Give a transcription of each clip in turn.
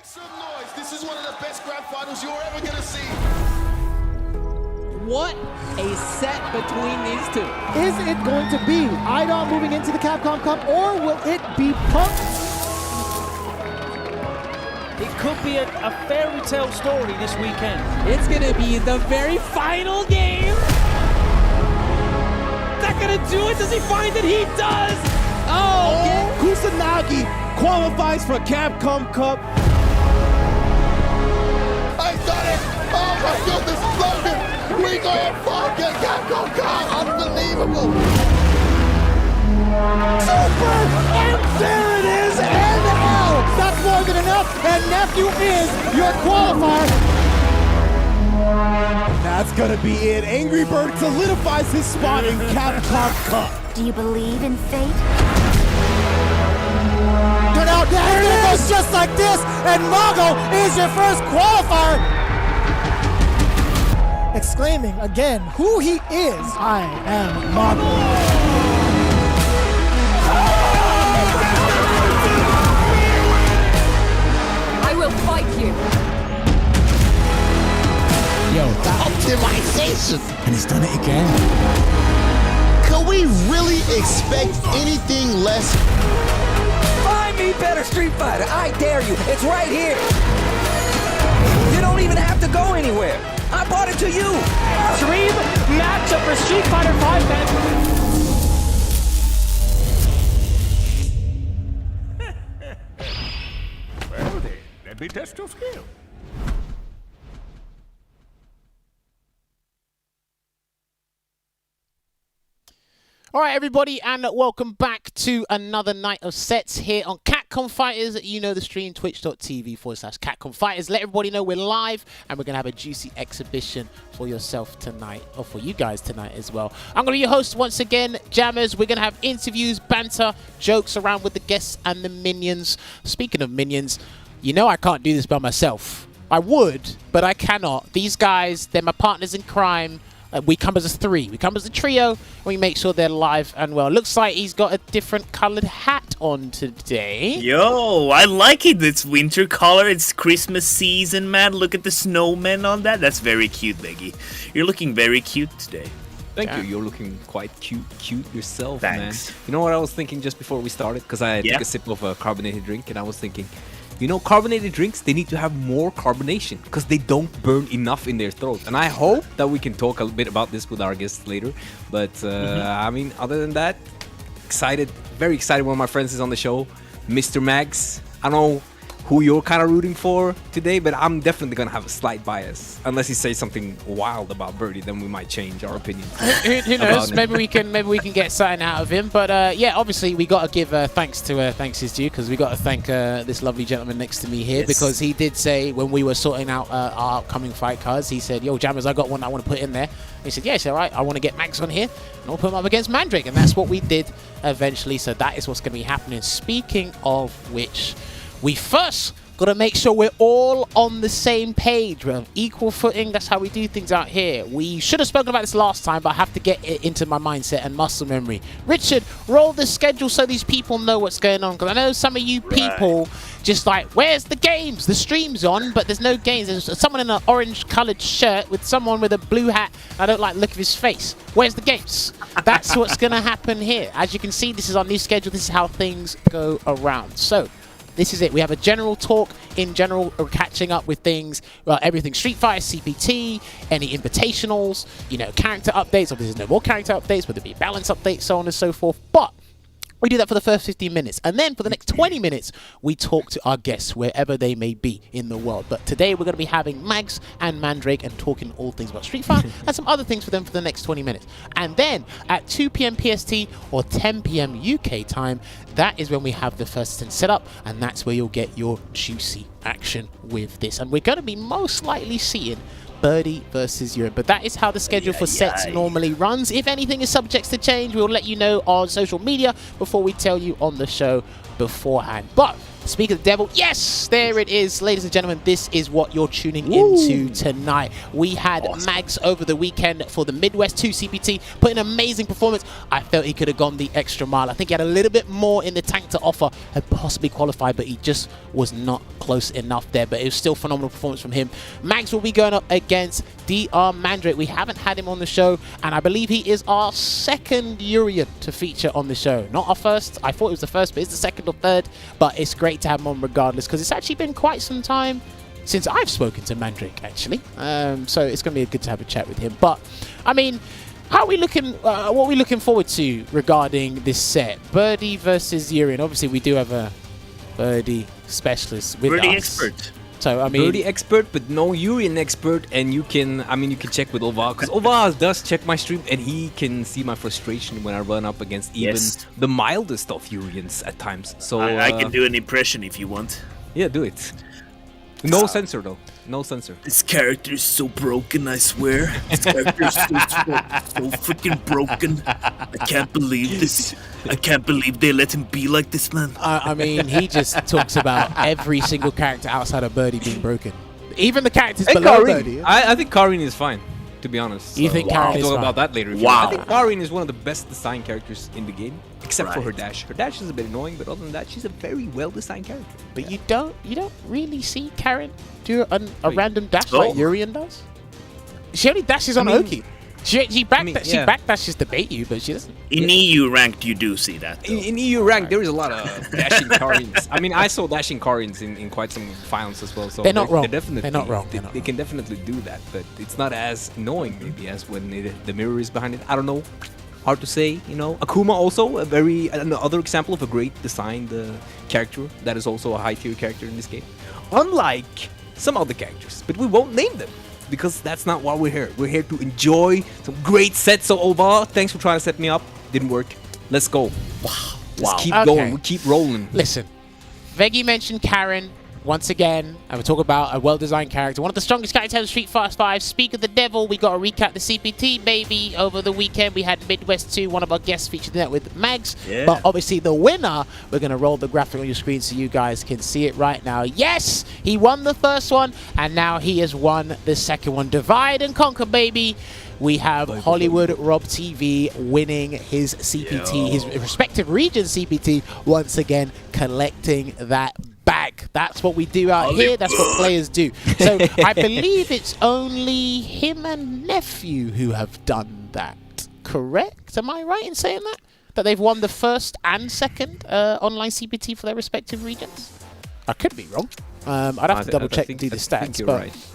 Make some noise. This is one of the best grand finals you're ever going to see. What a set between these two. Is it going to be Idol moving into the Capcom Cup, or will it be Punk? It could be a fairy tale story this weekend. It's going to be the very final game. Is that going to do it? Does he find it? He does. Oh, Kusanagi qualifies for Capcom Cup. I done it! Oh my goodness, Logan! We got fucking Capcom Cup! Unbelievable! Super! And there it is! NL! That's more than enough, and Nephew is your qualifier. That's gonna be it. Angry Bird solidifies his spot in Capcom Cup. Do you believe in fate? Turn out, there it is, just like this, and Mago is your first qualifier. Exclaiming again who he is. I am Mago. I will fight you. Yo, the optimization! And he's done it again. Could we really expect anything less? Find me better Street Fighter. I dare you. It's right here. You don't even have to go anywhere. I brought it to you. Dream matchup for Street Fighter 5, man. Well then, let me test your skill. All right, everybody, and welcome back to another night of sets here on Capcom Fighters. You know the stream, twitch.tv/Capcom Fighters. Let everybody know we're live, and we're going to have a juicy exhibition for yourself tonight, or for you guys tonight as well. I'm going to be your host once again, Jammerz. We're going to have interviews, banter, jokes around with the guests and the minions. Speaking of minions, you know I can't do this by myself. I would, but I cannot. These guys, they're my partners in crime. We come as a three. We come as a trio. And we make sure they're live and well. Looks like he's got a different colored hat on today. Yo, I like it. It's winter color. It's Christmas season, man. Look at the snowmen on that. That's very cute, Veggey. You're looking very cute today. Thank you. You're looking quite cute yourself, Thanks. man. You know what I was thinking just before we started? Because I took a sip of a carbonated drink, and I was thinking, you know, carbonated drinks, they need to have more carbonation because they don't burn enough in their throat. And I hope that we can talk a bit about this with our guests later. But, I mean, other than that, excited, very excited. One of my friends is on the show, Mr. Mags. I don't know who you're kind of rooting for today, but I'm definitely going to have a slight bias. Unless he says something wild about Birdie, then we might change our opinion. Who knows? Maybe we can get something out of him. But yeah, obviously we got to give thanks is due, because we got to thank this lovely gentleman next to me here, because he did say when we were sorting out our upcoming fight cards, he said, "Yo, Jammerz, I got one I want to put in there." He said, "Yeah, it's all right. I want to get Max on here, and I'll put him up against Mandrake," and that's what we did eventually. So that is what's going to be happening. Speaking of which, we first got to make sure we're all on the same page. We're on equal footing. That's how we do things out here. We should have spoken about this last time, but I have to get it into my mindset and muscle memory. Richard, roll the schedule so these people know what's going on, because I know some of you people just like, where's the games? The stream's on, but there's no games. There's someone in an orange-colored shirt with someone with a blue hat. I don't like the look of his face. Where's the games? That's what's going to happen here. As you can see, this is our new schedule. This is how things go around. So this is it. We have a general talk. In general, we're catching up with things, everything Street Fighter, CPT, any invitationals, you know, character updates. Obviously, there's no more character updates, whether it be balance updates, so on and so forth. But we do that for the first 15 minutes. And then for the next 20 minutes, we talk to our guests wherever they may be in the world. But today we're going to be having Mags and Mandrake and talking all things about Street Fighter and some other things for them for the next 20 minutes. And then at 2 p.m. PST or 10 p.m. UK time, that is when we have the first 10 set up. And that's where you'll get your juicy action with this. And we're going to be most likely seeing Birdie versus Europe. But that is how the schedule for sets normally runs. If anything is subject to change, we'll let you know on social media before we tell you on the show beforehand. But Speak of the devil. Yes, there it is. Ladies and gentlemen, this is what you're tuning into tonight. We had Mags over the weekend for the Midwest 2 CPT, put an amazing performance. I felt he could have gone the extra mile. I think he had a little bit more in the tank to offer, had possibly qualified, but he just was not close enough there. But it was still phenomenal performance from him. Mags will be going up against DR Mandrake. We haven't had him on the show, and I believe he is our second Urian to feature on the show. Not our first. I thought it was the first, but it's the second or third. But it's great to have him on regardless, because it's actually been quite some time since I've spoken to Mandrake, actually. So it's going to be good to have a chat with him. But, I mean, how are we looking? What are we looking forward to regarding this set? Birdie versus Urian. Obviously, we do have a Birdie specialist with Birdie us. expert. So, I mean, Birdie expert, but no Urian expert, and you can check with Olvaha, because Olvaha does check my stream, and he can see my frustration when I run up against even the mildest of Urians at times. So I can do an impression if you want. Yeah, do it. No censor though. No censor. This character is so broken, I swear. This character is so freaking broken. I can't believe this. I can't believe they let him be like this, man. I mean, he just talks about every single character outside of Birdie being broken. Even the characters below Birdie. I think Karin is fine, to be honest. You think Karin is We'll talk fine? about that later. Wow. I think Karin is one of the best designed characters in the game, except for her dash. Her dash is a bit annoying, but other than that, she's a very well-designed character. But you don't really see Karin do a random dash like Urian does. She only dashes on Oki. She backdashes to bait you, but she doesn't. In EU ranked, you do see that. In EU rank, there is a lot of dashing Karins. I mean, I saw dashing Karins in quite some finals as well. So they're not wrong. They're not wrong. They can definitely do that, but it's not as annoying maybe as when the mirror is behind it. I don't know. Hard to say, you know. Akuma also another example of a great designed character that is also a high tier character in this game. Unlike some other characters, but we won't name them, because that's not why we're here. We're here to enjoy some great sets. So Olvaha, thanks for trying to set me up. Didn't work. Let's go. Wow. Let's keep going. We keep rolling. Listen, Veggey mentioned Karin once again, and we're talking about a well-designed character. One of the strongest characters in Street Fighter 5. Speak of the devil, we got to recap the CPT, baby. Over the weekend, we had Midwest 2. One of our guests featured in that with Mags. Yeah. But obviously, the winner, we're going to roll the graphic on your screen so you guys can see it right now. Yes, he won the first one, and now he has won the second one. Divide and conquer, baby. We have Hollywood Rob TV winning his CPT, his respective region CPT, once again collecting that bag. That's what we do out here. That's what players do. So I believe it's only him and Nephew who have done that. Correct? Am I right in saying that? That they've won the first and second online CPT for their respective regions? I could be wrong. I'd have to double check and do the stats. I think you're but right.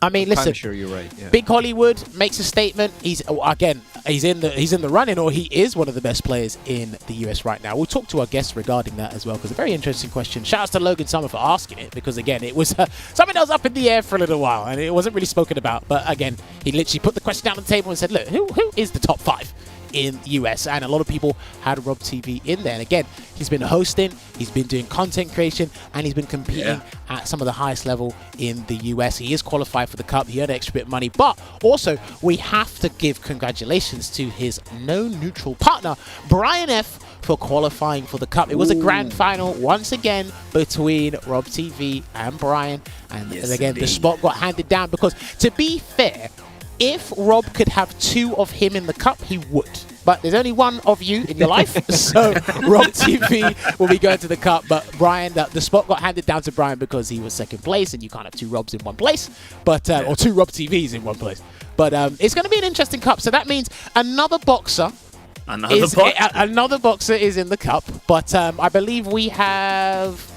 I mean, listen. I'm sure you're right. Yeah. Big Hollywood makes a statement. He's in the running, or he is one of the best players in the US right now. We'll talk to our guests regarding that as well, because a very interesting question. Shout out to Logan Summer for asking it, because again, it was something that was up in the air for a little while, and it wasn't really spoken about. But again, he literally put the question down on the table and said, "Look, who is the top 5 in the US?" And a lot of people had Rob TV in there. And again, he's been hosting, he's been doing content creation, and he's been competing at some of the highest level in the US. He is qualified for the Cup. He earned extra bit of money. But also, we have to give congratulations to his no-neutral partner, Brian F., for qualifying for the Cup. It was a grand final once again between Rob TV and Brian. And again, the spot got handed down because, to be fair, if Rob could have 2 of him in the Cup, he would. But there's only 1 of you in your life, so Rob TV will be going to the Cup. But Brian, the spot got handed down to Brian because he was second place, and you can't have 2 Robs in one place, but or 2 Rob TVs in one place. But it's going to be an interesting Cup. So that means another boxer. Another boxer is in the Cup, but I believe we have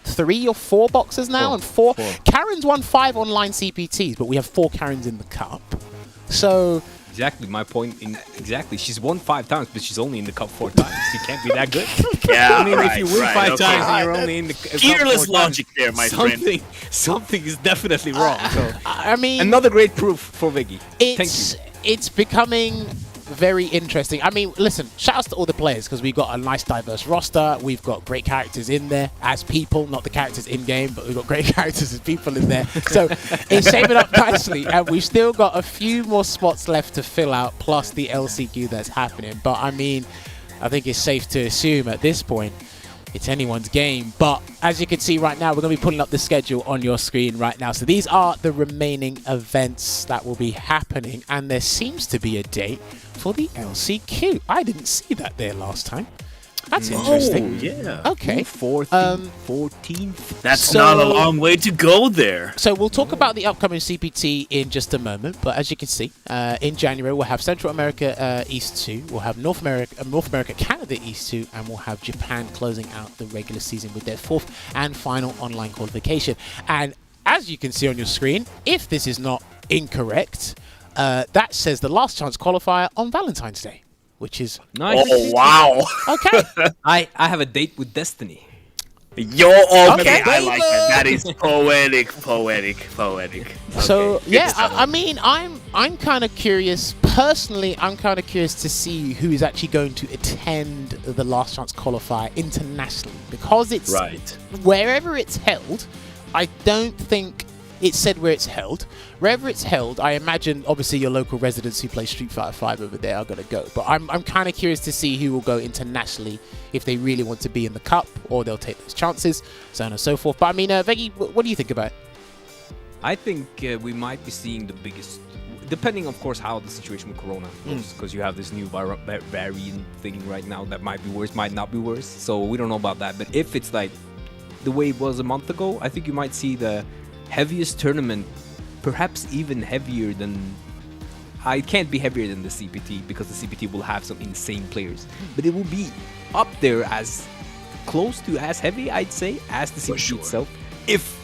3 or 4 boxers now, and 4. Karen's won 5 online CPTs, but we have 4 Karens in the Cup. So exactly my point. Exactly, she's won 5 times, but she's only in the Cup 4 times. You can't be that good. Yeah, I mean, if you win 5 times and you're only in the Cup 4 fearless logic there, my friend. Something is definitely wrong. So I mean, another great proof for Veggey. Thank you. It's becoming very interesting. I mean, listen, shout outs to all the players, because we've got a nice diverse roster. We've got great characters in there as people, not the characters in game, but we've got great characters as people in there. So it's shaping up nicely, and we've still got a few more spots left to fill out, plus the LCQ that's happening. But I mean, I think it's safe to assume at this point it's anyone's game. But as you can see right now, we're going to be pulling up the schedule on your screen right now. So these are the remaining events that will be happening, and there seems to be a date for the LCQ. I didn't see that there last time. That's interesting. Yeah. Okay. 14th. That's not a long way to go there. So we'll talk about the upcoming CPT in just a moment. But as you can see, in January we'll have Central America East 2, we'll have North America Canada East 2, and we'll have Japan closing out the regular season with their 4th and final online qualification. And as you can see on your screen, if this is not incorrect, that says the last chance qualifier on Valentine's Day, which is nice. Oh, wow. Okay. I have a date with Destiny. Yo, okay, I like that. That is poetic. So Okay, yeah, I mean, I'm kind of curious. Personally, I'm kind of curious to see who is actually going to attend the last chance qualifier internationally, because it's wherever it's held. I don't think it said where it's held. Wherever it's held, I imagine obviously your local residents who play Street Fighter 5 over there are going to go. But I'm kind of curious to see who will go internationally if they really want to be in the cup, or they'll take those chances, so on and so forth. But I mean, Veggey, what do you think about it? I think we might be seeing the biggest, depending of course how the situation with Corona goes, because you have this new variant thing right now that might be worse, might not be worse. So we don't know about that. But if it's like the way it was a month ago, I think you might see the heaviest tournament, perhaps even heavier than, I can't be heavier than the CPT, because the CPT will have some insane players, but it will be up there as close to as heavy, I'd say, as the CPT itself, if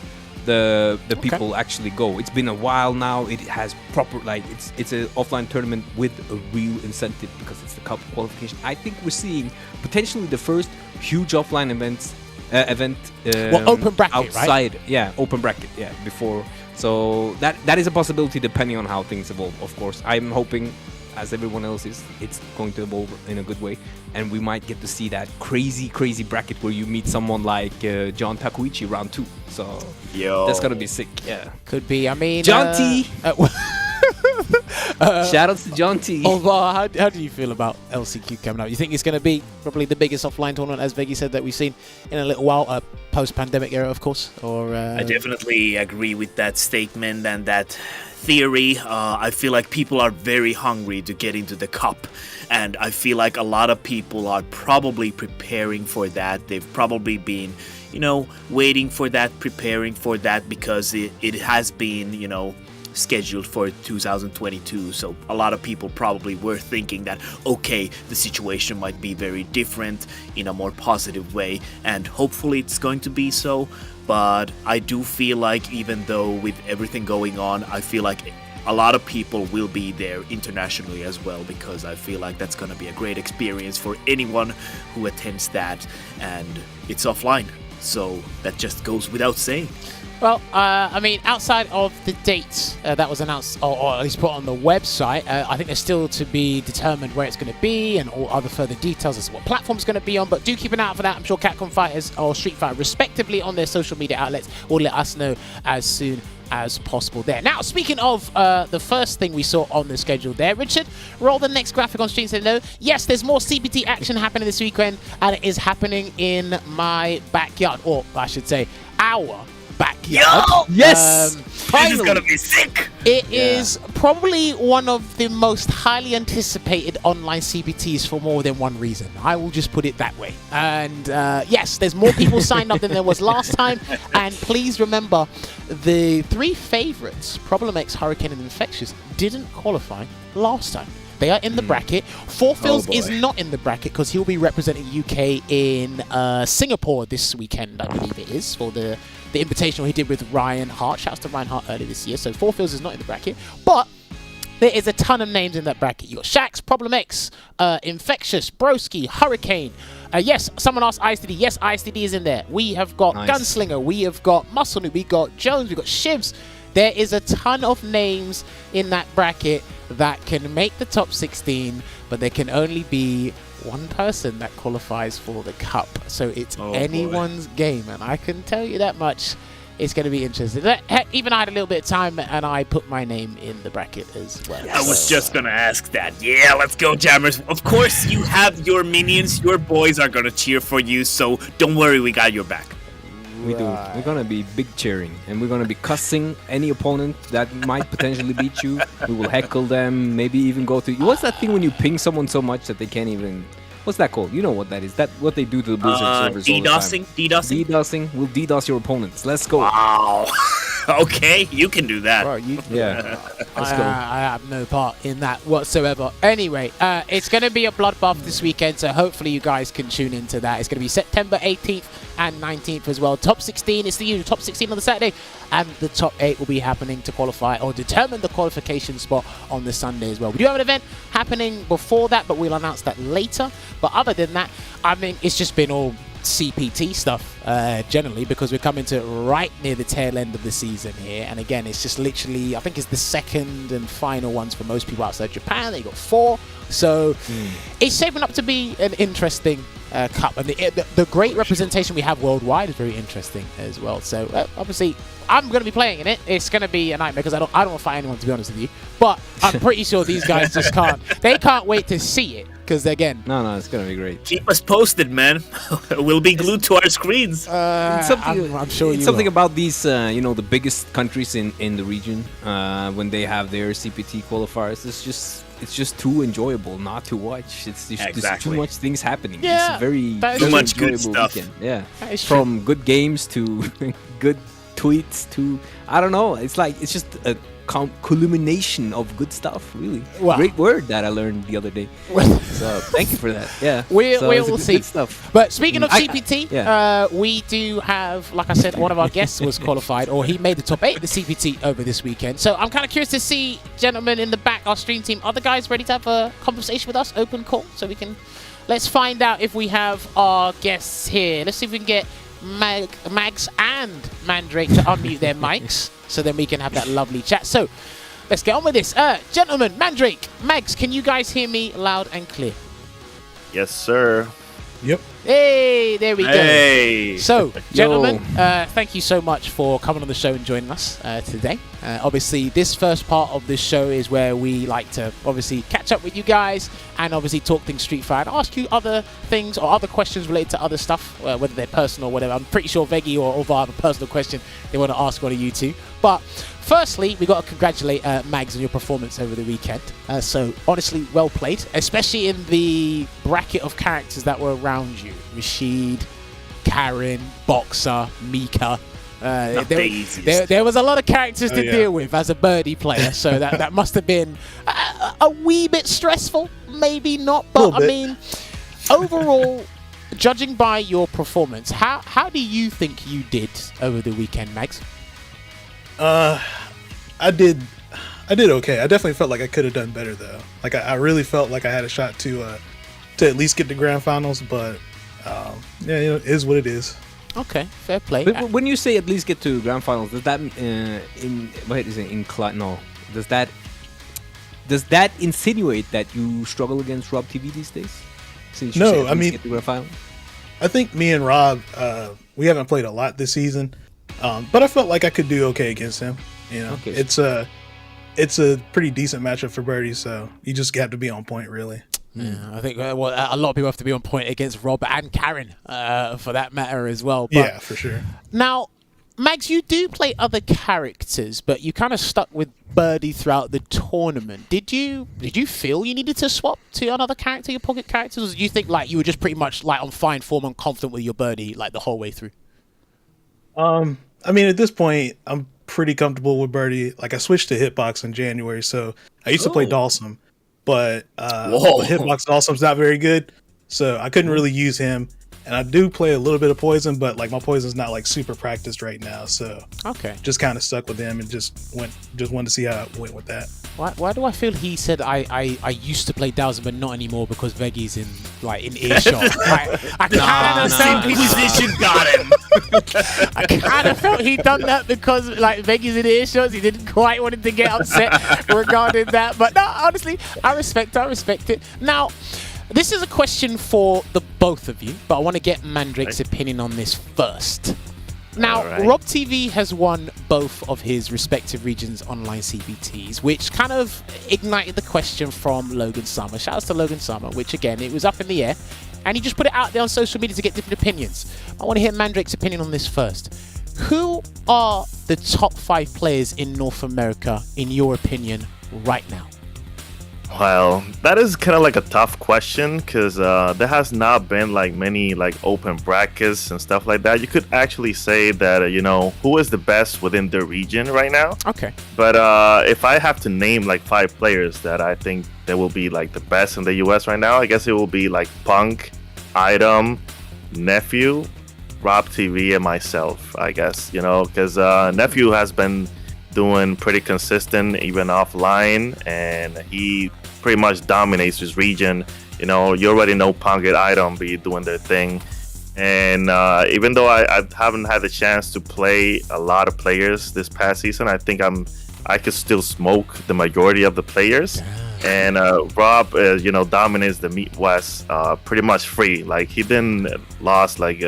the people actually go. It's been a while now. It has proper, like, it's an offline tournament with a real incentive because it's the cup qualification. I think we're seeing potentially the first huge offline event open bracket, outside, right? Yeah, open bracket, yeah, before. So that is a possibility depending on how things evolve, of course. I'm hoping, as everyone else is, it's going to evolve in a good way, and we might get to see that crazy bracket where you meet someone like John Takuichi round 2. So that's gonna be sick. Yeah, could be. I mean, John T. Shout out to John T. How do you feel about LCQ coming up? You think it's going to be probably the biggest offline tournament, as Veggey said, that we've seen in a little while, post-pandemic era, of course? Or I definitely agree with that statement and that theory. I feel like people are very hungry to get into the cup, and I feel like a lot of people are probably preparing for that. They've probably been, waiting for that, preparing for that, because it has been, scheduled for 2022. So a lot of people probably were thinking that, okay, the situation might be very different in a more positive way, and hopefully it's going to be so. But I do feel like, even though with everything going on, I feel like a lot of people will be there internationally as well, because I feel like that's going to be a great experience for anyone who attends that, and it's offline, so that just goes without saying. Well, I mean, outside of the dates that was announced, or at least put on the website, I think there's still to be determined where it's going to be and all other further details as to what platform it's going to be on. But do keep an eye out for that. I'm sure Capcom Fighters or Street Fighter, respectively, on their social media outlets will let us know as soon as possible there. Now, speaking of the first thing we saw on the schedule there, Richard, roll the next graphic on screen. Say no. Yes, there's more CPT action happening this weekend, and it is happening in my backyard, or I should say, our backyard. Yo! Yes! This is gonna be sick! It is probably one of the most highly anticipated online CPTs for more than one reason. I will just put it that way. And yes, there's more people signed up than there was last time. And please remember, the 3 favorites, Problem X, Hurricane, and Infectious, didn't qualify last time. They are in the bracket. Forfills is not in the bracket because he'll be representing UK in Singapore this weekend, I believe it is, for the invitational he did with Ryan Hart. Shouts to Ryan Hart earlier this year. So Forfills is not in the bracket. But there is a ton of names in that bracket. You got Shax, Problem X, Infectious, Broski, Hurricane. Yes, someone asked ISTD. Yes, ISTD is in there. We have got Gunslinger. We have got Muscle Noob. We got Jones. We got Shivs. There is a ton of names in that bracket that can make the top 16, but there can only be one person that qualifies for the cup. So it's anyone's game, and I can tell you that much. It's going to be interesting. Heck, even I had a little bit of time, and I put my name in the bracket as well. I was just going to ask that. Yeah, let's go, Jammerz. Of course, you have your minions. Your boys are going to cheer for you, so don't worry, we got your back. We do. We're gonna be big cheering, and we're gonna be cussing any opponent that might potentially beat you. We will heckle them, maybe even go to. What's that thing when you ping someone so much that they can't even? What's that called? You know what that is? That what they do to the Blizzard servers all the time. DDoSing. DDoSing. We'll DDoS your opponents. Let's go. Wow. Okay, you can do that. Bro, yeah. Let's go. I have no part in that whatsoever. Anyway, it's going to be a bloodbath this weekend, so hopefully you guys can tune into that. It's going to be September 18th and 19th as well. Top 16, it's the usual top 16 on the Saturday, and the top 8 will be happening to qualify or determine the qualification spot on the Sunday as well. We do have an event happening before that, but we'll announce that later. But other than that, I mean, it's just been all CPT stuff generally, because we're coming to right near the tail end of the season here, and again it's just literally, I think it's the second and final ones for most people outside Japan. They got 4, so it's shaping up to be an interesting cup, and the great representation we have worldwide is very interesting as well. So obviously I'm going to be playing in it. It's going to be a nightmare because I don't want to fight anyone, to be honest with you, but I'm pretty sure these guys just can't wait to see it. Because again, no, it's gonna be great. Keep us posted, man. We'll be glued to our screens. I'm sure you something will. about these, the biggest countries in the region when they have their CPT qualifiers. It's just too enjoyable not to watch. There's too much things happening. Yeah, it's very too much good enjoyable stuff. weekend. Yeah, from good games to good tweets to I don't know. It's just a culmination of good stuff, really. Wow. Great word that I learned the other day. So thank you for that. Yeah, we'll see. Good stuff. But speaking of CPT, we do have, like I said, one of our guests was qualified, or he made the top 8 of the CPT over this weekend. So I'm kind of curious to see, gentlemen in the back, our stream team, are the guys ready to have a conversation with us, open call, so we can, let's find out if we have our guests here. Let's see if we can get Mags and Mandrake to unmute their mics, so then we can have that lovely chat. So let's get on with this. Gentlemen, Mandrake, Mags, can you guys hear me loud and clear? Yes, sir. Yep. Hey, there we go. So, gentlemen, Yo. thank you so much for coming on the show and joining us today. Obviously, this first part of this show is where we like to obviously catch up with you guys and obviously talk things Street Fighter and ask you other things or other questions related to other stuff, whether they're personal or whatever. I'm pretty sure Veggey or Olvaha have a personal question they want to ask one of you two. But firstly, we got to congratulate Mags on your performance over the weekend. So honestly, well played, especially in the bracket of characters that were around you. Rashid, Karen, Boxer, Mika. There was a lot of characters to deal with as a birdie player, so that must have been a wee bit stressful. Maybe not, but I mean, overall, judging by your performance, how do you think you did over the weekend, Mags? I did okay. I definitely felt like I could have done better though. Like I really felt like I had a shot to at least get to grand finals, but it is what it is. Okay, fair play. But when you say at least get to grand finals, does that does that insinuate that you struggle against Rob TV these days? Since you No, I mean, get to grand final? I think me and Rob, we haven't played a lot this season, but I felt like I could do okay against him. You know, Okay. it's a pretty decent matchup for Birdie, so you just have to be on point, really. Yeah, I think a lot of people have to be on point against Rob and Karen for that matter as well. But yeah, for sure. Now, Mags, you do play other characters, but you kind of stuck with Birdie throughout the tournament. Did you feel you needed to swap to another character, your pocket characters, or did you think like you were just pretty much like on fine form and confident with your Birdie like the whole way through? I mean, at this point, I'm pretty comfortable with Birdie. Like I switched to Hitbox in January, so I used to play Dalsum. But Hitbox Dalsum's not very good, so I couldn't really use him. And I do play a little bit of Poison, but like my Poison's not like super practiced right now, so just kind of stuck with him and just wanted to see how it went with that. Why do I feel he said I used to play Dowsing but not anymore because Veggey's in earshot? I kind of felt Inquisition got him. I kind of felt he'd done that because like Veggey's in earshot. He didn't quite want to get upset regarding that. But no, honestly, I respect it. Now, this is a question for the both of you, but I want to get Mandrake's opinion on this first. Now, Alright. Rob TV has won both of his respective regions' online CPTs, which kind of ignited the question from Logan Summer. Shout out to Logan Summer, which again, it was up in the air, and he just put it out there on social media to get different opinions. I want to hear Mandrake's opinion on this first. Who are the top 5 players in North America, in your opinion, right now? Well, that is kind of like a tough question because there has not been like many like open brackets and stuff like that. You could actually say that, who is the best within the region right now. Okay. But if I have to name like 5 players that I think that will be like the best in the US right now, I guess it will be like Punk, Item, Nephew, Rob TV, and myself, I guess, because Nephew has been doing pretty consistent even offline, and he pretty much dominates his region. You already know Punk and Item be doing their thing, and even though I haven't had the chance to play a lot of players this past season, I think I could still smoke the majority of the players. And Rob dominates the Midwest pretty much free. Like, he didn't lost like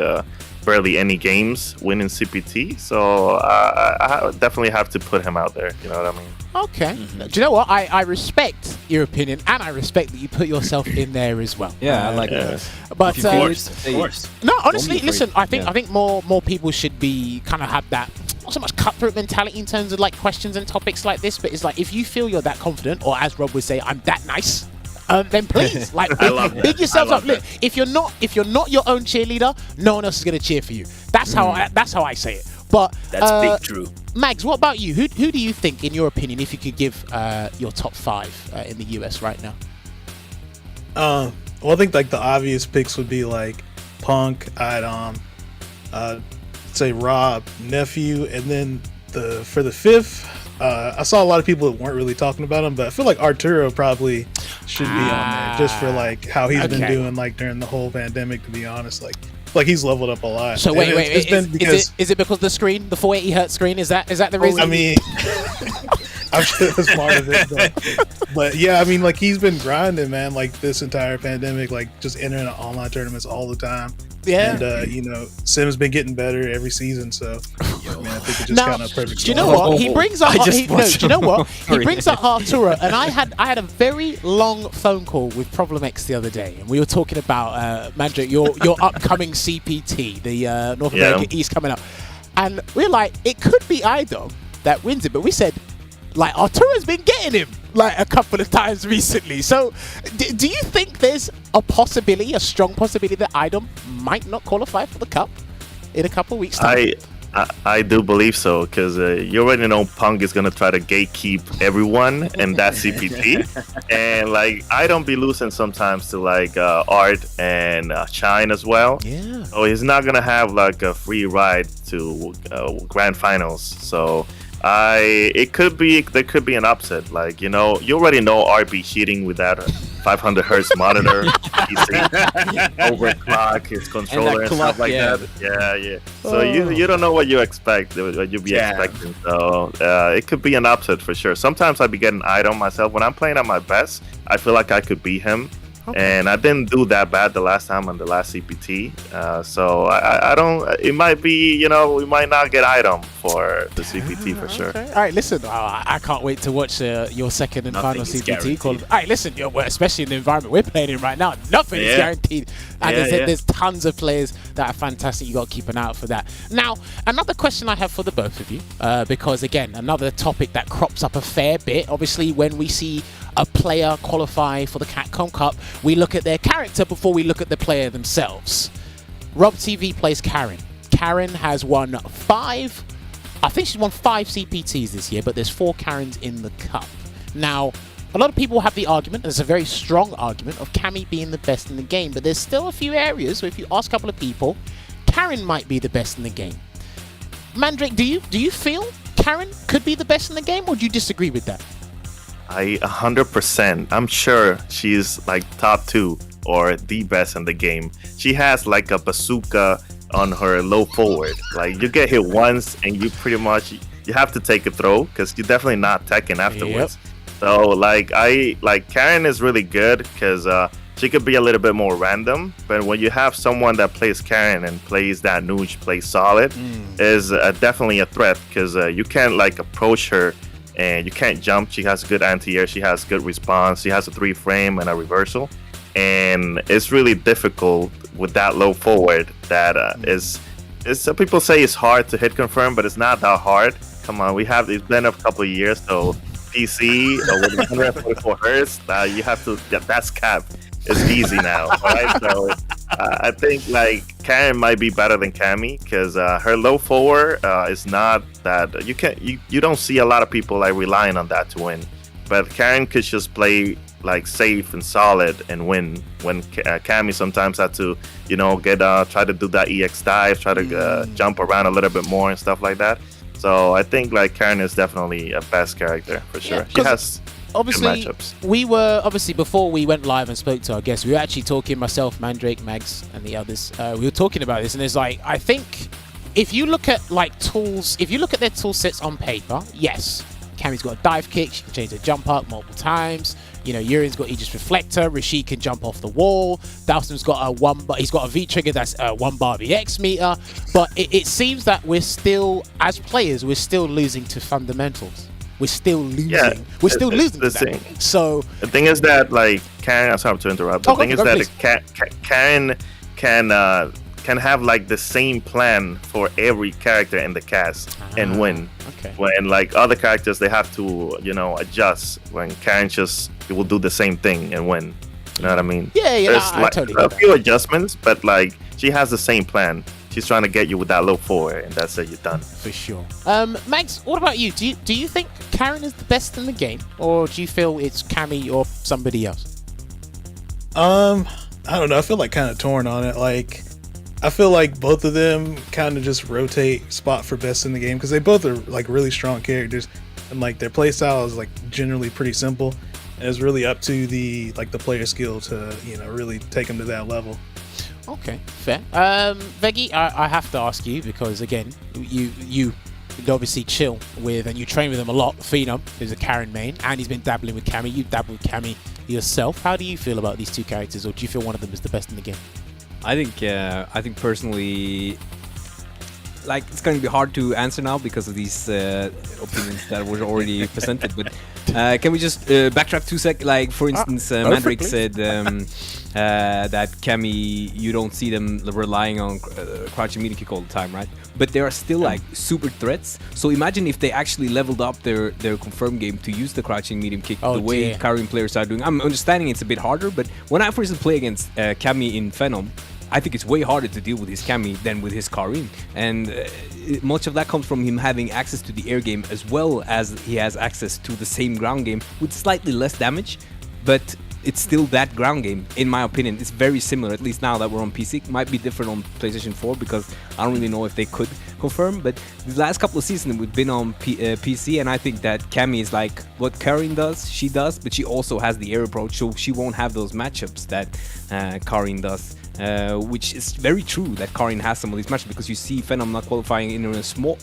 barely any games winning CPT, so I would definitely have to put him out there. You know what I mean? Okay. Do you know what? I respect your opinion, and I respect that you put yourself in there as well. Yeah, I like that. But Of course. no, honestly, Don't be listen. afraid. I think more people should be kind of have that, not so much cutthroat mentality in terms of like questions and topics like this, but it's like, if you feel you're that confident, or as Rob would say, I'm that nice, then please, like, big yourself up. Look, if you're not your own cheerleader, no one else is gonna cheer for you. That's how I say it. But That's big true. Mags, what about you? Who do you think, in your opinion, if you could give your top 5 in the US right now? Well, I think like the obvious picks would be like Punk, I'd say Rob, Nephew, and then for the 5th, I saw a lot of people that weren't really talking about him, but I feel like Arturo probably should be on there, just for like how he's been doing like during the whole pandemic. To be honest, like he's leveled up a lot. So wait, is it because the screen, the 480 hertz screen, is that the reason? I mean, I'm sure that's part of it, but yeah, I mean, like, he's been grinding, man, like this entire pandemic, like just entering online tournaments all the time. Yeah, and Sim's been getting better every season, so I think it just kind of perfect. Do you know what he brings up? Do you know what he brings up Arturo? And I had a very long phone call with Problem X the other day, and we were talking about Mandrake, your upcoming CPT, the North American East coming up, and we're like, it could be Idom that wins it, but we said, like, Arturo's been getting him like a couple of times recently. So do you think there's a strong possibility that Idom might not qualify for the cup in a couple of weeks' time? I do believe so, because you already know Punk is going to try to gatekeep everyone in that CPT. And like, I don't be losing sometimes to like Art and Shine as well. Yeah. So he's not going to have like a free ride to grand finals. So there could be an upset. Like, you already know RB cheating with that 500 hertz monitor, overclock his controller and stuff like that. Yeah. So you don't know what you expect, what you'll be expecting. So it could be an upset for sure. Sometimes I be getting Item myself when I'm playing at my best. I feel like I could beat him. Okay. And I didn't do that bad the last time on the last CPT, so I don't. It might be, we might not get Item for the CPT for sure. All right, listen, I can't wait to watch your second and final CPT call. All right, listen, especially in the environment we're playing in right now, nothing is guaranteed. And there's tons of players that are fantastic. You got to keep an eye out for that. Now, another question I have for the both of you, because again, another topic that crops up a fair bit. Obviously, when we see a player qualify for the Capcom Cup, we look at their character before we look at the player themselves. Rob TV plays Karen. Karen has won 5. I think she's won 5 CPTs this year, but there's 4 Karens in the cup. Now, a lot of people have the argument, and it's a very strong argument, of Cammy being the best in the game, but there's still a few areas where if you ask a couple of people, Karen might be the best in the game. Mandrake, do you feel Karen could be the best in the game, or do you disagree with that? 100%. I'm sure she's like top 2 or the best in the game. She has like a bazooka on her low forward. Like, you get hit once and you pretty much, you have to take a throw because you're definitely not teching afterwards. Yep. So like Karen is really good because she could be a little bit more random. But when you have someone that plays Karen and plays that Nuge, plays solid, is definitely a threat, because you can't like approach her and you can't jump. She has good anti-air, she has good response, she has a 3-frame and a reversal, and it's really difficult with that low forward. That is some people say it's hard to hit confirm, but it's not that hard. Come on, it's been a couple of years, so PC with 144 hertz, you have to get that's cap. It's easy now, right? So I think like Karen might be better than Cammy, because her low forward is not that you don't see a lot of people like relying on that to win. But Karen could just play like safe and solid and win, when Cammy sometimes had to get try to do that EX dive, try to jump around a little bit more and stuff like that. So I think like Karen is definitely a best character for sure. Yeah, she has obviously good matchups. We were before we went live and spoke to our guests, we were actually talking, myself, Mandrake, Mags, and the others. We were talking about this, and it's like, I think if you look at like tools, if you look at their tool sets on paper, yes, Cammy's got a dive kick, she can change the jump up multiple times. Yurin's got Aegis Reflector, Rashid can jump off the wall, Dalston's got he's got a V trigger that's a 1 bar VX meter, but it seems that we're still, as players, we're still losing to fundamentals. We're still losing. Yeah, we're still losing to that. So the thing is that like Karen, I'm sorry to interrupt. The thing is that Karen can have like the same plan for every character in the cast and win. Okay. When like other characters, they have to adjust. When Karen just will do the same thing and win. You know what I mean? Yeah, There's I totally a few adjustments, but like she has the same plan. She's trying to get you with that low forward, and that's it. You're done. For sure. Mags, what about you? Do you think Karen is the best in the game, or do you feel it's Cammy or somebody else? I don't know. I feel like kind of torn on it. Like, I feel like both of them kind of just rotate spot for best in the game, because they both are like really strong characters, and like their playstyle is like generally pretty simple, and it's really up to the player skill to really take them to that level. Okay, fair. Veggey, I have to ask you, because again, you obviously chill with and you train with him a lot. Phenom is a Karen main, and he's been dabbling with Cammy. You dabble with Cammy yourself. How do you feel about these two characters, or do you feel one of them is the best in the game? I think personally, like, it's going to be hard to answer now because of these opinions that were already presented. But can we just backtrack 2 seconds? Like, for instance, Mandrake said that Cammy, you don't see them relying on crouching media kick all the time, right? But they are still like super threats. So imagine if they actually leveled up their confirm game to use the crouching medium kick the way Karin players are doing. I'm understanding it's a bit harder, but when I first play against Cammy in Phenom, I think it's way harder to deal with his Cammy than with his Karin. And much of that comes from him having access to the air game, as well as he has access to the same ground game with slightly less damage. But it's still that ground game, in my opinion. It's very similar, at least now that we're on PC. It might be different on PlayStation 4 because I don't really know if they could confirm. But the last couple of seasons we've been on PC, and I think that Cammy is like what Karin does, she does, but she also has the air approach, so she won't have those matchups that Karin does. Which is very true that Karin has some of these matches, because you see Phenom not qualifying in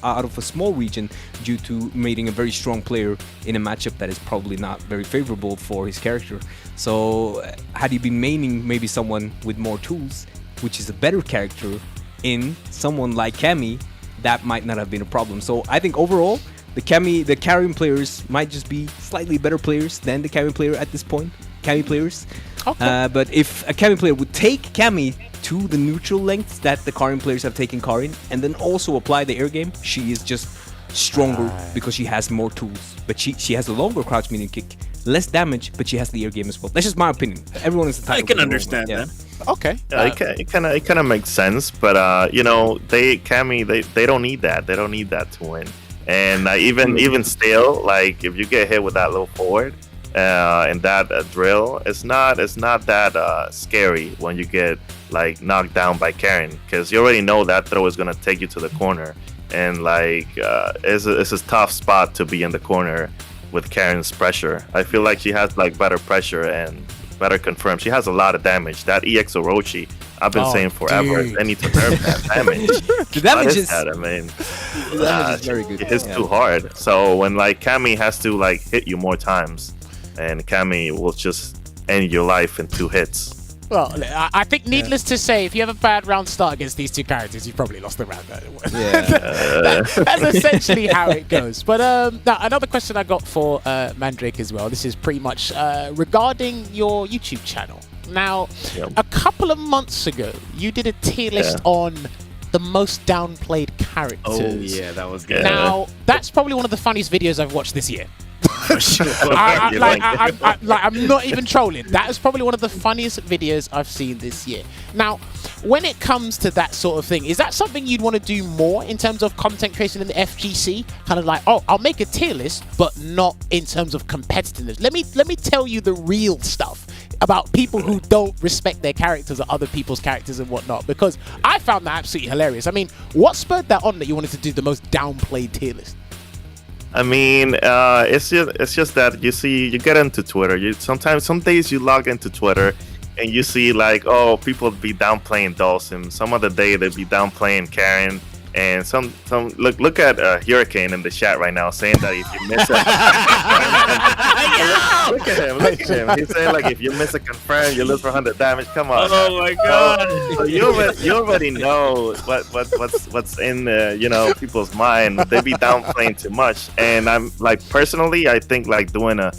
out of a small region due to meeting a very strong player in a matchup that is probably not very favorable for his character. So had he been maining maybe someone with more tools, which is a better character, in someone like Cammy, that might not have been a problem. So I think overall the Karin players might just be slightly better players than the Cammy player at this point. Cammy players. Okay. But if a Cammy player would take Cammy to the neutral lengths that the Karin players have taken Karin, and then also apply the air game, she is just stronger because she has more tools. But she has a longer crouch medium kick, less damage, but she has the air game as well. That's just my opinion. Everyone is entitled. I can understand that. Okay. It kind of makes sense, but Cammy, they don't need that. They don't need that to win. And even still, like, if you get hit with that low forward, and that drill, it's not that scary when you get like knocked down by Karin, because you already know that throw is gonna take you to the corner, and like it's a tough spot to be in the corner with Karin's pressure. I feel like she has like better pressure and better confirm. She has a lot of damage. That EX Orochi, I've been saying forever, they need to nerf that damage. The damage is that? I mean, the damage is very good. It hits too hard. So when like Cammy has to like hit you more times, and Cammy will just end your life in 2 hits. Well, I think needless to say, if you have a bad round start against these two characters, you've probably lost the round. That's essentially how it goes. But now another question I got for Mandrake as well. This is pretty much regarding your YouTube channel. Now, a couple of months ago, you did a tier list on the most downplayed characters. Oh yeah, that was good. Now, that's probably one of the funniest videos I've watched this year. I'm not even trolling. That is probably one of the funniest videos I've seen this year. Now, when it comes to that sort of thing, is that something you'd want to do more in terms of content creation in the FGC? Kind of like, oh, I'll make a tier list, but not in terms of competitiveness. Let me tell you the real stuff about people who don't respect their characters or other people's characters and whatnot, because I found that absolutely hilarious. I mean, what spurred that on that you wanted to do the most downplayed tier list? I mean, it's just that you get into Twitter. Some days you log into Twitter and you see like, oh, people be downplaying Dawson. Some other day they be downplaying Karen. And some look at Hurricane in the chat right now saying that if you miss look at him. He's saying like if you miss a confirm, you lose for 100 damage. Come on. Oh my god. So you already know what's in people's mind. They be downplaying too much. And I'm like personally, I think like doing a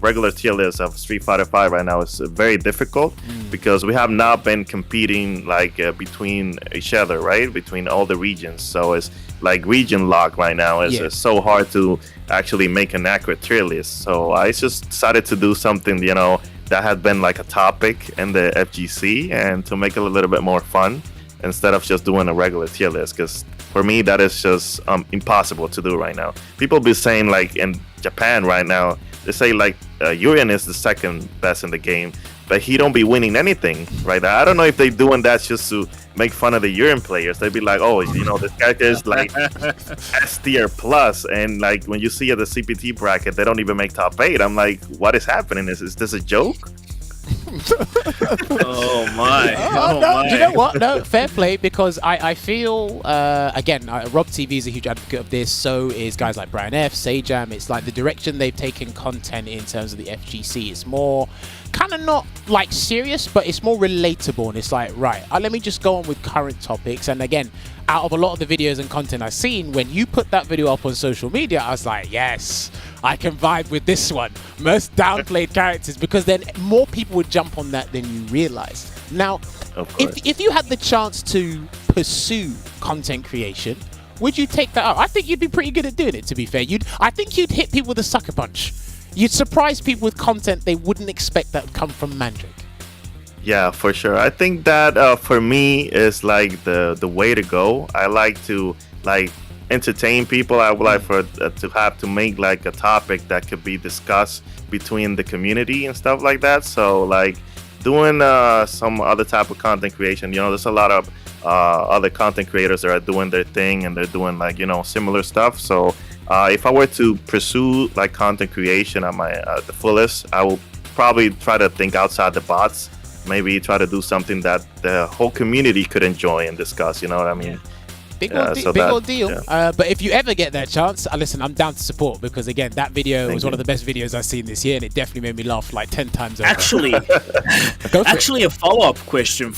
regular tier list of Street Fighter 5 right now is very difficult because we have not been competing like between each other, right? Between all the regions. So it's like region lock right now. It's so hard to actually make an accurate tier list. So I just decided to do something, that had been like a topic in the FGC and to make it a little bit more fun instead of just doing a regular tier list, because for me that is just impossible to do right now. People be saying like in Japan right now, they say like Urien is the second best in the game, but he don't be winning anything right now. I don't know if they doing that just to make fun of the Urien players. They'd be like, oh, this character is like S tier plus, and like when you see at the CPT bracket, they don't even make top 8. I'm like, what is happening? Is this a joke? Oh my. Do you know what? No, fair play, because I feel, again, Rob TV is a huge advocate of this, so is guys like Brian F, Sajam. It's like the direction they've taken content in terms of the FGC. It's more kind of not like serious, but it's more relatable, and it's like, right, let me just go on with current topics. And again, out of a lot of the videos and content I've seen, when you put that video up on social media, I was like, yes, I can vibe with this one. Most downplayed characters, because then more people would jump on that than you realize. Now, if you had the chance to pursue content creation, would you take that up? I think you'd be pretty good at doing it, to be fair. I think you'd hit people with a sucker punch. You'd surprise people with content they wouldn't expect that would come from Mandrake. Yeah, for sure. I think that for me is like the way to go. I like to like entertain people. I would like for to have to make like a topic that could be discussed between the community and stuff like that. So like doing some other type of content creation. There's a lot of other content creators that are doing their thing and they're doing like similar stuff. So if I were to pursue like content creation at my the fullest, I will probably try to think outside the box. Maybe try to do something that the whole community could enjoy and discuss. You know what I mean? Big old deal. Yeah. But if you ever get that chance, listen, I'm down to support, because again, that video was one of the best videos I've seen this year, and it definitely made me laugh like 10 times over. Actually, a follow-up question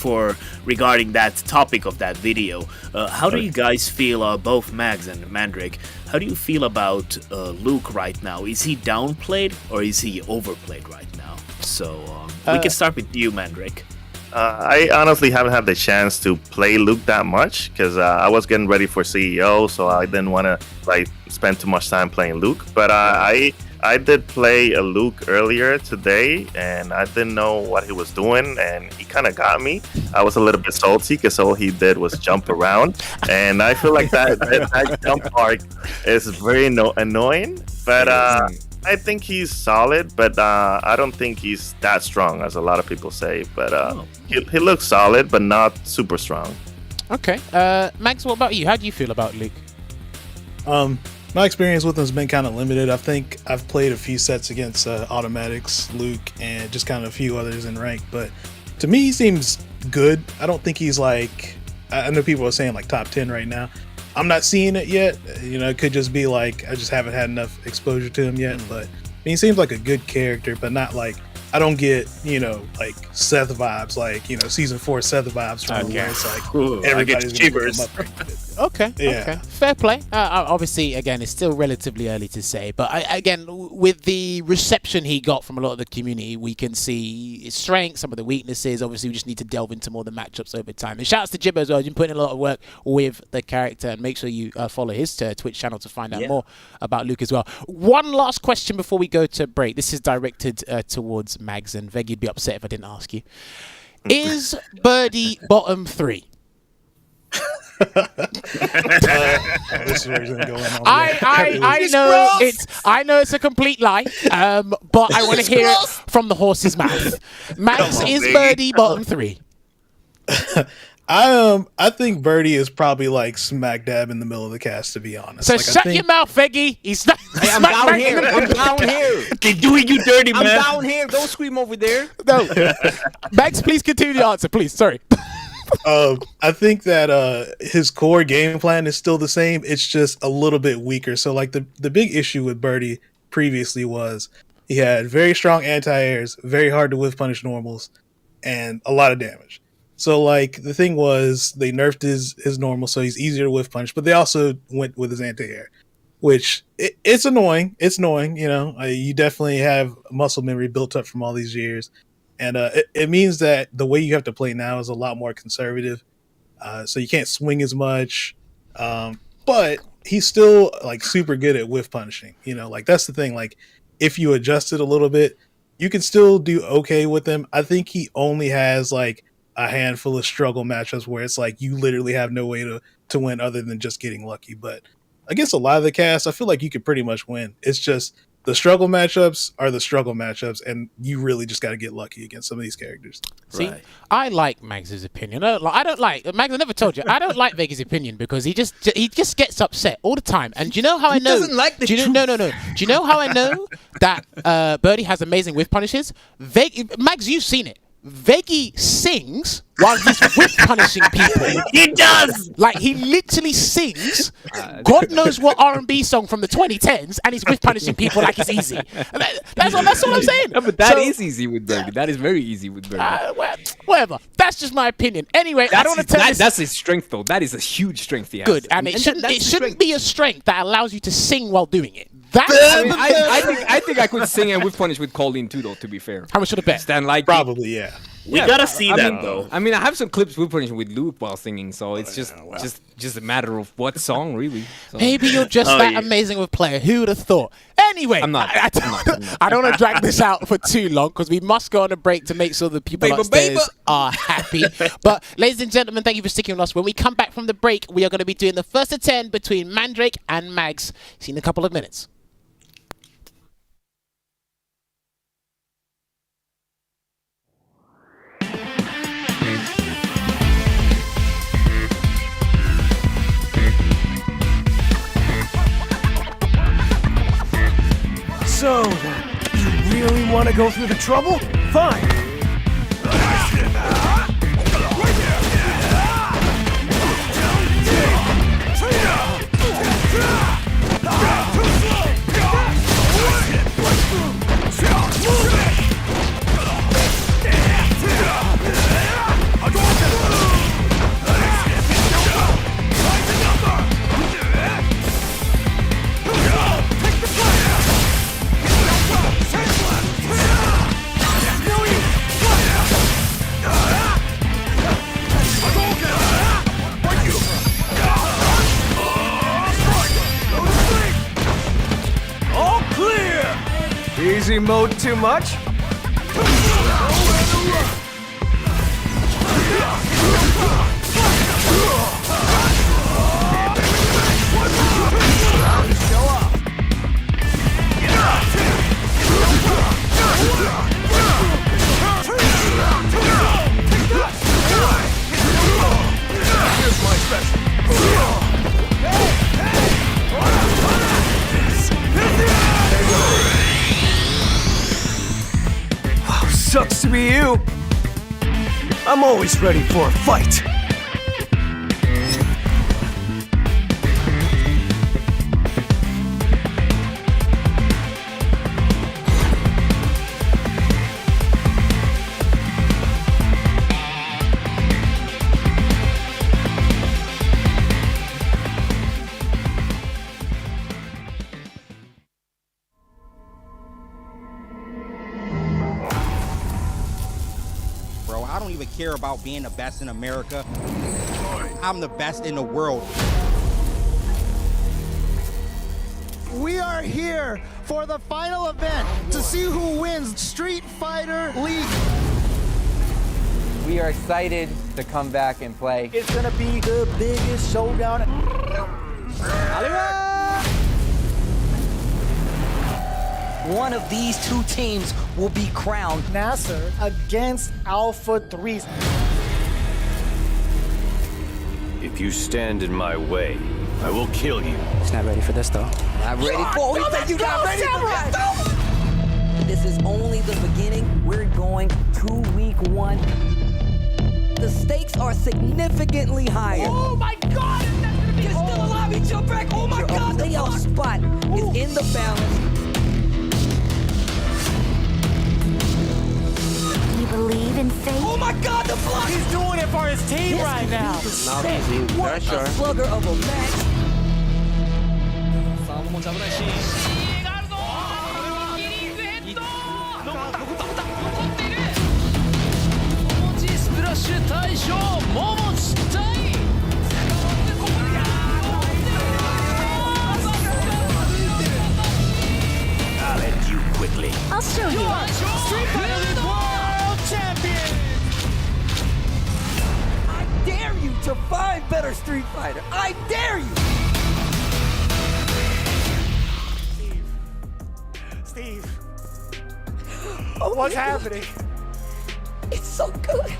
regarding that topic of that video. How do you guys feel, both Mags and Mandrake? How do you feel about Luke right now? Is he downplayed or is he overplayed right now? So we can start with you, Mandrake. I honestly haven't had the chance to play Luke that much because I was getting ready for CEO, so I didn't want to like spend too much time playing Luke. But I did play a Luke earlier today, and I didn't know what he was doing, and he kind of got me. I was a little bit salty because all he did was jump around, and I feel like that jump arc is very annoying. But I think he's solid, but I don't think he's that strong as a lot of people say. But he looks solid, but not super strong. Okay. Max, what about you? How do you feel about Luke? My experience with him has been kind of limited. I think I've played a few sets against Automatics, Luke, and just kind of a few others in rank. But to me, he seems good. I don't think he's like... I know people are saying like top 10 right now. I'm not seeing it yet. It could just be like I just haven't had enough exposure to him yet. But he seems like a good character, but not like I don't get, like Seth vibes, like, season 4 Seth vibes from where it's like everybody's shivers. Okay. Yeah. Okay. Fair play. Obviously, again, it's still relatively early to say, but again, with the reception he got from a lot of the community, we can see his strengths, some of the weaknesses. Obviously, we just need to delve into more of the matchups over time. And shouts to Jibbo as well. He's been putting in a lot of work with the character, and make sure you follow his Twitch channel to find out more about Luke as well. One last question before we go to break. This is directed towards Mags, and Veggey would be upset if I didn't ask you. Is Birdie bottom 3? This is where he's gonna go in on I know it's a complete lie, but I want to hear it from the horse's mouth. Max, is Birdie bottom 3? I think Birdie is probably like smack dab in the middle of the cast, to be honest. So like, shut your mouth, Veggey. He's not. Hey, I'm down here. I'm down here. They're doing you dirty, man. I'm down here. Don't scream over there. No. Max, please continue the answer, please. Sorry. I think that his core game plan is still the same. It's just a little bit weaker. So like the big issue with Birdie previously was he had very strong anti-airs, very hard to whiff punish normals, and a lot of damage. So like the thing was they nerfed his normal, so he's easier to whiff punch, but they also went with his anti-air, which it's annoying. It's annoying, you definitely have muscle memory built up from all these years. And it means that the way you have to play now is a lot more conservative. So you can't swing as much. But he's still like super good at whiff punishing. Like that's the thing. Like if you adjust it a little bit, you can still do okay with him. I think he only has like a handful of struggle matchups where it's like you literally have no way to win other than just getting lucky. But against a lot of the cast, I feel like you could pretty much win. It's just the struggle matchups are the struggle matchups, and you really just got to get lucky against some of these characters. See, I like Mags' opinion. I don't like Mags. I never told you. I don't like Veggey's opinion because he just gets upset all the time. And do you know how I know? He doesn't like the truth. No. Do you know how I know that Birdie has amazing whiff punishes? Mags, you've seen it. Veggey sings while he's whiff punishing people. He does! Like, he literally sings God knows what R&B song from the 2010s, and he's whiff punishing people like it's easy. That's all I'm saying. No, but that is easy with Birdie. That is very easy with Birdie. Whatever. That's just my opinion. Anyway, I don't want to tell this. That's his strength, though. That is a huge strength he has. Good, and it shouldn't be a strength that allows you to sing while doing it. I think I could sing and whiff punish with Colleen too, though. To be fair, how much should I bet? Stan like probably, yeah. We gotta see that though. I mean, I have some clips whiff punishing with Luke while singing, so it's just a matter of what song, really. So. Maybe you're just that amazing with player. Who would have thought? Anyway, I'm not. I don't want to drag this out for too long because we must go on a break to make sure the people upstairs are happy. But ladies and gentlemen, thank you for sticking with us. When we come back from the break, we are going to be doing the first of 10 between Mandrake and Mags. See you in a couple of minutes. So, you really want to go through the trouble? Fine. Easy mode too much? Here's my special. Sucks to be you. I'm always ready for a fight. I don't even care about being the best in America. I'm the best in the world. We are here for the final event to see who wins Street Fighter League. We are excited to come back and play. It's gonna be the biggest showdown. One of these two teams will be crowned. Nasser against Alpha 3. If you stand in my way, I will kill you. He's not ready for this, though. Not ready for it. You not ready for that. This is only the beginning. We're going to week 1. The stakes are significantly higher. Oh my God! You're still alive. He jumped back. Oh my God! The playoff spot is in the balance. Do you believe in fate? Oh my God! The block. He's doing it for his team right now. Not easy. What a slugger of a match. I'll end you quickly. I'll show you. Street Fighter World Champion. I dare you to find better Street Fighter. I dare you. Steve. Oh, What's happening? It's so good.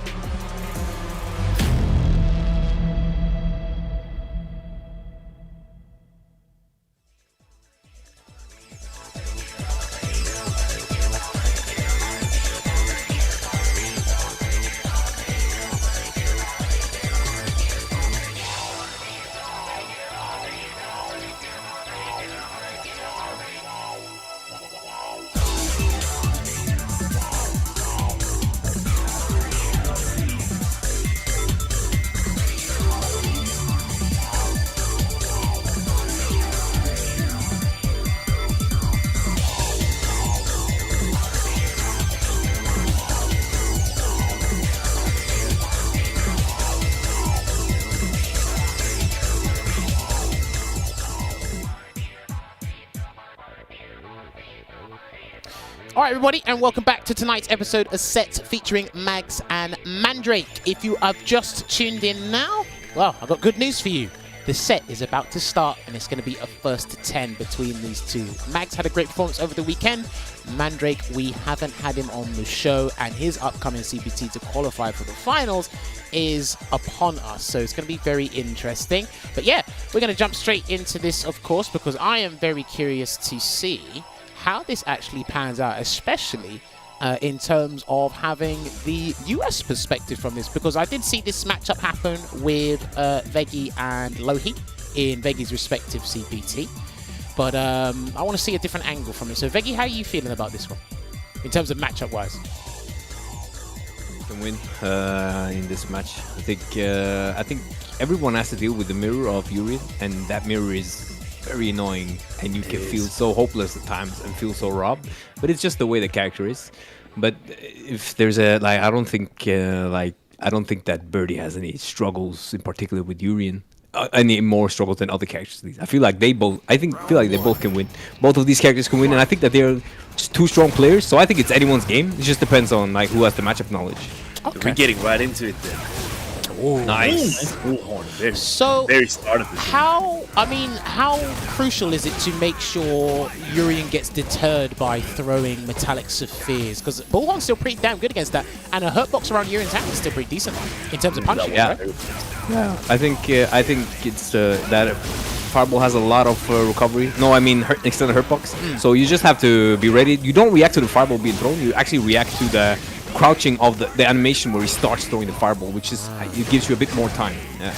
All right, everybody, and welcome back to tonight's episode of Set featuring Mags and Mandrake. If you have just tuned in now, well, I've got good news for you. The set is about to start, and it's going to be a first to 10 between these two. Mags had a great performance over the weekend. Mandrake, we haven't had him on the show, and his upcoming CPT to qualify for the finals is upon us, so it's going to be very interesting. But yeah, we're going to jump straight into this, of course, because I am very curious to see how this actually pans out, especially in terms of having the US perspective from this, because I did see this matchup happen with Veggey and Olvaha in Veggey's respective CPT, but I want to see a different angle from it. So Veggey, how are you feeling about this one in terms of matchup wise? Can win in this match. I think everyone has to deal with the mirror of Urien, and that mirror is very annoying, and you can feel so hopeless at times and feel so robbed. But it's just the way the character is. But if there's a I don't think that Birdie has any struggles in particular with Urien. Any more struggles than other characters. I feel like they both can win. Both of these characters can win, and I think that they're just two strong players. So I think it's anyone's game. It just depends on who has the matchup knowledge. Okay. We're getting right into it then. Oh, nice. Bullhorn. So, very start of the how crucial is it to make sure Urien gets deterred by throwing metallic spheres? Because Bullhorn's still pretty damn good against that, and a hurt box around Urien's hand is still pretty decent in terms of punching. Yeah, right? Yeah. I think it's that Fireball has a lot of recovery. No, I mean extended hurt box. So you just have to be ready. You don't react to the Fireball being thrown. You actually react to the crouching of the animation where he starts throwing the Fireball, which is it gives you a bit more time. Yeah.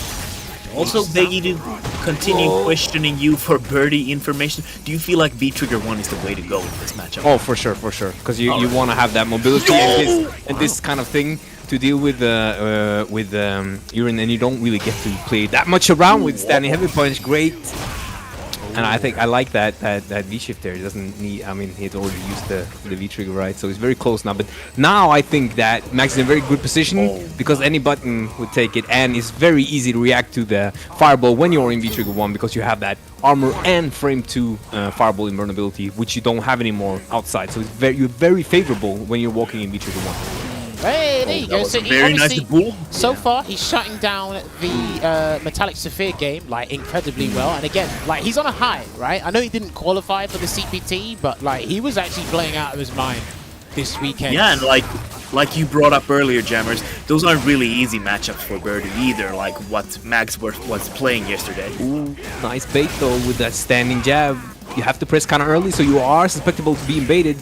Also, Veggey, to continue questioning you for Birdie information, do you feel like V-Trigger 1 is the way to go in this matchup? Oh, for sure. Because you want to have that mobility and this kind of thing to deal with Urien, and you don't really get to play that much around with standing heavy punch. Great And I think I like that V shift there. It doesn't need. I mean, he's already used the V trigger, right? So it's very close now. But now I think that Max is in a very good position because any button would take it, and it's very easy to react to the fireball when you're in V trigger 1 because you have that armor and frame 2 fireball invulnerability, which you don't have anymore outside. So it's you're very favorable when you're walking in V trigger 1. Hey, there you go. So very nice bull. So far, he's shutting down the Metallic Sphere game like incredibly well. And again, like he's on a high, right? I know he didn't qualify for the CPT, but like he was actually playing out of his mind this weekend. Yeah, and like you brought up earlier, Jammerz, those aren't really easy matchups for Birdie either. Like what Max was playing yesterday. Ooh, nice bait though with that standing jab. You have to press kind of early, so you are susceptible to being baited.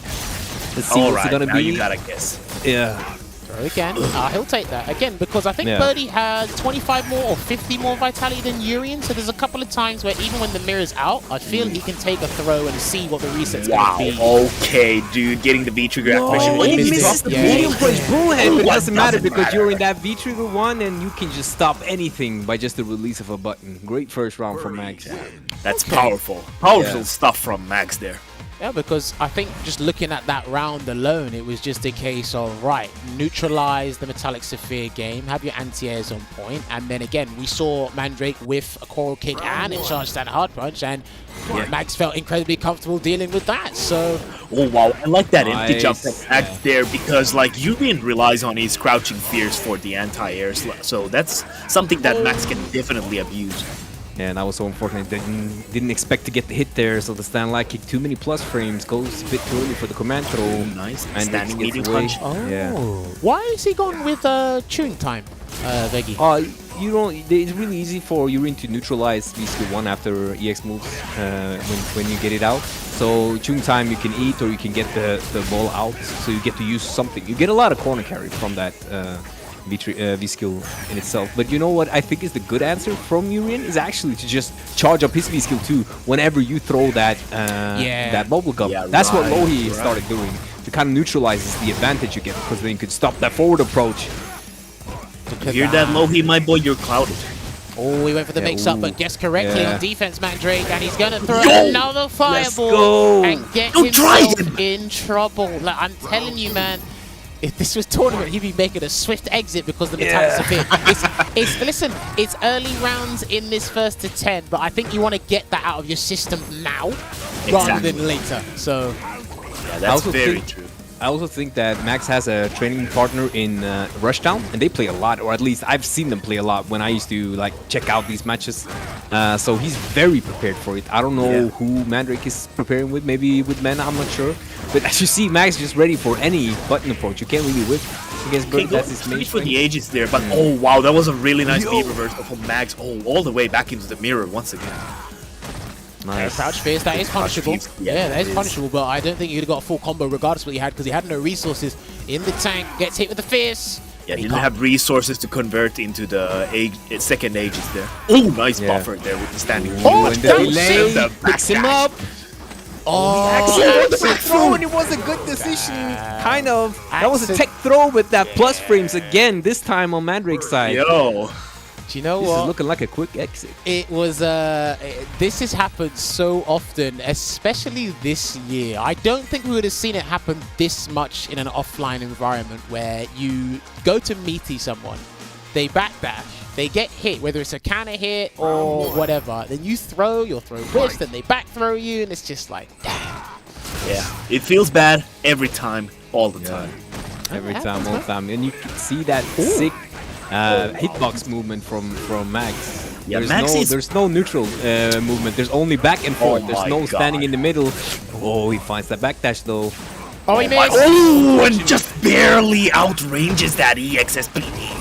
Let's see what's it gonna be. You gotta guess. Yeah. Again, he'll take that again because I think Birdie has 25 more or 50 more vitality than Urien. So there's a couple of times where even when the mirror's out, I feel he can take a throw and see what the reset's going to be. Okay, dude, getting the V trigger activation. He misses the medium punch bullhead, but it doesn't matter because you're in that V trigger 1 and you can just stop anything by just the release of a button. Great first round from Max. That's powerful. Powerful stuff from Max there. Yeah, because I think just looking at that round alone, it was just a case of, right, neutralize the Metallic Sphere game, have your anti-airs on point, and then again, we saw Mandrake with a Coral Kick and a Charge Stand Hard Punch, and Max felt incredibly comfortable dealing with that, so... Oh, wow, I like that empty jump from Max there, because, like, Urien relies on his crouching fears for the anti-airs, so that's something that Max can definitely abuse. Yeah, and I was so unfortunate. Didn't expect to get the hit there, so the stand light kick, too many plus frames, goes a bit too early for the command throw. Nice, and standing medium away. punch. Oh, yeah. Why is he going with chewing time, Veggey? You don't. It's really easy for Urien to neutralize V-Skill 1 after EX moves when you get it out. So chewing time, you can eat or you can get the ball out, so you get to use something. You get a lot of corner carry from that. V-Skill in itself. But you know what I think is the good answer from Urien is actually to just charge up his V-Skill too whenever you throw that that bubble gum. That's what Lohi started doing. To kind of neutralizes the advantage you get because then you could stop that forward approach. You hear that, Lohi, my boy? You're clouded. Oh, he went for the mix-up, but guessed correctly on defense, Mandrake, and he's going to throw another fireball and get himself in trouble. Like, I'm telling you, man, if this was tournament, he'd be making a swift exit because the Metallic Sphere. Listen, it's early rounds in this first to 10, but I think you want to get that out of your system now rather than later. So, yeah, that's very true. I also think that Max has a training partner in Rushdown, and they play a lot, or at least I've seen them play a lot when I used to like check out these matches. So he's very prepared for it. I don't know who Mandrake is preparing with, maybe with Mena, I'm not sure. But as you see, Max is just ready for any button approach. You can't really whiff against Bird. That's his main for the ages there, but oh wow, that was a really nice beat reversal from Max. Oh, all the way back into the mirror once again. Nice. Crouch Fierce, that is punishable. Yeah, that is punishable, but I don't think you'd have got a full combo regardless of what he had because he had no resources in the tank. Gets hit with the Fierce. Yeah, he didn't have resources to convert into the second ages there. Oh, nice buffer there with the standing. Oh, and the delay picks him up. Oh, the throw, and it was a good decision. Kind of. That was a tech throw with that plus frames again, this time on Mandrake's side. Yo. Do you know this what? Is looking like a quick exit. It was, this has happened so often, especially this year. I don't think we would have seen it happen this much in an offline environment where you go to meaty someone, they backdash, they get hit, whether it's a counter hit or whatever, then you throw, you'll throw wrist, and they back throw you, and it's just like, damn. Yeah, it feels bad every time, all the time. Every time, all the time. And you can see that sick hitbox movement from Max. Yeah, there's no neutral movement. There's only back and forth. There's no standing in the middle. Oh, he finds that backdash though. Oh, he missed. Oh, and just barely outranges that EXSPD.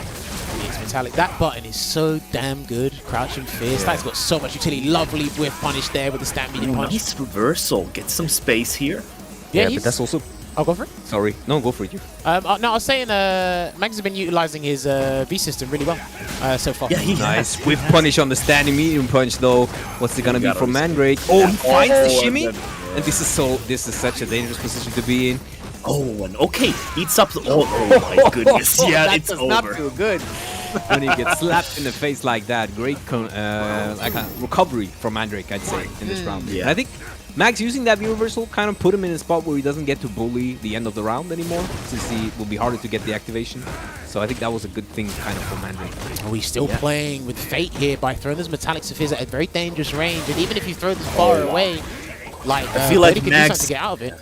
Metallic. That button is so damn good. Crouching Fierce. That's got so much utility. Lovely whiff punish there with the stand medium punch. Nice reversal. Get some space here. Yeah, but that's also... I'll go for it. Sorry. No, go for it, you. No, I was saying Max has been utilizing his V system really well so far. Yeah, nice. With punish on the standing medium punch, though. What's it gonna be from Mandrake? Oh, he finds the shimmy, and this is such a dangerous position to be in. Oh, and okay, eats up. Oh my goodness! Yeah, it's over. That does not feel good. when he gets slapped in the face like that. Great like a recovery from Mandrake, I'd say, in this round. Yeah. And I think Max using that reversal kind of put him in a spot where he doesn't get to bully the end of the round anymore, since he will be harder to get the activation. So I think that was a good thing kind of for Mandrake. Oh, he's still playing with fate here by throwing those metallic spheres at a very dangerous range. And even if you throw this far away, like, I feel like Birdie can do something to get out of it.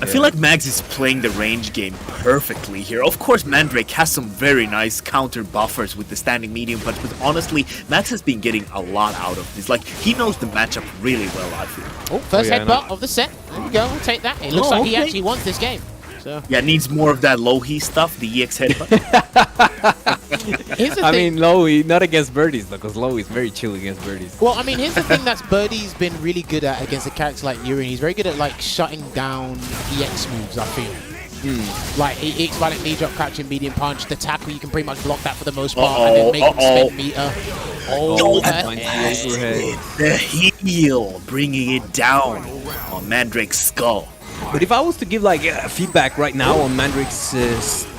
I feel like Mags is playing the range game perfectly here. Of course, Mandrake has some very nice counter buffers with the standing medium punch, but honestly, Mags has been getting a lot out of this. Like, he knows the matchup really well, I feel. Oh, first headbutt of the set. There we go, we'll take that. It looks like he actually wants this game. So. Yeah, needs more of that Lohi stuff, the EX headbutt. I mean, Lohi, not against birdies, though, because Lohi is very chill against birdies. Well, I mean, here's the thing that's Birdie's been really good at against a character like Yuri. He's very good at, like, shutting down EX moves, I feel. Like, EX violent knee drop, crouching medium punch, the tackle, you can pretty much block that for the most part, and then make him spend meter. The heel, bringing it down on Mandrake's skull. But if I was to give like feedback right now on Mandrake's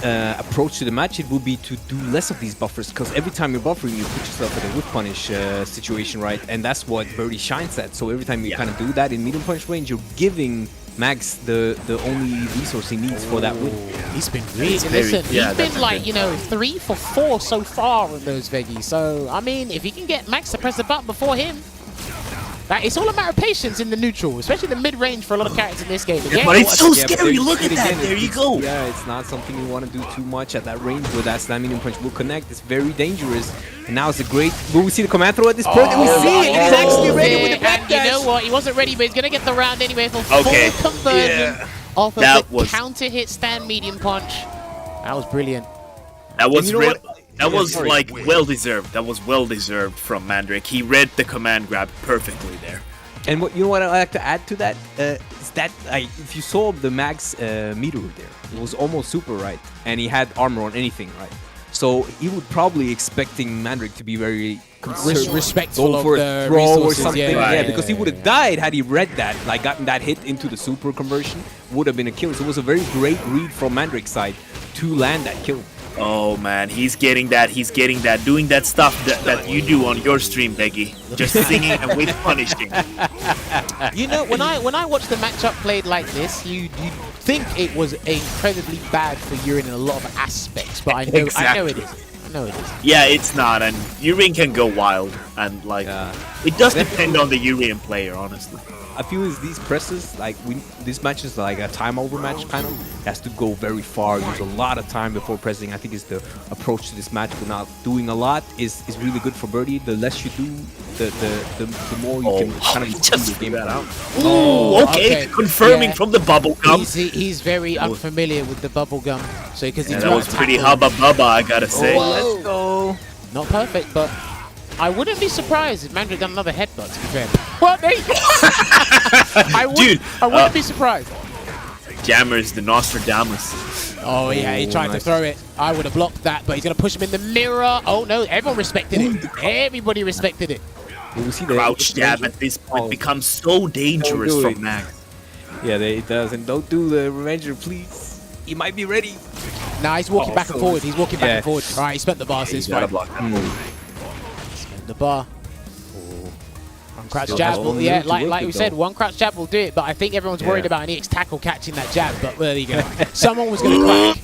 approach to the match, it would be to do less of these buffers, because every time you're buffering, you put yourself in a whip punish situation, right? And that's what Birdie shines at. So every time you kind of do that in medium punch range, you're giving Max the only resource he needs for that win. He's been really listen. He's been like, you know, 3 for 4 so far on those Veggey. So I mean, if he can get Max to press the button before him. It's all a matter of patience in the neutral, especially the mid-range for a lot of characters in this game. Yeah, but it's so scary. Look at that. There you go. Yeah, it's not something you want to do too much at that range where that slam medium punch will connect. It's very dangerous. And now it's a great... Will we see the command throw at this point? And we see it. He's actually ready with the back dash. You know what? He wasn't ready, but he's going to get the round anyway for full conversion off of the counter hit stand medium punch. That was brilliant. That was That was like well-deserved. That was well-deserved from Mandrake. He read the command grab perfectly there. And what you know what I'd like to add to that is that if you saw the Max meter there, it was almost super, right? And he had armor on anything, right? So he would probably expecting Mandrake to be very respectful go for of a the throw or resources, something. yeah, Because he would have died had he read that, like gotten that hit into the super conversion, would have been a kill. So it was a very great read from Mandrake's side to land that kill. Oh man, he's getting that, doing that stuff that you do on your stream, Veggey. Just singing and with punishing. You know, when I watch the matchup played like this, you think it was incredibly bad for Urine in a lot of aspects, but I know it isn't. I know it isn't. Yeah, it's not, and Urine can go wild, and like it does depend on the Urine player, honestly. I feel is these presses, like this match is like a time over match kind of. It has to go very far, use a lot of time before pressing. I think is the approach to this match. But not doing a lot is really good for Birdie. The less you do, the more you can kind of just the game that out. Oh, okay. Confirming from the bubble gum. He's very unfamiliar with the bubble gum, so because that was pretty hubba bubba, I gotta say. Let's go. Not perfect, but I wouldn't be surprised if Mandrake done another headbutt, to be fair. What? I wouldn't be surprised. Jammerz, the Nostradamus. Oh, yeah, he tried to throw it. I would have blocked that, but he's going to push him in the mirror. Oh, no, everyone respected it. Everybody respected it. We see crouch jab at this point becomes so dangerous from Max. Yeah, it does. And don't do the Revenger, please. He might be ready. Nah, he's walking back and forward. He's walking back and forward. All right, he spent the bar since fight. The bar. One crouch jab will, like we said, one crouch jab will do it, but I think everyone's worried about an EX tackle catching that jab, but there you go. Someone was going to crack.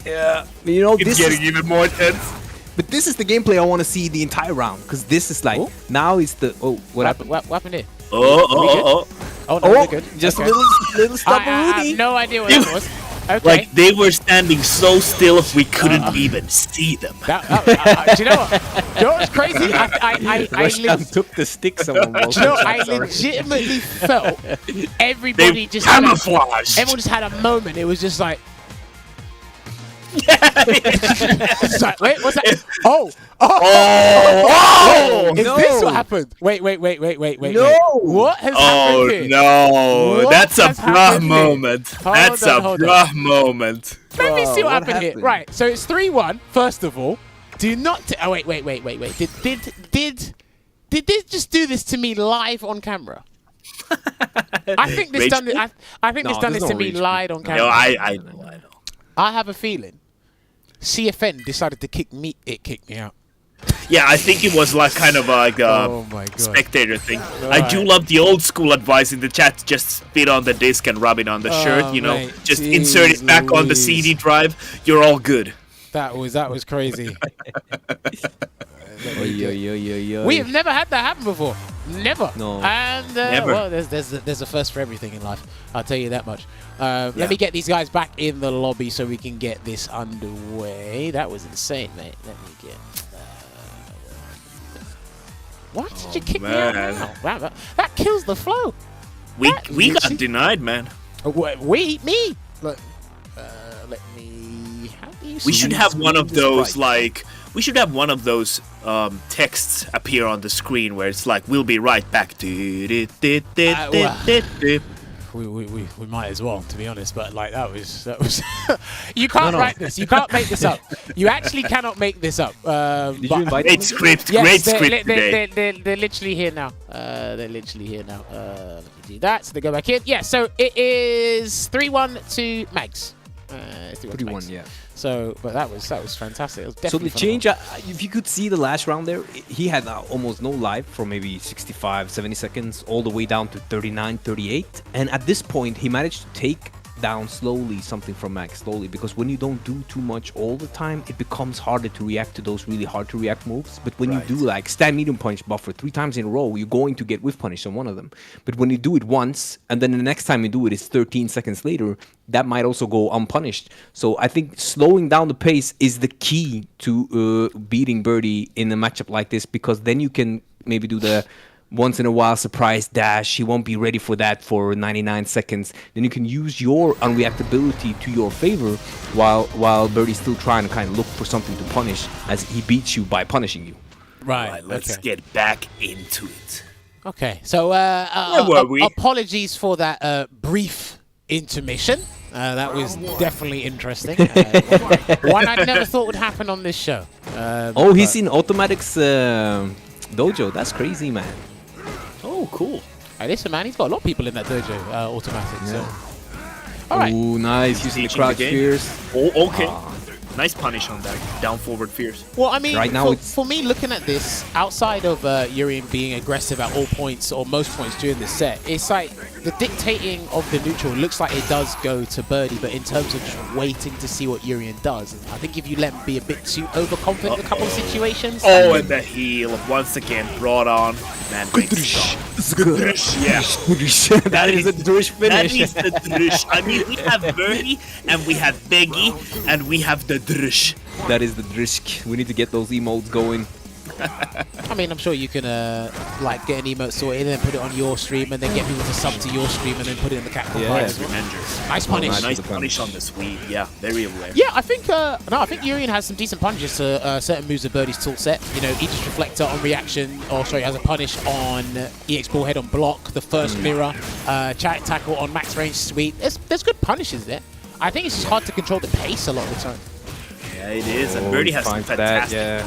Yeah, you know, it's getting even more tense. But this is the gameplay I want to see the entire round, because this is like, now it's the, what happened? What happened here? Oh, no, we're good. Just a little stubborn I have no idea what that was. Okay. Like they were standing so still we couldn't even see them. Do you know what? You know what's crazy? I took the stick somewhere. I legitimately felt everybody just camouflaged. Everyone just had a moment. It was just like. It's like, wait, what's that? Oh! Is this what happened? Wait. No! What has happened here? Oh no! That's a bruh moment. That's a bruh moment. Let me see what happened here. Right, so it's 3-1. First of all, do not. Oh wait. Did this just do this to me live on camera? I think this done. I think this done this to me live on camera. No, I know. I have a feeling CFN decided to kick me out. Yeah, I think it was like kind of like Oh my God. spectator thing. Right. I do love the old school advice in the chat. Just spit on the disc and rub it on the shirt. You know, mate, just insert it back on the Louise. CD drive. You're all good. That was crazy. Oy. We have never had that happen before. Never. No. And Never. well, there's a first for everything in life. I'll tell you that much. Let me get these guys back in the lobby so we can get this underway. That was insane, mate. Let me get. Why did you kick me out now? Wow, that kills the flow. We got denied, man. Me. Look, let me. How do you? We should have one of those like. We should have one of those texts appear on the screen where it's like, "We'll be right back." We might as well, to be honest. But like that was. You can't write this. You can't make this up. You actually cannot make this up. Did you invite Great script. Yes, Great script today. They're literally here now. Let me do that. So they go back in. Yeah. So it is 3-1 to Mags. 3-1, yeah. So, but that was fantastic. It was So definitely the change, if you could see the last round there, he had almost no life from maybe 65, 70 seconds all the way down to 39, 38. And at this point, he managed to take down slowly something from Max, slowly, because when you don't do too much all the time, it becomes harder to react to those really hard to react moves. But when you do like stand medium punch buffer 3 times in a row, you're going to get whiff punish on one of them. But when you do it once, and then the next time you do it is 13 seconds later, that might also go unpunished. So I think slowing down the pace is the key to beating Birdie in a matchup like this, because then you can maybe do the once in a while surprise dash. He won't be ready for that for 99 seconds. Then you can use your unreactability to your favor while Birdie's still trying to kind of look for something to punish as he beats you by punishing you. Right. Let's get back into it. Okay. So apologies for that brief intermission. That was definitely interesting. One I'd never thought would happen on this show. He's in Automatics dojo. That's crazy, man. Oh, cool. Hey, listen, man, he's got a lot of people in that dojo, Automatic. So. All right. Ooh, nice. Using the crouch fears. Oh, okay. Nice punish on that down forward fierce. Well, I mean, right now for me, looking at this, outside of Urian being aggressive at all points or most points during the set, it's like the dictating of the neutral looks like it does go to Birdie, but in terms of just waiting to see what Urian does, I think if you let him be a bit too overconfident in a couple of situations. Oh, and the heel once again brought on Mandrake. Yeah. That is a drush finish. That is the drush. I mean, we have Birdie, and we have Veggey, and we have the drush. That is the drush. We need to get those emotes going. I mean, I'm sure you can like get an emote sorted and then put it on your stream, and then get people to sub to your stream and then put it in the Capcom as well. Nice punish. Nice punish on the Swede. Yeah, very rare. Yeah, I think I think Urian has some decent punishes to certain moves of Birdie's tool set. You know, Aegis Reflector on reaction, or sorry, as a punish on EX Ball Head on block, the first mirror, Chariot Tackle on max range Sweep. There's good punishes there. I think it's just hard to control the pace a lot of the time. Yeah, it is, and Birdie has some fantastic.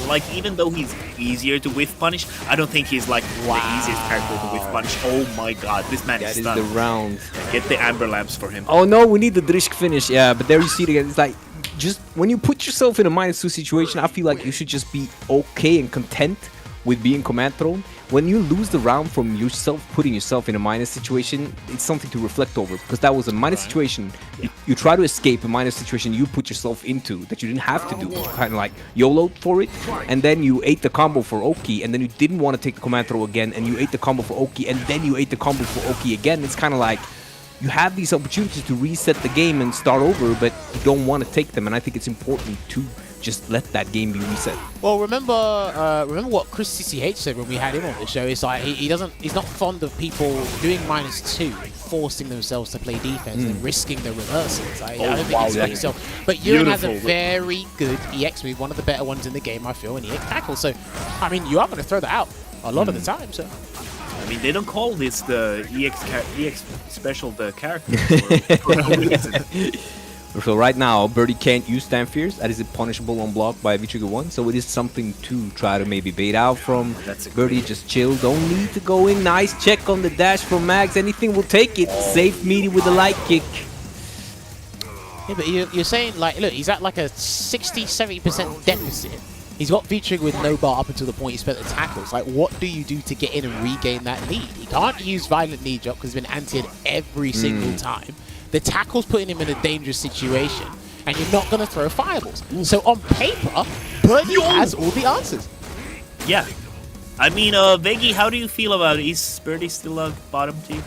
Like, even though he's easier to whiff punish, I don't think he's like the easiest character to whiff punish. Oh my god, this man is stunned. That is the round. Get the amber lamps for him. Oh no, we need the Drisk finish. Yeah, but there you see it again. It's like, just when you put yourself in a -2 situation, I feel like you should just be okay and content with being command thrown. When you lose the round from yourself putting yourself in a minus situation, it's something to reflect over, because that was a minus situation. You try to escape a minus situation you put yourself into that you didn't have to do. You kind of like YOLO for it, and then you ate the combo for Oki, and then you didn't want to take the command throw again, and you ate the combo for Oki, and then you ate the combo for Oki again. It's kind of like you have these opportunities to reset the game and start over, but you don't want to take them, and I think it's important to just let that game be reset. Well, remember what Chris CCH said when we had him on the show. It's like he's not fond of people doing -2, forcing themselves to play defense and risking the reversals. I don't think he's got himself. But Urian has a very good EX move, one of the better ones in the game, I feel, in EX tackle. So, I mean, you are going to throw that out a lot of the time. So, I mean, they don't call this the EX special the character for no reason. So right now, Birdie can't use Stand Fierce. That is punishable on block by V-Trigger 1. So it is something to try to maybe bait out from. Birdie, just chill. Don't need to go in. Nice check on the dash from Mags. Anything will take it. Safe meaty with a light kick. Yeah, but you're saying, like, look, he's at like a 60-70% deficit. He's got V-trigger with no bar up until the point he spent the tackles. Like, what do you do to get in and regain that lead? He can't use violent knee drop because he's been anti-ed every single time. The tackle's putting him in a dangerous situation, and you're not going to throw fireballs. So on paper, Birdie has all the answers. Yeah. I mean, Veggey, how do you feel about it? Is Birdie still a bottom three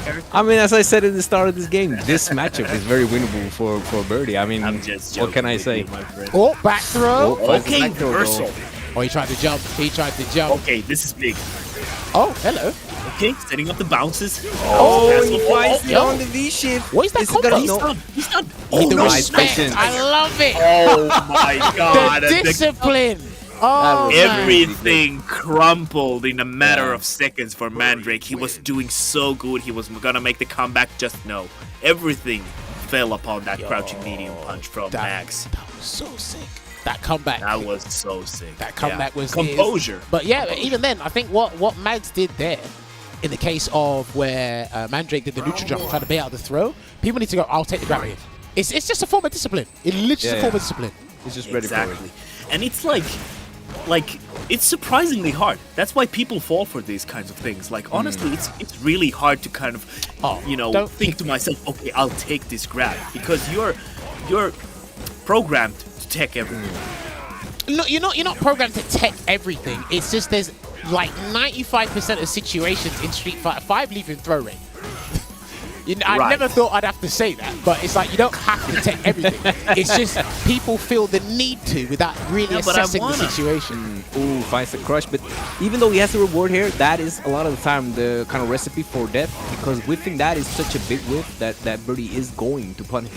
character? I mean, as I said at the start of this game, this matchup is very winnable for Birdie. I mean, what can I say? Oh, back throw. Oh, Okay, back throw, reversal. Oh, he tried to jump. He tried to jump. Okay, this is big. Oh, hello. Okay, setting up the bounces. Oh, he finds yo. on the V shift. What is that combo? He's done. He's done. Oh, the nice respect. patience. I love it. Oh my god. The discipline. Oh, Everything crumpled in a matter of seconds for Mandrake. He was doing so good. He was gonna make the comeback. Just no. Everything fell upon that crouching medium punch from Max. That was so sick. That comeback. That was so sick. That comeback was composure. But yeah, even then, I think what Mags did there, in the case of where Mandrake did the neutral jump, trying to bait out the throw, people need to go, I'll take the grab here. It's just a form of discipline. It literally is a form of discipline. He's just ready for it. And it's like it's surprisingly hard. That's why people fall for these kinds of things. Like honestly, it's really hard to kind of think to myself, okay, I'll take this grab, because you're programmed to tech everything. No, you're not programmed to tech everything. It's just there's like 95% of situations in Street Fighter 5 leave in throw range. I never thought I'd have to say that, but it's like you don't have to tech everything. It's just people feel the need to without really assessing the situation. Ooh, finds the crush, but even though he has the reward here, that is a lot of the time the kind of recipe for death, because whiffing that is such a big whiff that Birdie is going to punish.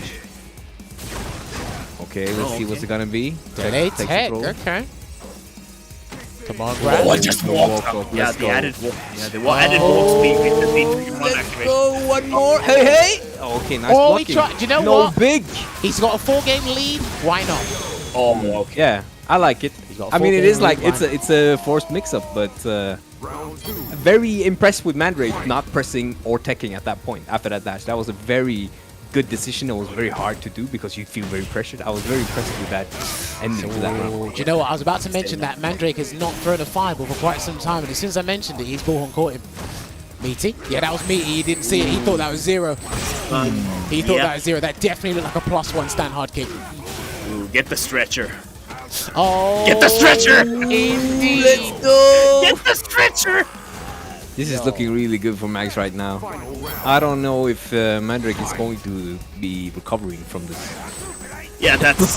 Okay, let's see what's it gonna be. Delay tech, okay. Come on, grab. Oh, I just walked up. Yeah, the added walk speed with the V3 Let's go, one more. Hey! Okay, nice blocking. He tried. Do you know what? Big. He's got a 4-game lead. Why not? Oh, okay. Yeah, I like it. I mean, it is like it's a forced mix-up, but very impressed with Mandrake not pressing or teching at that point after that dash. That was a very good decision. It was very hard to do because you feel very pressured. I was very impressed with that ending to that round. Do you know what? I was about to mention that Mandrake has not thrown a fireball for quite some time, and as soon as I mentioned it, his bullhorn caught him. Meaty? Yeah, that was Meaty. He didn't see it. He thought that was 0. He thought that was 0. That definitely looked like a +1 stand hard kick. Ooh, get the stretcher. Oh, get the stretcher! Indeed. Let's go! Get the stretcher! This is looking really good for Max right now. I don't know if Mandrake is going to be recovering from this. Yeah, that's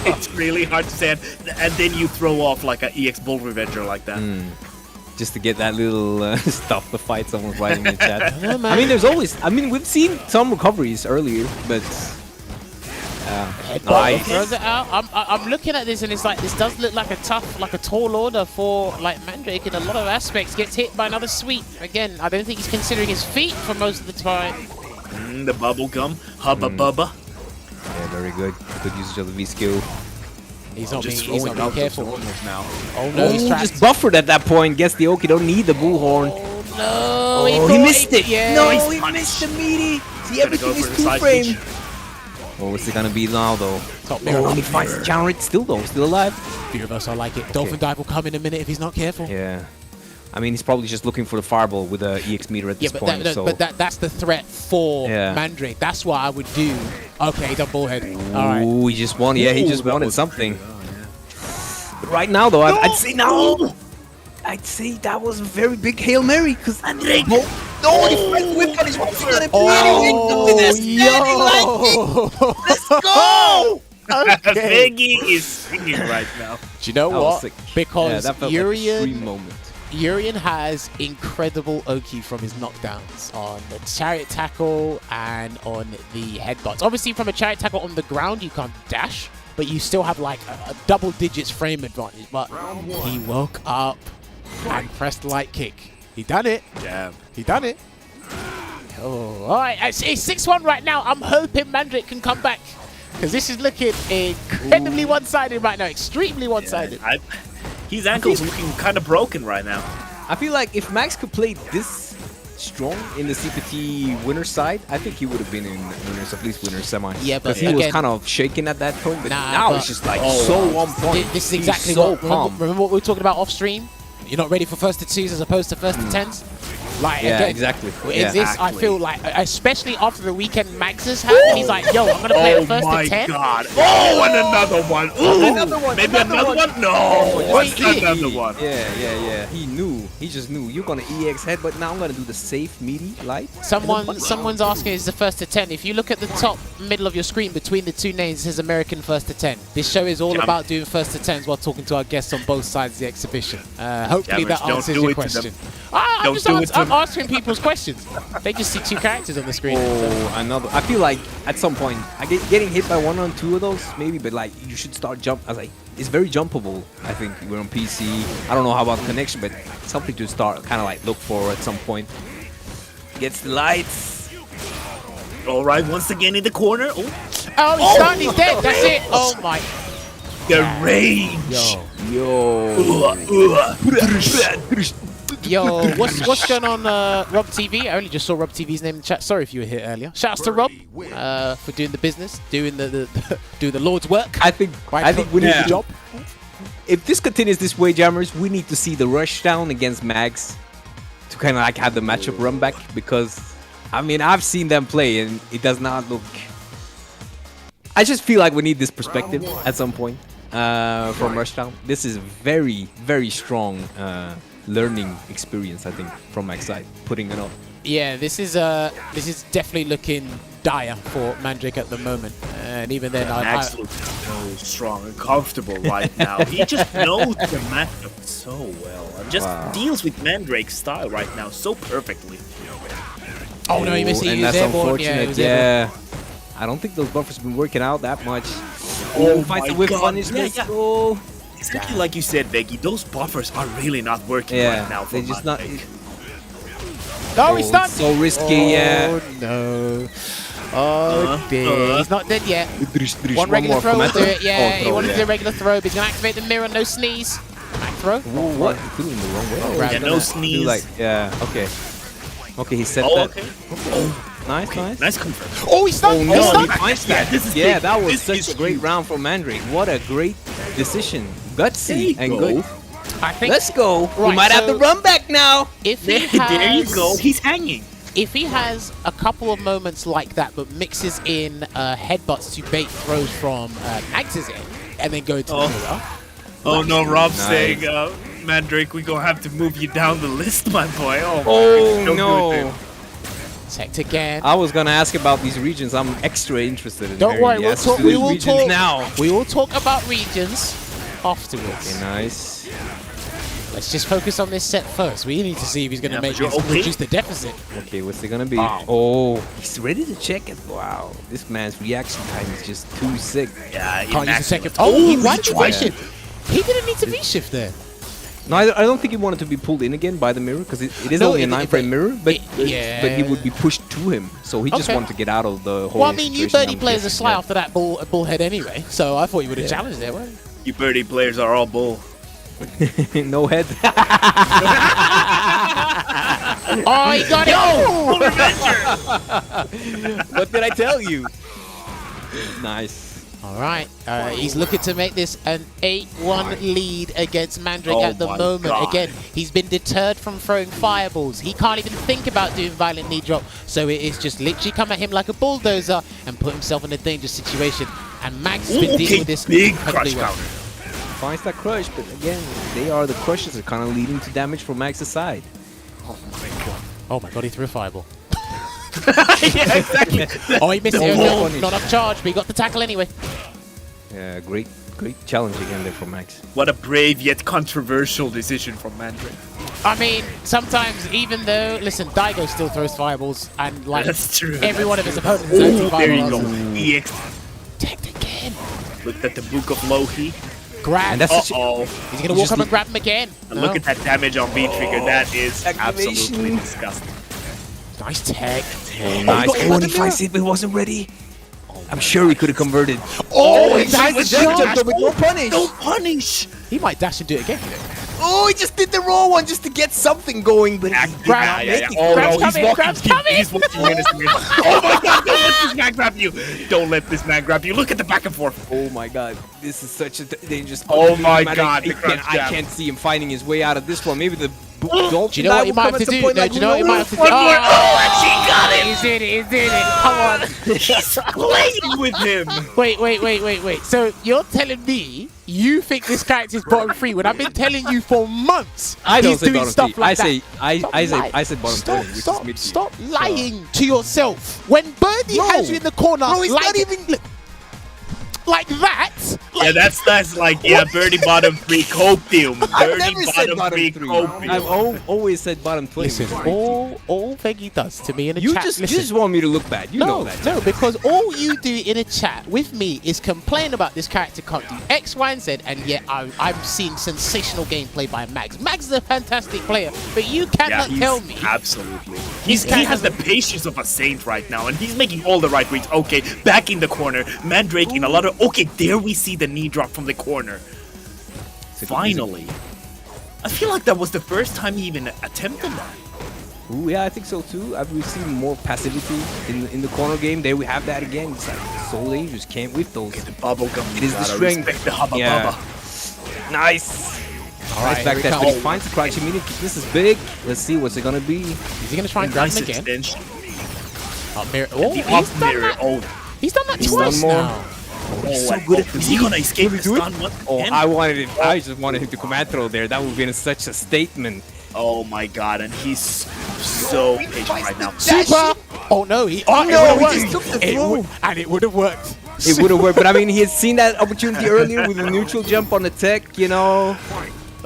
it's really hard to say. And then you throw off like an EX Bull Revenger like that. Just to get that little stop the fight, someone's writing in the chat. I mean, there's always... I mean, we've seen some recoveries earlier, but... Nice. Throws it out. I'm looking at this and it's like, this does look like a tough, like a tall order for like Mandrake in a lot of aspects. Gets hit by another sweep. Again, I don't think he's considering his feet for most of the time. The bubble gum. Hubba bubba. Yeah, very good. Good usage of the V skill. He's not being careful. Now. Oh no, he's trapped. Just buffered at that point. Gets the Oki. Don't need the bullhorn. No, he missed it. Yeah. No, he missed the meaty. See, everything is 2-frame. Oh, what's it gonna be now, though? Top mirror. Oh, he finds the Jammerz still, though. Still alive. Reverse, I like it. Dolphin dive will come in a minute if he's not careful. Yeah. I mean, he's probably just looking for the fireball with a EX meter at this point. But that's the threat for Mandrake. That's what I would do. Okay, done bullhead. All right. Ooh, he just won. Yeah, he just wanted something. But right now, though, I'd say no. I'd say that was a very big Hail Mary because Mandrake. Oh, he whipped on his one. Let's go! Veggey is singing right now. Do you know what? Because that felt like a dream moment. Urian has incredible Oki from his knockdowns on the chariot tackle and on the headbutts. Obviously, from a chariot tackle on the ground, you can't dash, but you still have like a double digits frame advantage. But he woke up and pressed light kick. He done it. Damn. He done it. Oh, all right. It's 6-1 right now. I'm hoping Mandrake can come back because this is looking incredibly one-sided right now. Extremely one-sided. His ankle's looking kind of broken right now. I feel like if Max could play this strong in the CPT winner's side, I think he would have been in winners, at least winners semi. Yeah, but because he was kind of shaking at that point. But now it's just like so on point. This is exactly so what. calm. Remember what we were talking about off stream? You're not ready for first to twos as opposed to first to tens. Like Yeah, again, exactly. In Yeah. this, I feel like, especially after the weekend Max has had, he's like, "Yo, I'm gonna play Oh the first my to 10." god. Oh, and another one. Ooh, Another one, maybe another one? No. Wait, What's another one? Yeah. He knew. He just knew. You're gonna EX head, but now I'm gonna do the safe, meaty, light. Someone's asking, is the first to 10? If you look at the top middle of your screen between the two names, it says American first to 10. This show is all about doing first to 10s while talking to our guests on both sides of the exhibition. Hopefully Jammerz, that don't answers do your it to question. them. I'm answering people's questions. They just see two characters on the screen. Oh, another. I feel like at some point, getting hit by one or two of those, maybe, but like you should start jump. I was like, it's very jumpable. I think we're on PC. I don't know how about connection, but something to start kind of like look for at some point. Gets the lights. All right, once again in the corner. Oh, he's stunned. He's dead. That's it. Oh my. The range. Yo, what's going on, Rob TV? I only just saw Rob TV's name in the chat. Sorry if you were here earlier. Shouts to Rob for doing the business, doing the do the Lord's work. I think we need the job. If this continues this way, Jammerz, we need to see the rush down against Mags to kind of like have the matchup run back, because I mean I've seen them play and it does not look. I just feel like we need this perspective at some point from Rushdown. This is very, very strong learning experience, I think, from Max side, putting it up. Yeah, this is definitely looking dire for Mandrake at the moment, and even then, Max looks so strong and comfortable right now. He just knows the matchup so well and just deals with Mandrake's style right now so perfectly. Oh no, he missed it. And that's unfortunate. Yeah. I don't think those buffers have been working out that much. Oh, fights the whip punish. Let's go. Exactly like you said, Veggey. Those buffers are really not working right now. They're just not. No, he's stunned. So risky. Oh no. Oh dear. He's not dead yet. One regular throw will do it. Yeah, he wanted to do a regular throw, but he's gonna activate the mirror. No sneeze. Back throw. What? He threw him the wrong way. Yeah, no sneeze. Okay. Okay, he said that. Okay. Nice. Nice confirm. Oh, he's stunned. Oh, no, he's stunned. he finds that. Yeah, that was such a great round from Mandrake. What a great decision. Gutsy and good. I think. Let's go. Right, we might have to run back now. If he There you has, go. He's hanging. if he has a couple of moments like that, but mixes in headbutts to bait throws from Max's end, and then go to the mirror. Oh no, Rob's saying, Mandrake, we gonna have to move you down the list, my boy. Oh no. Checked again. I was gonna ask about these regions. I'm extra interested in. Don't worry, We will talk now. We will talk about regions afterwards. Okay, nice. Let's just focus on this set first. We need to see if he's gonna make but this okay. reduce the deficit. Okay, what's it gonna be? Oh, he's ready to check it. Wow, this man's reaction time is just too sick. Yeah, Can't use a second. Oh, why did he V-shift? He didn't need to V-shift there. No, I don't think he wanted to be pulled in again by the mirror, because it is only a 9-frame mirror, but he would be pushed to him, so he just wanted to get out of the whole. Well, I mean, you situation, birdie players are sly after that bullhead anyway, so I thought you would have challenged there, weren't You birdie players are all bull. No head. Oh, he got it! What did I tell you? Nice. All right, he's looking to make this an 8-1 lead against Mandrake at the moment. God. Again, he's been deterred from throwing fireballs. He can't even think about doing violent knee drop, so it is just literally come at him like a bulldozer and put himself in a dangerous situation. And Max has been dealing with this big incredibly crush well. counter. Finds that crush, but again, they are the crushes that are kind of leading to damage from Max's side. Oh my god, he threw a fireball. Yeah, exactly. Oh, he missed it. Not enough charge, but he got the tackle anyway. Yeah, great challenge again there from Max. What a brave yet controversial decision from Mandrake. I mean, sometimes even though, listen, Daigo still throws fireballs, and like That's true. every one of his opponents Ooh, is there you fireballs. go. EX. Tagged again. Looked at the Book of Loki. Grab. And that's He's gonna walk up and grab him again. And look at that damage on V-Trigger. That is Activation. absolutely disgusting. Nice tag. Oh, nice. Oh, he finds it, but he wasn't ready. I'm sure he could have converted. Oh, he died with jump, but no punish. No punish. He might dash and do it again. Oh, he just did the raw one just to get something going, but he's Oh no, he's walking in his mirror. Oh my god, don't let this man grab you. Don't let this man grab you. Look at the back and forth. Oh my god, this is such a dangerous. Oh my god, I can't see him finding his way out of this one. Maybe the Dolphin. Do you know what he might have to do? No, do you know what he might have to do? Oh, she got it. He did it. He did it. Come on. He's playing with him. Wait. So you're telling me you think this character's bottom 3 when I've been telling you for months I don't he's say doing bottom stuff 3. like I said bottom 3. Stop lying to yourself. When Birdie has you in the corner, bro, he's not even like that. Yeah, that's like Birdie bottom 3 copium. I've never said bottom bottom 3. copium. I've always said bottom 20. Listen, all Veggey does to me in a chat. You just want me to look bad. You know that. No, because all you do in a chat with me is complain about this character can't do X, Y, and Z, and yet I'm seeing sensational gameplay by Mags. Mags is a fantastic player, but you cannot tell me. Absolutely. He has the patience of a saint right now, and he's making all the right reads. Okay, back in the corner. Mandrake in a lot of... Okay, there we see the knee drop from the corner. Finally. I feel like that was the first time he even attempted that. Ooh, yeah, I think so too. We've seen more passivity in the corner game. There we have that again. It's like so dangerous. Can't whip those. Okay, the bubble gum. It is the strength. The hubba bubba. Nice. Alright, back there, but he finds the crouching mini. This is big. Let's see what's it gonna be. Is he gonna try and grab him again? Extension. Up mirror. Oh, he's done that twice now. He's so good at this. Is he gonna escape the stun once again? I just wanted him to command throw there. That would have been such a statement. Oh my god, and he's so patient right now. Super! Oh no, he just took the throw. And it would have worked. It would have worked, but I mean, he had seen that opportunity earlier with a neutral jump on the tech, you know.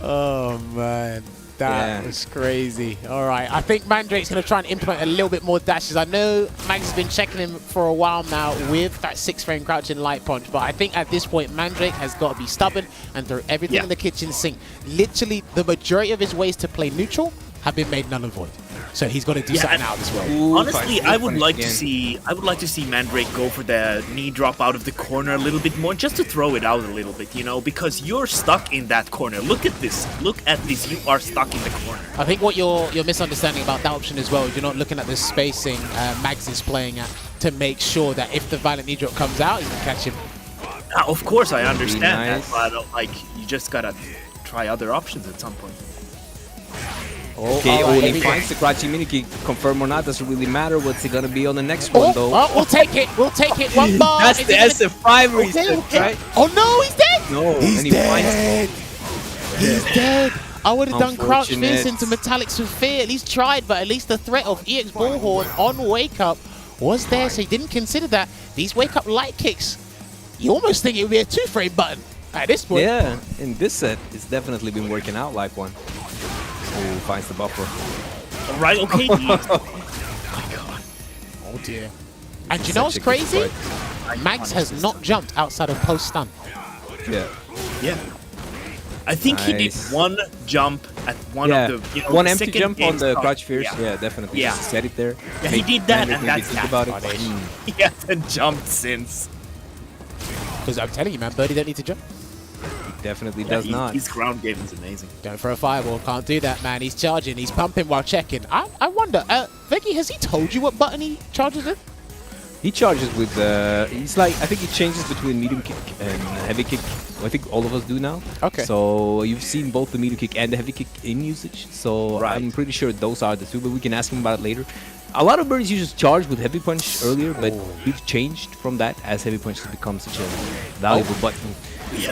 Oh man, that was crazy. All right, I think Mandrake's going to try and implement a little bit more dashes. I know Mags has been checking him for a while now with that 6-frame crouching light punch, but I think at this point Mandrake has got to be stubborn and throw everything in the kitchen sink. Literally, the majority of his ways to play neutral have been made null and void. So he's got to do something out as well. Ooh, honestly, I would like to see Mandrake go for the knee drop out of the corner a little bit more, just to throw it out a little bit, you know, because you're stuck in that corner. Look at this. Look at this. You are stuck in the corner. I think what you're misunderstanding about that option as well, you're not looking at the spacing Mags is playing at to make sure that if the violent knee drop comes out, you can catch him. Of course, I understand that, but like you just gotta try other options at some point. Okay, he finds the crouching mini kick. Confirm or not, doesn't really matter. What's it gonna be on the next one, though? Oh, we'll take it. We'll take it. One bar. That's the SF5 reset, right? Oh no, he's dead. No, he's dead. He's dead. I would have done crouch fist into metallics with fear. At least tried, but at least the threat of EX Bullhorn on wake up was there, so he didn't consider that. These wake up light kicks, you almost think it would be a 2-frame button at this point. Yeah, in this set, it's definitely been working out like one. Oh, finds the buffer. All right, okay. Oh my god. Oh dear. And you know what's crazy? Mags has not jumped outside of post stun. Yeah. Yeah. I think he did one jump at one of the one empty jump on the crouch fierce. Yeah, definitely. Yeah. Just set it there. Yeah, he did that, and that's think about it. He hasn't jumped since. Because I'm telling you, man, Birdie don't need to jump. Definitely does not. His ground game is amazing. Going for a fireball. Can't do that, man. He's charging. He's pumping while checking. I wonder, Veggey, has he told you what button he charges with? He charges with, he's like, I think he changes between medium kick and heavy kick. I think all of us do now. Okay. So you've seen both the medium kick and the heavy kick in usage. So I'm pretty sure those are the two, but we can ask him about it later. A lot of birds used to charge with heavy punch earlier, but we've changed from that as heavy punch has become such a valuable button.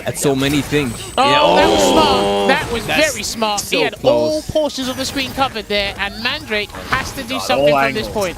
At so many things. Oh, that was smart. That was very smart. So he had all portions of the screen covered there, and Mandrake has to do something from this point.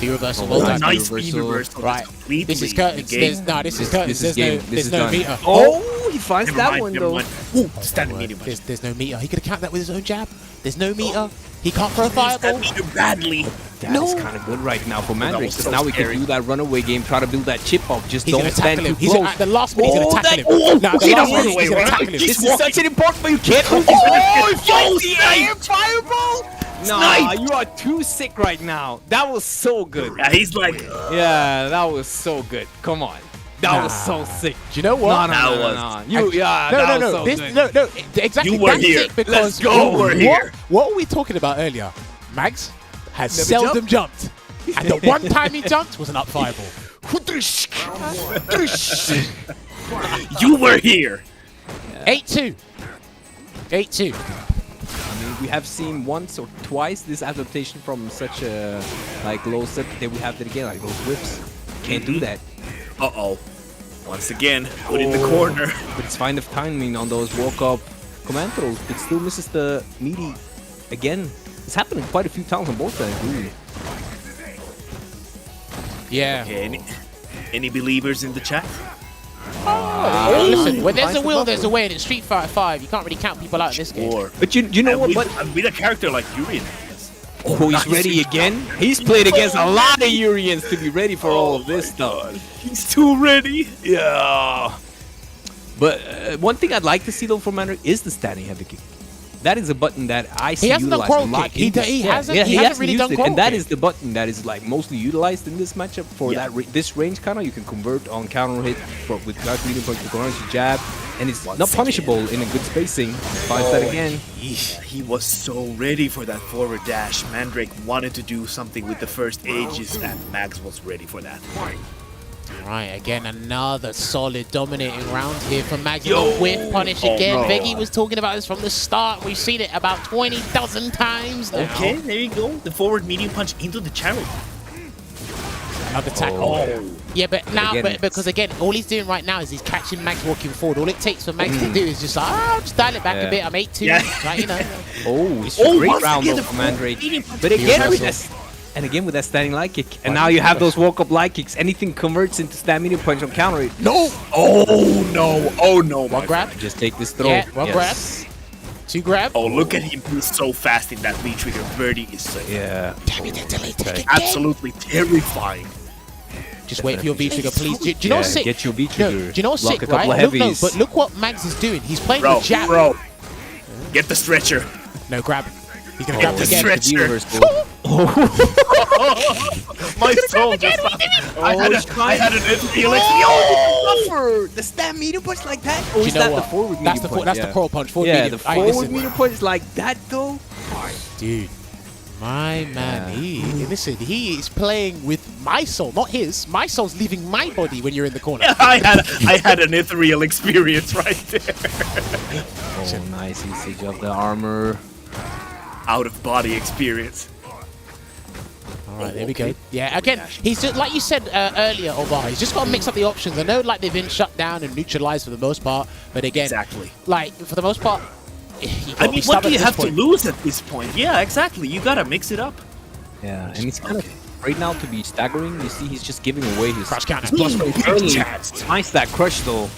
The reversal. Nice speed reversal. Right. This is curtains. This is curtains. There's no meter. Oh, he finds that one though. Ooh, standing medium. There's no meter. He could have counted that with his own jab. There's no meter. He can't throw a fireball. Badly. That is kind of good right now for Mandrake, because now we can do that runaway game, try to build that chip up. Just don't stand too close. At the last minute, he's going to tackle him. No, the last minute, he's going to tackle him. This is such an important, but you can't. Oh, he air fireball! Nah, you are too sick right now. That was so good. Yeah, he's like... Yeah, that was so good. Come on. That was so sick. Do you know what? No. Exactly. You were that's here. It because Let's go. We're here. What were we talking about earlier? Mags has seldom jumped. And the one time he jumped was an up fireball. You were here. 8-2. 8-2. I mean, we have seen once or twice this adaptation from such a low set. Then we have it again, like those whips. Can't do that. Uh-oh. Once again, put in the corner. But it's fine of timing on those walk-up command throws, but still misses the meaty again. It's happening quite a few times on both sides, really. Yeah. Okay, any believers in the chat? Listen, when there's a will, there's a way, and in Street Fighter 5, you can't really count people out in this game. But you know what? With a character like Urian. Oh, he's ready again? He's played against a lot of Urians to be ready for all of this stuff. He's too ready. Yeah. But one thing I'd like to see, though, from Mandrake is the standing heavy kick. That is a button that I see hasn't done utilized a Coral lot. Kick. He hasn't really done it, Coral and that Kick. is the button that is like mostly utilized in this matchup for this range kind of. You can convert on counter hit with crouch medium punch to corner to jab, and it's not punishable in a good spacing. Finds that again. He was so ready for that forward dash. Mandrake wanted to do something with the first ages, and Mags was ready for that. Right, again, another solid dominating round here for Mags. Whiff punish again. Veggey was talking about this from the start. We've seen it about 20,000 times now. Okay, there you go. The forward medium punch into the chariot. Another attack. Yeah, but now, because again, all he's doing right now is he's catching Mags walking forward. All it takes for Mags to do is just like, I'll just dial it back a bit. I'm 8-2. Like, you know. It's a great round though for Mandrake. But again, with that standing light kick, and now you have those walk-up light kicks. Anything converts into stand medium punch on counter it. No! Oh no! One grab. Just take this throw. Yeah, one grab. Two grab. Oh, look at him! He's so fast in that V trigger. Birdie is so Damn it, that delay take again. Absolutely terrifying. Just wait for your V trigger, please. Do you know what's sick? Get your V trigger. No, do you know what's sick, right? But look what Mags is doing. He's playing with jab. Bro, get the stretcher. No, grab. He's gonna grab the again. stretcher. My soul just. I had an feeling. The stand medium punch like that? Or is that the forward medium punch? That's the coral punch. The forward medium punch like that though? Dude. My man, he is playing with my soul, not his. My soul's leaving my body when you're in the corner. I had an ethereal experience right there. Oh, nice usage of the armor. Out of body experience. Alright, there we go. Yeah, again, he's just, like you said earlier, Olvaha, he's just got to mix up the options. I know like they've been shut down and neutralized for the most part, but again, like for the most part, I mean, what do you have to lose at this point? Yeah, exactly. You gotta mix it up. Yeah, and he's kind of right now to be staggering. You see, he's just giving away his crush counter. Nice that crush though.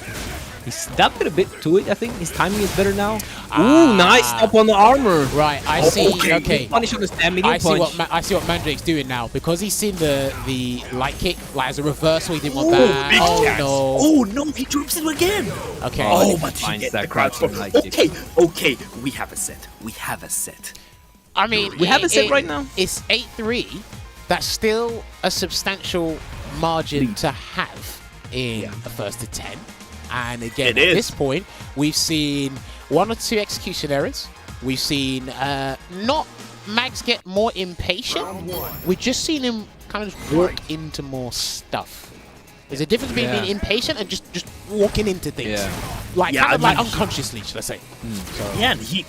He stepped it a bit to it, I think. His timing is better now. Ooh, nice step on the armor. Right, I see. Okay. Punish on the stand medium punch. I see what Mandrake's doing now. Because he's seen the light kick, like as a reversal, he didn't want that. Oh no, he drops it again. Okay. Oh, but he finds gets that the crouch. light kick. Okay, we have a set. We have a set. I mean, we have a set right now. It's 8-3. That's still a substantial margin to have in a first to 10. And again, at this point, we've seen 1 or 2 execution errors. We've seen not Mags get more impatient. We've just seen him kind of walk into more stuff. There's a difference between being impatient and just walking into things. Like kind of like unconsciously, should I say. Yeah, and he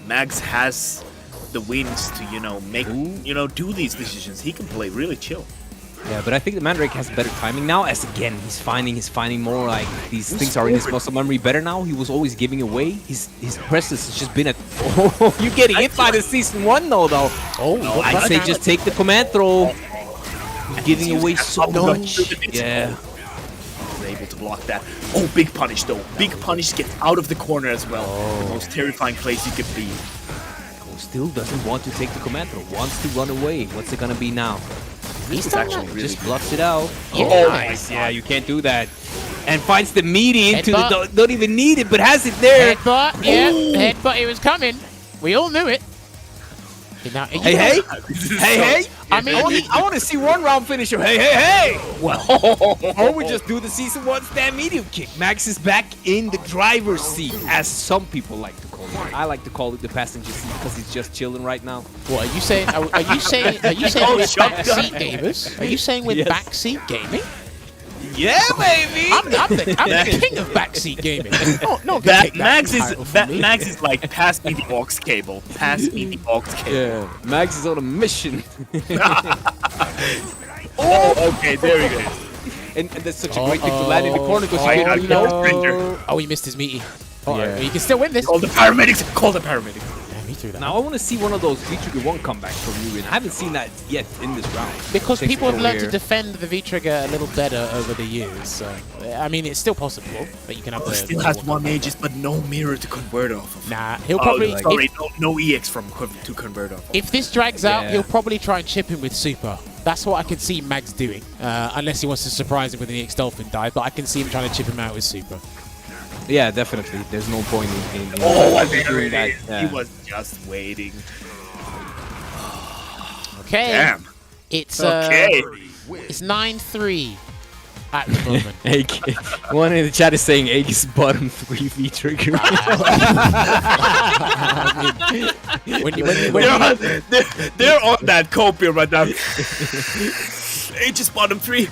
Mags has the wins to make do these decisions. He can play really chill. Yeah, but I think the Mandrake has better timing now, as again, he's finding more like these things are in his muscle memory better now. He was always giving away. His presses has just been at... Oh, you're getting hit by the Season 1 though. Oh, I'd say just take the command throw. He's giving away so much. Yeah. He's able to block that. Oh, big punish though. Big punish gets out of the corner as well. The most terrifying place you could be. Still doesn't want to take the command throw. Wants to run away. What's it gonna be now? He's actually really just bluffs it out. Yeah. Oh, nice. Yeah, you can't do that. And finds the meaty into the... Don't even need it, but has it there. Headbutt, yeah. Headbutt, it was coming. We all knew it. Now, Hey! I mean, I want to see one round finisher. Hey! Well, or we just do the season 1 stand medium kick. Max is back in the driver's seat, as some people like to call it. I like to call it the passenger seat because he's just chilling right now. What are you saying? Are you saying with backseat gamers? Are you saying with backseat gaming? Yeah, baby. I'm the king of backseat gaming. No, Max is like, pass me the aux cable. Pass me the aux cable. Yeah, Max is on a mission. Okay, there we go. And that's such a great thing to land in the corner because he missed his meaty. Yeah. You can still win this. Call the paramedics. Call the paramedics. Yeah, me too. Now I want to see one of those V-Trigger 1 comebacks from you, and I haven't seen that yet in this round. Because people have learned to defend the V-Trigger a little better over the years. So, I mean, it's still possible, but you can have still has 1 Aegis, but no mirror to convert off of. Nah, he'll probably... no EX to convert off of. If this drags out, he'll probably try and chip him with Super. That's what I can see Mags doing, unless he wants to surprise him with an EX Dolphin dive, but I can see him trying to chip him out with Super. Yeah, definitely. There's no point in doing that. He was just waiting. Okay. Damn. It's okay. It's 9-3 at the moment. One in the chat is saying Aegis bottom 3 V-Trigger. They're on that copium right now. Aegis bottom 3.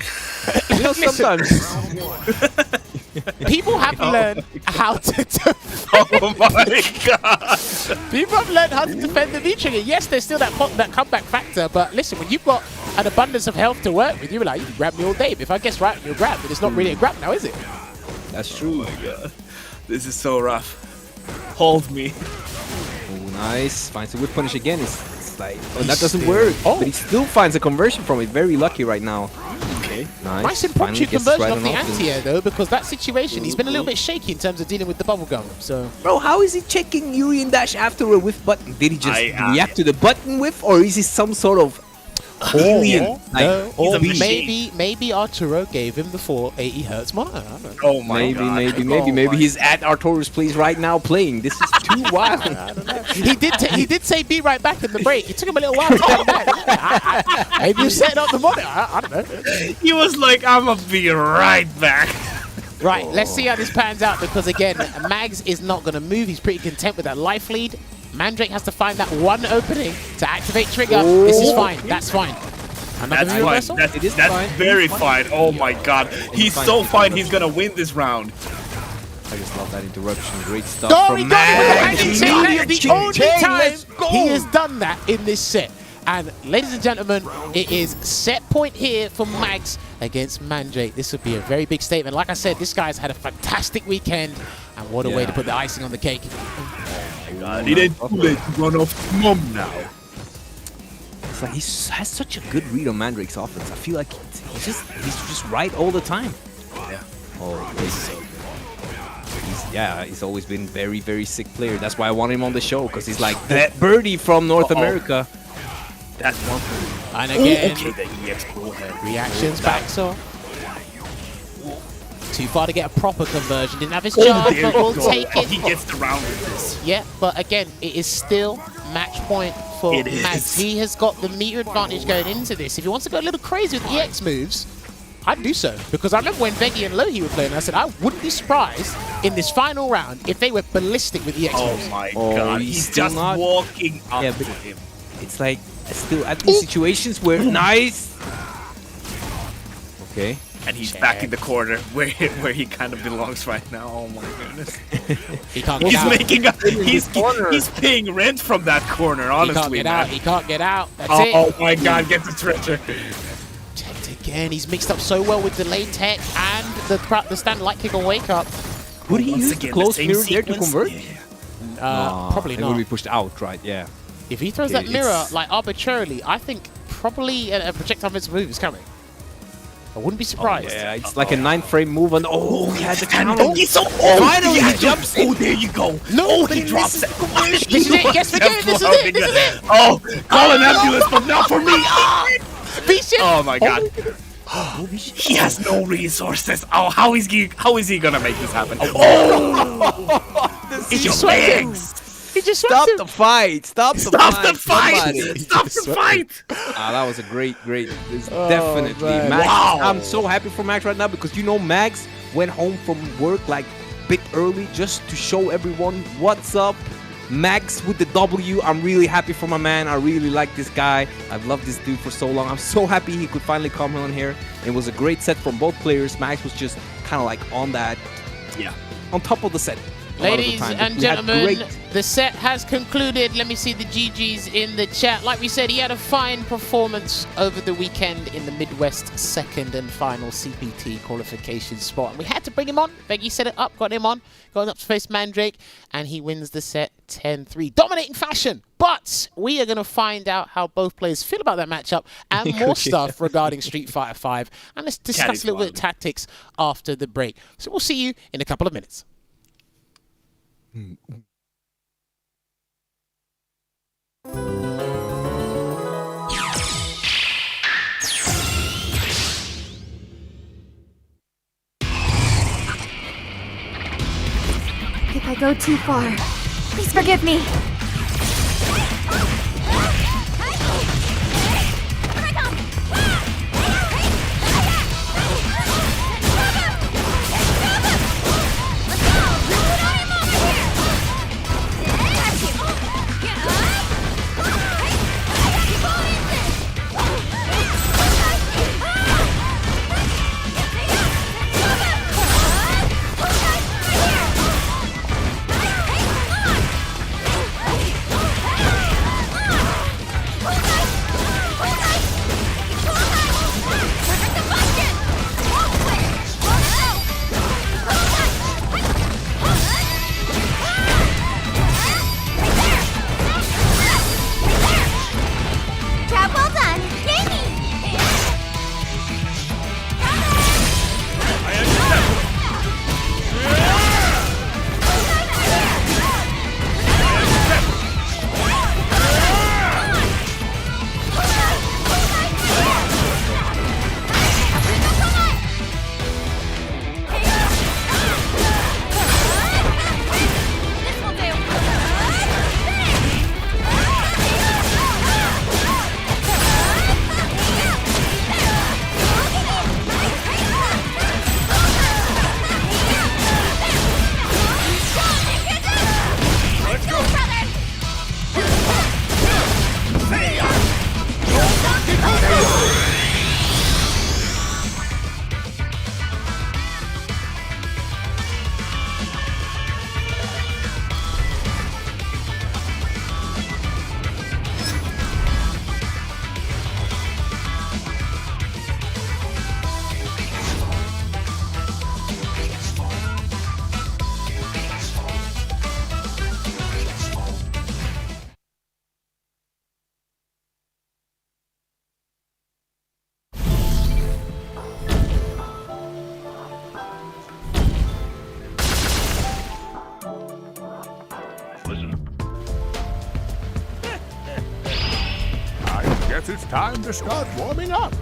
You know, sometimes... People have learned how to defend. Oh my god! People have learned how to defend the V-Trigger. Yes, there's still that comeback factor, but listen, when you've got an abundance of health to work with, you're like, you can grab me all day. But if I guess right, you'll grab. But it's not really a grab now, is it? That's true. Oh my god. This is so rough. Hold me. Oh, nice. Finds a whip punish again. It's like, that doesn't work. But he still finds a conversion from it. Very lucky right now. Okay. Nice impromptu conversion of the anti-air, though, because that situation, he's been a little bit shaky in terms of dealing with the bubblegum. So, bro, how is he checking Yuri and Dash after a whiff button? Did he just react to the button whiff, or is he some sort of alien? Or maybe Arturo gave him the 480 hertz monitor. I don't know. Oh my god. Maybe he's at Arturo's place right now playing. This is too wild. I don't know. He did say be right back in the break. It took him a little while to get back. Maybe he's setting up the monitor. I don't know. He was like, I'm gonna be right back. Right, let's see how this pans out, because again, Mags is not going to move. He's pretty content with that life lead. Mandrake has to find that one opening to activate trigger. Oh. This is fine. That's fine. That's fine. That's very fine. Oh my god. He's so fine. He's going to win this round. I just love that interruption. Great stuff from Mags. The only time he has done that in this set. And ladies and gentlemen, it is set point here for Mags against Mandrake. This would be a very big statement. Like I said, this guy's had a fantastic weekend, and what a way to put the icing on the cake. Oh my god, he didn't do it to run off mom now. It's like he has such a good read on Mandrake's offense. I feel like he's just right all the time. Yeah. Oh, he's always been very, very sick player. That's why I want him on the show, because he's like that birdie from North America. That's one thing. And again, reactions back so. Too far to get a proper conversion. Didn't have his charge, but we'll take it. He gets the round with this. Yeah, but again, it is still match point for Mags. He has got the meter advantage going into this. If he wants to go a little crazy with EX moves, I'd do so. Because I remember when Veggey and Lohi were playing, I said I wouldn't be surprised in this final round if they were ballistic with EX moves. Oh my god, he's just walking up to him. It's like, still at these situations where nice. Okay. And he's back in the corner where he kind of belongs right now. Oh my goodness. He can't get out. He's paying rent from that corner, honestly. He can't get out. That's it. Oh my god, get the treasure. Checked again. He's mixed up so well with delayed tech and the stand light kick on wake up. Would he use the close mirror there to convert? Probably not. It would be pushed out, right? Yeah. If he throws that mirror like arbitrarily, I think probably a projectile offensive move is coming. I wouldn't be surprised. Oh, yeah, it's like a 9-frame move, and he has a counter. He's so finally he jumps in. Oh, there you go. No, he drops it. This is it. Guess again. This is it. Oh, call an ambulance, but not for me. Oh my god. He has no resources. Oh, how is he gonna make this happen? Oh, it's your legs. He just Stop smacked the fight! Stop the fight! Somebody. Stop the fight! That was a great. Oh, Definitely. man. Max, Wow. I'm so happy for Max right now because you know Max went home from work like a bit early just to show everyone what's up. Max with the W. I'm really happy for my man. I really like this guy. I've loved this dude for so long. I'm so happy he could finally come on here. It was a great set from both players. Max was just kind of like on that, on top of the set. Ladies and gentlemen, the set has concluded. Let me see the GGs in the chat. Like we said, he had a fine performance over the weekend in the Midwest second and final CPT qualification spot. And we had to bring him on. Veggey set it up, got him on, going up to face Mandrake, and he wins the set 10-3. Dominating fashion. But we are going to find out how both players feel about that matchup and more stuff regarding Street Fighter 5. And let's discuss a little bit of tactics after the break. So we'll see you in a couple of minutes. If I go too far, please forgive me. Guess it's time to start warming up.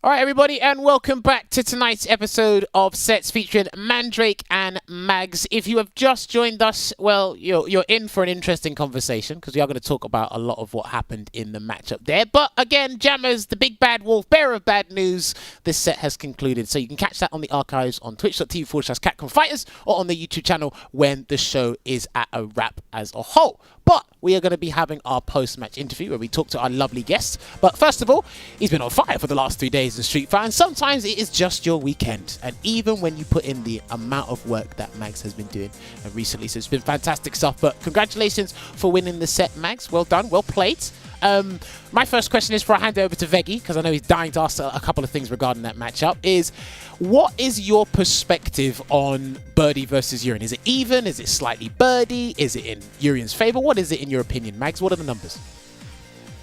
All right, everybody, and welcome back to tonight's episode of Sets featuring Mandrake and Mags. If you have just joined us, well, you're in for an interesting conversation because we are going to talk about a lot of what happened in the matchup there. But again, Jammerz, the big bad wolf, bearer of bad news, this set has concluded. So you can catch that on the archives on twitch.tv/Capcom Fighters or on the YouTube channel when the show is at a wrap as a whole. But we are going to be having our post-match interview where we talk to our lovely guests. But first of all, he's been on fire for the last 3 days in Street Fighter, and sometimes it is just your weekend. And even when you put in the amount of work that Mags has been doing recently, so it's been fantastic stuff. But congratulations for winning the set, Mags. Well done, well played. My first question is before I hand it over to Veggey, because I know he's dying to ask a couple of things regarding that matchup, is what is your perspective on Birdie versus Urien? Is it even? Is it slightly Birdie? Is it in Urien's favor? What is it in your opinion, Mags? What are the numbers?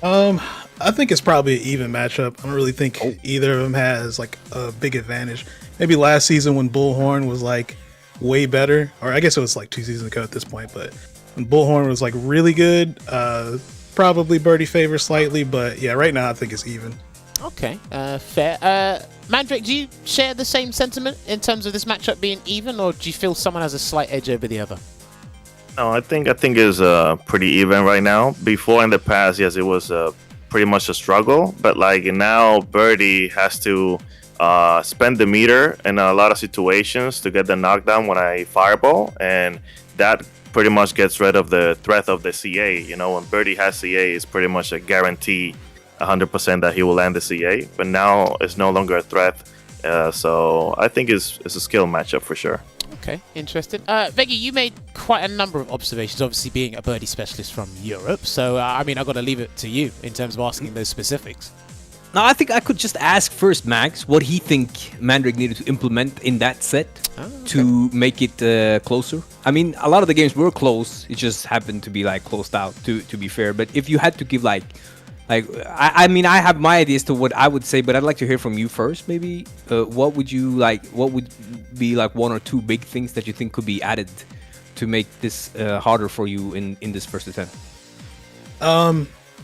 I think it's probably an even matchup. I don't really think either of them has like a big advantage. Maybe last season when Bullhorn was like way better, or I guess it was like 2 seasons ago at this point, but when Bullhorn was like really good, probably Birdie favors slightly, but yeah, right now I think it's even. Okay, fair. Mandrake, do you share the same sentiment in terms of this matchup being even, or do you feel someone has a slight edge over the other? No, I think it's pretty even right now. Before in the past, yes, it was pretty much a struggle, but like now Birdie has to spend the meter in a lot of situations to get the knockdown when I fireball, and that pretty much gets rid of the threat of the CA. You know, when Birdie has CA, it's pretty much a guarantee 100% that he will land the CA, but now it's no longer a threat. So I think it's a skill matchup for sure. Okay, interesting. Veggey, you made quite a number of observations, obviously being a Birdie specialist from Europe. So, I mean, I've got to leave it to you in terms of asking those specifics. No, I think I could just ask first Mags what he think Mandrake needed to implement in that set to make it closer. I mean, a lot of the games were close. It just happened to be like closed out, to be fair. But if you had to give I mean, I have my ideas to what I would say, but I'd like to hear from you first. Maybe what would you like? What would be like 1 or 2 big things that you think could be added to make this harder for you in this first attempt?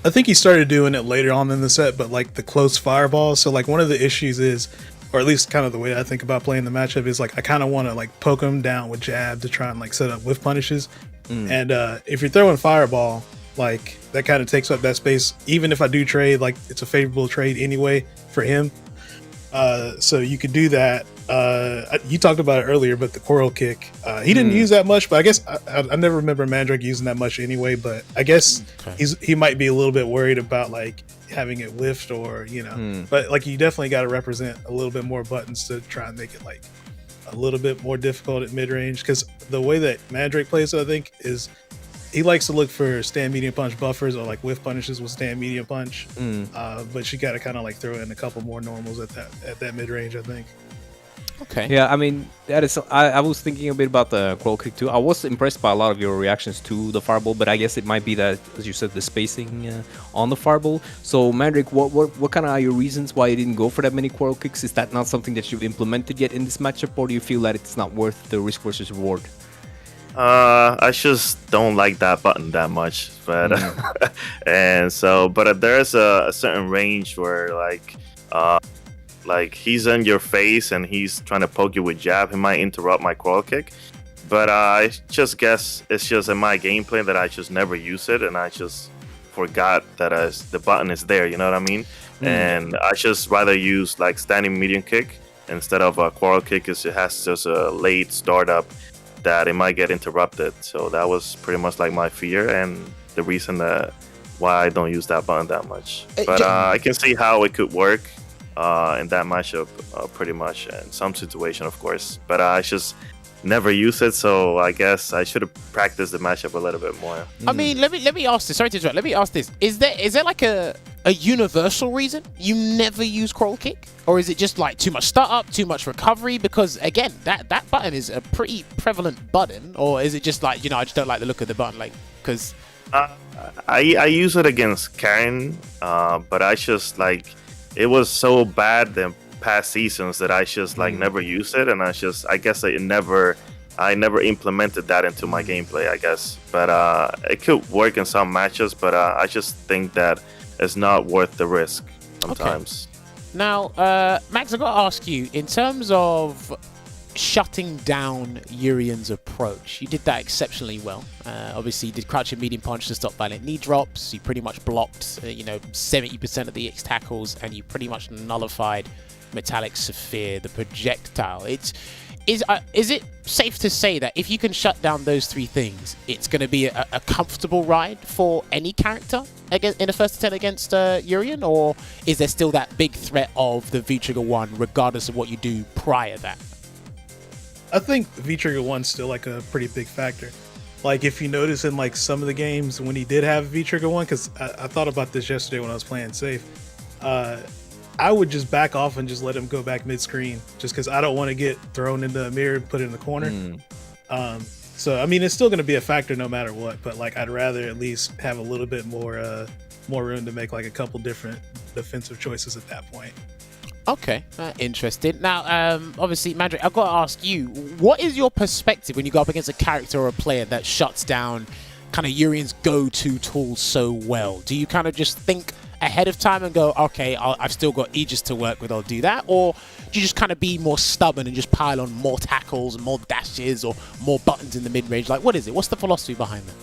I think he started doing it later on in the set, but like the close fireball. So like one of the issues is, or at least kind of the way I think about playing the matchup is like I kind of want to like poke him down with jab to try and like set up whiff punishes. And if you're throwing fireball, like that kind of takes up that space. Even if I do trade, like it's a favorable trade anyway for him. So you could do that. You talked about it earlier, but the coral kick, he didn't use that much, but I guess I never remember Mandrake using that much anyway, but I guess he might be a little bit worried about like having it whiffed or, you know, but like you definitely got to represent a little bit more buttons to try and make it like a little bit more difficult at mid-range, because the way that Mandrake plays, I think, is he likes to look for stand medium punch buffers or like whiff punishes with stand medium punch, but you got to kind of like throw in a couple more normals at that mid-range, I think. Okay. Yeah, I mean, that is. I was thinking a bit about the coral kick too. I was impressed by a lot of your reactions to the fireball, but I guess it might be that, as you said, the spacing on the fireball. So, Mandrake, what kind of are your reasons why you didn't go for that many coral kicks? Is that not something that you've implemented yet in this matchup, or do you feel that it's not worth the risk versus reward? I just don't like that button that much, but and so, but there's a certain range where like he's in your face and he's trying to poke you with jab, he might interrupt my coral kick. But I just guess it's just in my gameplay that I just never use it, and I just forgot that the button is there. You know what I mean? And I just rather use like standing medium kick instead of a coral kick, because it has just a late startup that it might get interrupted. So that was pretty much like my fear and the reason that why I don't use that button that much. But I can see how it could work in that matchup pretty much, in some situation of course, but I just never use it, so I guess I should have practiced the matchup a little bit more. I mean, let me ask this, sorry to interrupt, let me ask this, is there like a universal reason you never use coral kick, or is it just like too much startup, too much recovery? Because again, that button is a pretty prevalent button, or is it just like, you know, I just don't like the look of the button, like, because I use it against Karen, but I just like, it was so bad the past seasons that I just like never used it, and I guess I never implemented that into my gameplay, I guess. But it could work in some matches, but I just think that it's not worth the risk sometimes. Now, Max, I've got to ask you, in terms of shutting down Urian's approach, you did that exceptionally well. Obviously, you did crouch and medium punch to stop violent knee drops. You pretty much blocked, 70% of the X tackles, and you pretty much nullified Metallic Sapphire, the projectile. Is it safe to say that if you can shut down those three things, it's going to be a comfortable ride for any character in a first attempt against Urian, or is there still that big threat of the V-Trigger 1, regardless of what you do prior to that? I think V-Trigger 1's still like a pretty big factor. Like if you notice in like some of the games when he did have V-Trigger 1, because I thought about this yesterday when I was playing safe, I would just back off and just let him go back mid-screen, just because I don't want to get thrown into a mirror and put in the corner. So I mean, it's still going to be a factor no matter what, but like I'd rather at least have a little bit more room to make like a couple different defensive choices at that point. Okay, interesting. Now, obviously, Mandrake, I've got to ask you, what is your perspective when you go up against a character or a player that shuts down kind of Urian's go-to tools so well? Do you kind of just think ahead of time and go, okay, I've still got Aegis to work with, I'll do that? Or do you just kind of be more stubborn and just pile on more tackles, more dashes, or more buttons in the mid-range? Like, what is it? What's the philosophy behind that?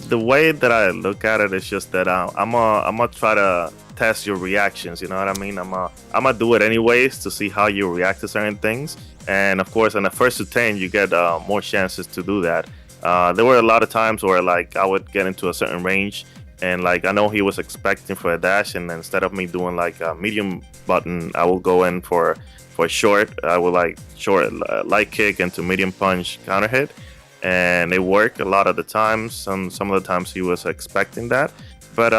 The way that I look at it is just that I'm gonna try to test your reactions. You know what I mean? I'm gonna do it anyways to see how you react to certain things. And of course, in the first to 10, you get more chances to do that. There were a lot of times where like I would get into a certain range, and like I know he was expecting for a dash, and instead of me doing like a medium button, I will go in for short. I will like short light kick into medium punch counter hit. And it worked a lot of the times. Some of the times he was expecting that. But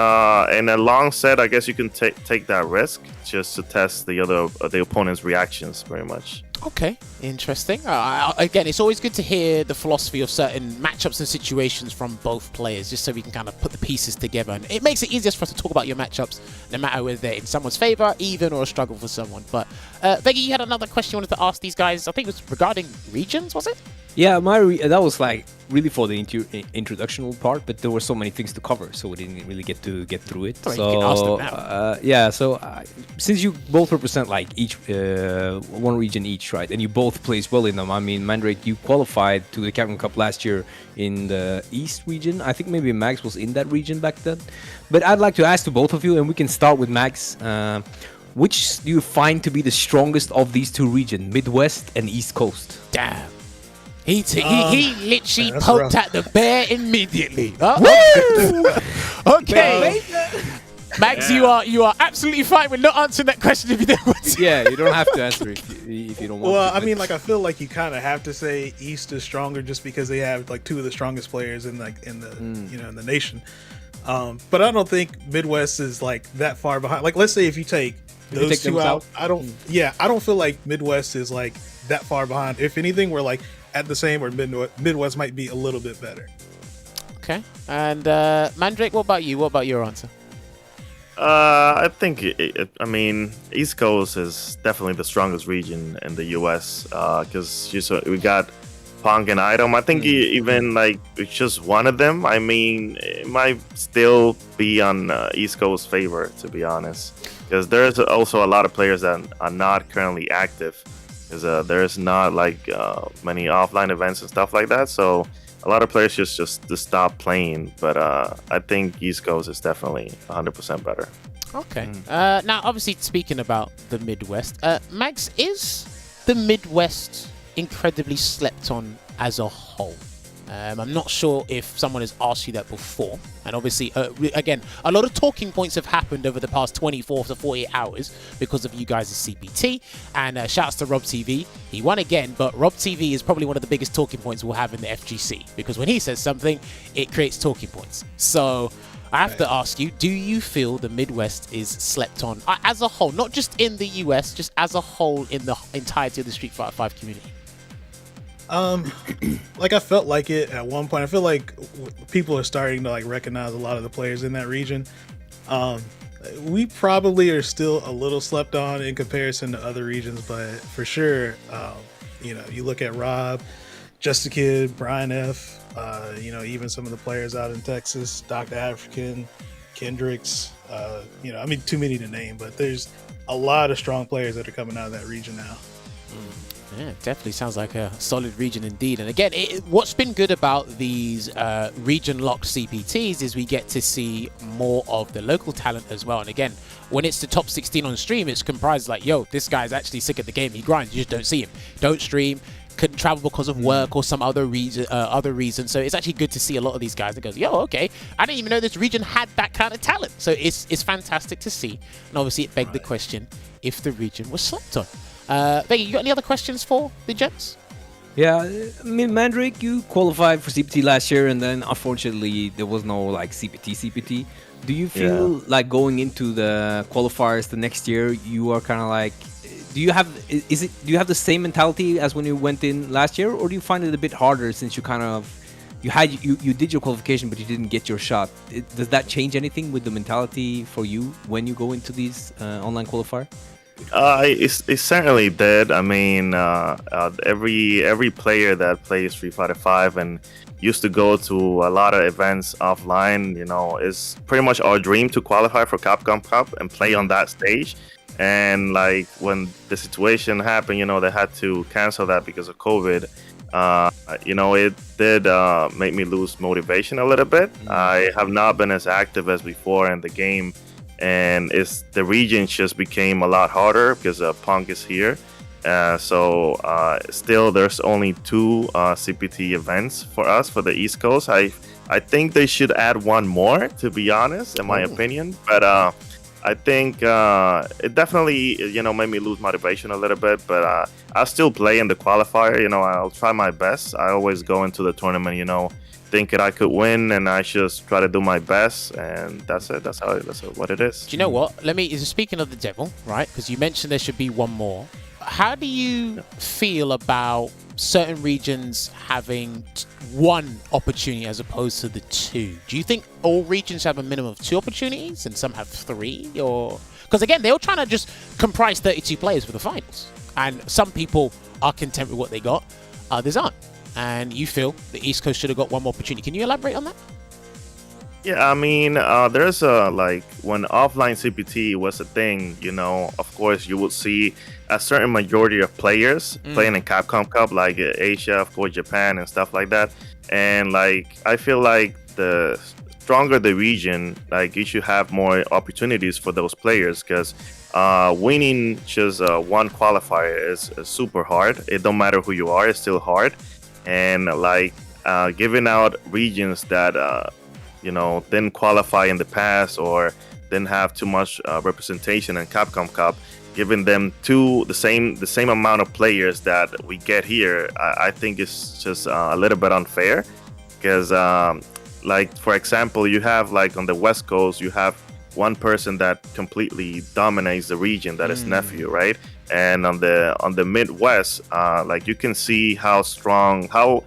in a long set, I guess you can take that risk just to test the opponent's reactions, very much. Okay, interesting. Again, it's always good to hear the philosophy of certain matchups and situations from both players, just so we can kind of put the pieces together. And it makes it easier for us to talk about your matchups, no matter whether they're in someone's favor, even, or a struggle for someone. But Veggey, you had another question you wanted to ask these guys. I think it was regarding regions, was it? Yeah, that was like really for the introductional part, but there were so many things to cover, so we didn't really get through it. So you can ask them now. Yeah, so since you both represent like each one region each, right, and you both place well in them. I mean, Mandrake, you qualified to the Capcom Cup last year in the East region. I think maybe Max was in that region back then. But I'd like to ask to both of you, and we can start with Max. Which do you find to be the strongest of these two regions, Midwest and East Coast? Damn. He literally poked at the bear immediately. Okay. Max, yeah. you are absolutely fine with not answering that question if you don't want to. Yeah, you don't have to answer it if you don't want to. Well, I mean, like I feel like you kind of have to say East is stronger just because they have like two of the strongest players in the in the nation. But I don't think Midwest is like that far behind. Like, let's say if you take those two out, I don't feel like Midwest is like that far behind. If anything, we're like at the same, or Midwest might be a little bit better. Okay. And Mandrake, what about you? What about your answer? I think I mean, East Coast is definitely the strongest region in the U.S. Because we got Punk and Item. I think even like it's just one of them. I mean, it might still be on East Coast favor, to be honest, because there's also a lot of players that are not currently active, because there's not like many offline events and stuff like that. So a lot of players just stop playing. But I think East Coast is definitely 100% better. Okay. Now, obviously, speaking about the Midwest, Max, is the Midwest incredibly slept on as a whole? I'm not sure if someone has asked you that before. And obviously, again, a lot of talking points have happened over the past 24 to 48 hours because of you guys' CPT. And shouts to Rob TV. He won again, but Rob TV is probably one of the biggest talking points we'll have in the FGC, because when he says something, it creates talking points. So I have to ask you, do you feel the Midwest is slept on as a whole, not just in the US, just as a whole in the entirety of the Street Fighter 5 community? Like I felt like it at one point. I feel like people are starting to like recognize a lot of the players in that region. We probably are still a little slept on in comparison to other regions, but for sure, you look at Rob, Just a Kid, Brian F, even some of the players out in Texas, Dr. African, Kendricks, I mean, too many to name, but there's a lot of strong players that are coming out of that region now. Yeah, definitely sounds like a solid region indeed. And again, what's been good about these region-locked CPTs is we get to see more of the local talent as well. And again, when it's the top 16 on stream, it's comprised like, yo, this guy's actually sick at the game. He grinds. You just don't see him. Don't stream. Couldn't travel because of work or some other reason. So it's actually good to see a lot of these guys that goes, yo, okay, I didn't even know this region had that kind of talent. So it's fantastic to see. And obviously it begged the question if the region was slept on. Veggey, you got any other questions for the gents? Yeah, I mean, Mandrake, you qualified for CPT last year, and then unfortunately there was no like CPT. Do you feel like going into the qualifiers the next year, you are kind of like, do you have the same mentality as when you went in last year, or do you find it a bit harder since you kind of you did your qualification but you didn't get your shot? Does that change anything with the mentality for you when you go into these online qualifier? It certainly did. I mean, every player that plays Street Fighter 5 and used to go to a lot of events offline, it's pretty much our dream to qualify for Capcom Cup and play on that stage. And like when the situation happened, they had to cancel that because of COVID. It did make me lose motivation a little bit. I have not been as active as before in the game. And the region just became a lot harder because Punk is here. Still, there's only 2 CPT events for us for the East Coast. I think they should add one more, to be honest, in my opinion. But I think it definitely, made me lose motivation a little bit. But I'll still play in the qualifier. I'll try my best. I always go into the tournament, thinking I could win, and I just try to do my best, and that's it. That's what it is. Do you know what? Speaking of the devil, right? Because you mentioned there should be one more. How do you feel about certain regions having one opportunity as opposed to the 2? Do you think all regions have a minimum of 2 opportunities and some have 3? Or because again, they're all trying to just comprise 32 players for the finals, and some people are content with what they got, others aren't. And you feel the East Coast should have got one more opportunity. Can you elaborate on that? Yeah, I mean, there's when offline CPT was a thing, of course you would see a certain majority of players playing in Capcom Cup, like Asia, of course, Japan and stuff like that. And I feel like the stronger the region, you should have more opportunities for those players, because winning just one qualifier is super hard. It don't matter who you are, it's still hard. And giving out regions that didn't qualify in the past or didn't have too much representation in Capcom Cup, giving them the same amount of players that we get here, I think it's just a little bit unfair. Because for example, you have on the West Coast, you have one person that completely dominates the region, that is Nephew, right? And on the Midwest, you can see how strong, how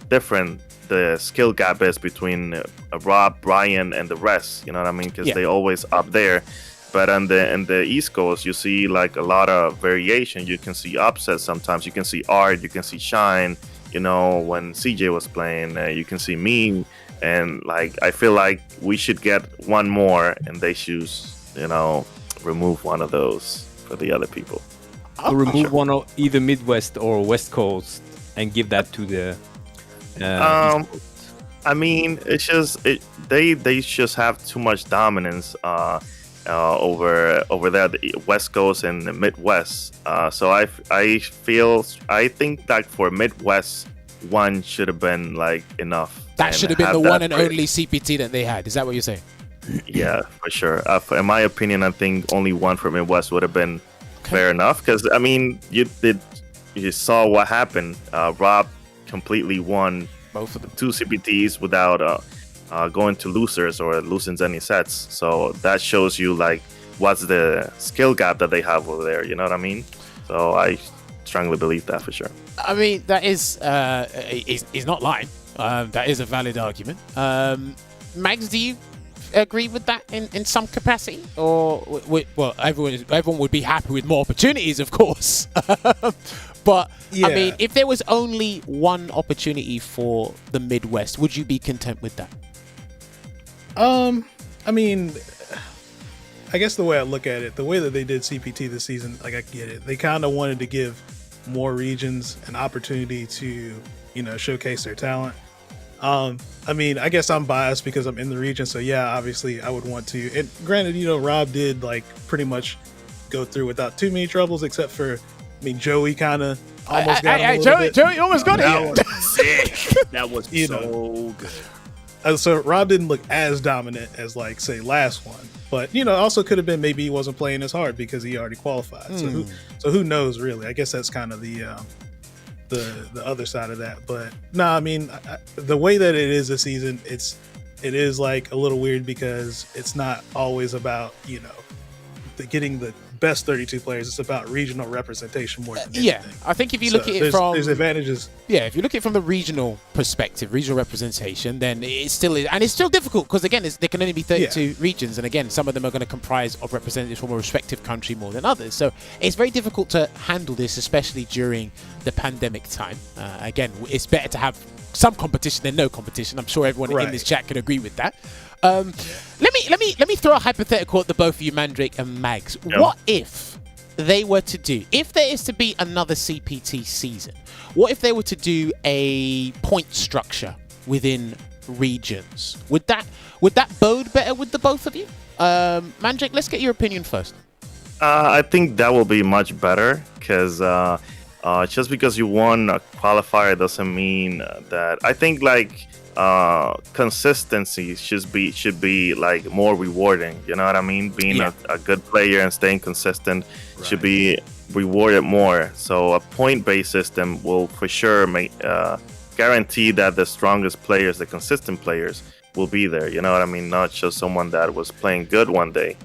different the skill gap is between Rob, Brian, and the rest. You know what I mean? Because they always up there. But in the East Coast, you see a lot of variation. You can see upsets sometimes. You can see Art. You can see Shine. When CJ was playing, you can see me. And I feel like we should get one more, and they should, remove one of those for the other people. To remove one of either Midwest or West Coast and give that to the. I mean, it's just they just have too much dominance over there, the West Coast and the Midwest. So I think for Midwest, one should have been enough. That should have been the one and only CPT that they had. Is that what you're saying? Yeah, for sure. In my opinion, I think only one from Midwest would have been fair enough. Because I mean, you saw what happened. Rob completely won both of the 2 CPTs without going to losers or losing any sets. So that shows you what's the skill gap that they have over there. You know what I mean? So I strongly believe that for sure. I mean, that is he's not lying. That is a valid argument. Mags, do you agree with that in some capacity? Or, well, everyone would be happy with more opportunities, of course. But, I mean, if there was only one opportunity for the Midwest, would you be content with that? I mean, I guess the way I look at it, the way that they did CPT this season, like I get it. They kind of wanted to give more regions an opportunity to, showcase their talent. I mean, I guess I'm biased because I'm in the region, so yeah, obviously I would want to. And granted, Rob did like pretty much go through without too many troubles, except for, Joey kind of almost got him a little bit. Joey almost got That it. was sick. That was so good. So Rob didn't look as dominant as like say last one, but also could have been maybe he wasn't playing as hard because he already qualified. So who knows really? I guess that's kind of the other side of that. But no, I mean the way that it is this season, it is like a little weird because it's not always about getting the best 32 players. It's about regional representation more than anything. I think if you look at it from there's advantages. Yeah, if you look at it from the regional perspective, regional representation, then it still is, and it's still difficult because again, there can only be 32 regions, and again, some of them are going to comprise of representatives from a respective country more than others. So it's very difficult to handle this, especially during the pandemic time. Again, it's better to have some competition than no competition. I'm sure everyone in this chat can agree with that. Let me throw a hypothetical at the both of you, Mandrake and Mags. Yeah. What if they were to do, if there is to be another CPT season, what if they were to do a point structure within regions? Would that bode better with the both of you? Mandrake, let's get your opinion first. I think that will be much better because just because you won a qualifier doesn't mean that. I think like consistency should be like more rewarding. You know what I mean? Being a good player and staying consistent should be rewarded more. So a point-based system will for sure guarantee that the strongest players, the consistent players, will be there. You know what I mean? Not just someone that was playing good one day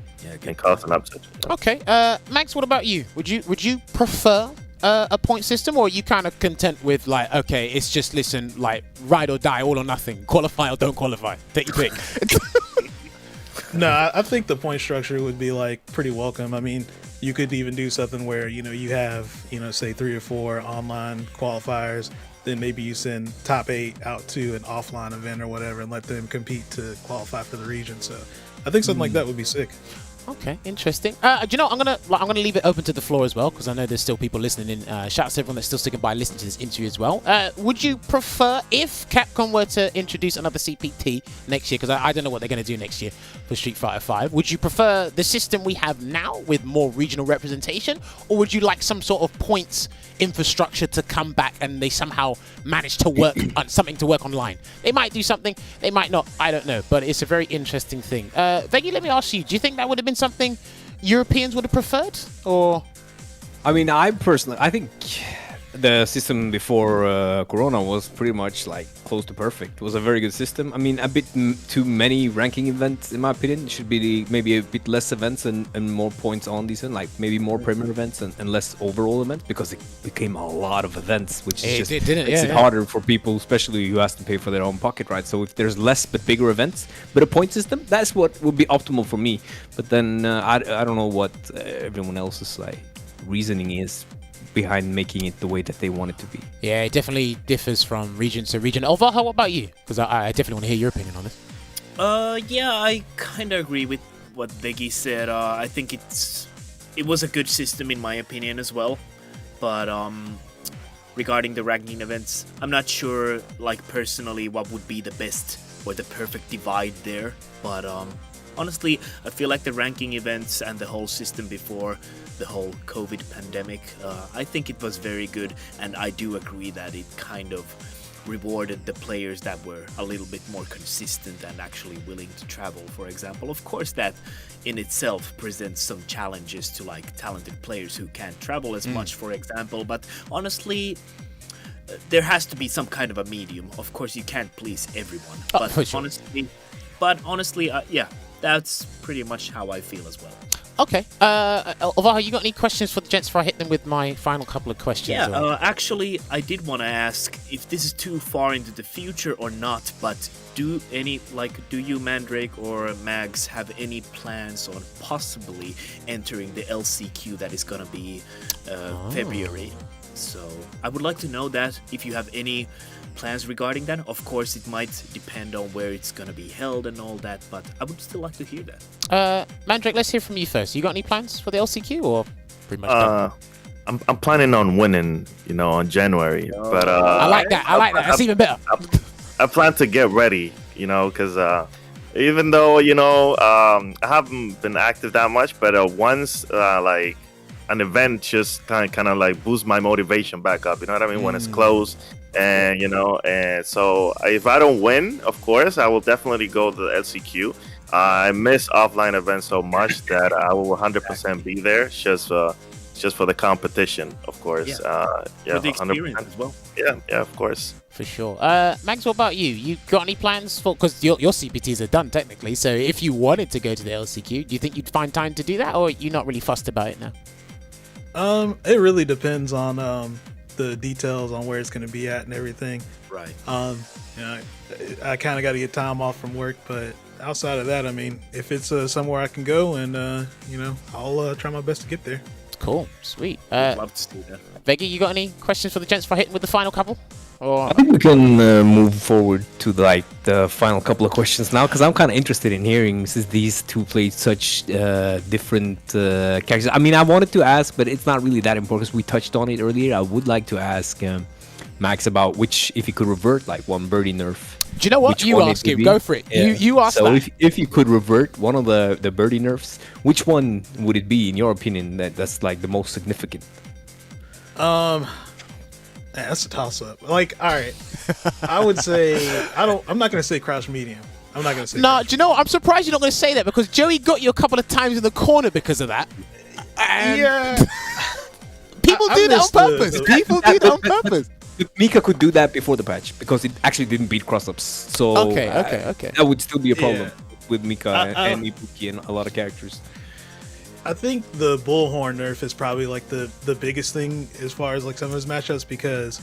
and caused an upset. Okay, Max, what about you? Would you prefer a point system, or are you kind of content with like, okay, it's just like ride or die, all or nothing, qualify or don't qualify, take your pick? No, I think the point structure would be like pretty welcome. I mean, you could even do something where you have say 3 or 4 online qualifiers, then maybe you send top 8 out to an offline event or whatever and let them compete to qualify for the region. So I think something like that would be sick. Okay, interesting. Do you know, I'm gonna leave it open to the floor as well, because I know there's still people listening in. Shout out to everyone that's still sticking by listening to this interview as well. Would you prefer, if Capcom were to introduce another CPT next year, because I don't know what they're going to do next year for Street Fighter 5, would you prefer the system we have now with more regional representation, or would you like some sort of points infrastructure to come back and they somehow manage to work on something to work online? They might do something, they might not, I don't know, but it's a very interesting thing. Veggey, let me ask you, do you think that would have been something Europeans would have preferred, or? I mean, I think the system before Corona was pretty much like close to perfect. It was a very good system. I mean, a bit too many ranking events, in my opinion. It should be maybe a bit less events and more points on these, and like maybe more premier events and less overall events, because it became a lot of events, which is just makes it harder for people, especially who has to pay for their own pocket, right? So if there's less but bigger events, but a point system, that's what would be optimal for me. But then I don't know what everyone else's like reasoning is behind making it the way that they want it to be. Yeah, it definitely differs from region to region. Olvaha, what about you? Because I definitely want to hear your opinion on this. Yeah, I kind of agree with what Veggey said. I think it was a good system in my opinion as well. But regarding the ranking events, I'm not sure, like personally, what would be the best or the perfect divide there. But honestly, I feel like the ranking events and the whole system before the whole COVID pandemic, I think it was very good, and I do agree that it kind of rewarded the players that were a little bit more consistent and actually willing to travel, for example. Of course, that in itself presents some challenges to like talented players who can't travel as much, for example, but honestly, there has to be some kind of a medium. Of course, you can't please everyone, but honestly, yeah, that's pretty much how I feel as well. Okay. Olvaha, you got any questions for the gents before I hit them with my final couple of questions? Yeah, actually, I did want to ask if this is too far into the future or not, but do you, Mandrake or Mags, have any plans on possibly entering the LCQ that is going to be February? So I would like to know that if you have any plans regarding that. Of course, it might depend on where it's gonna be held and all that, but I would still like to hear that. Mandrake, let's hear from you first. You got any plans for the LCQ or pretty much done? I'm planning on winning, on January. But I like that. That's even better. I plan to get ready, because even though I haven't been active that much, but once like an event just kind of like boosts my motivation back up. You know what I mean? When it's close, and and so if I don't win, of course, I will definitely go to the LCQ. I miss offline events so much that I will 100% be there just for the competition, of course. For the experience 100%. as well. Yeah, of course. For sure. Mags, what about you? You got any plans for? Because your CPTs are done technically. So if you wanted to go to the LCQ, do you think you'd find time to do that, or you're not really fussed about it now? It really depends on the details on where it's going to be at and everything. Right. I kind of got to get time off from work, but outside of that, I mean, if it's somewhere I can go, and I'll try my best to get there. Cool, sweet. Love to see that. Veggey, you got any questions for the gents for hitting with the final couple? Or I think we can move forward to the final couple of questions now, because I'm kind of interested in hearing, since these two played such different characters. I mean, I wanted to ask, but it's not really that important because we touched on it earlier. I would like to ask Max about if he could revert one birdie nerf. Do you know what? You ask him. Go for it. Yeah. You ask so that. if you could revert one of the birdie nerfs, which one would it be in your opinion that's like the most significant? That's a toss up. All right, I would say I'm not gonna say crouch medium. I'm not gonna say. No, do you know what? I'm surprised you're not gonna say that, because Joey got you a couple of times in the corner because of that. And people do that on purpose. People do that on purpose. Mika could do that before the patch because it actually didn't beat cross-ups. So okay. That would still be a problem with Mika and Ibuki and a lot of characters. I think the bullhorn nerf is probably the biggest thing as far as some of his matchups, because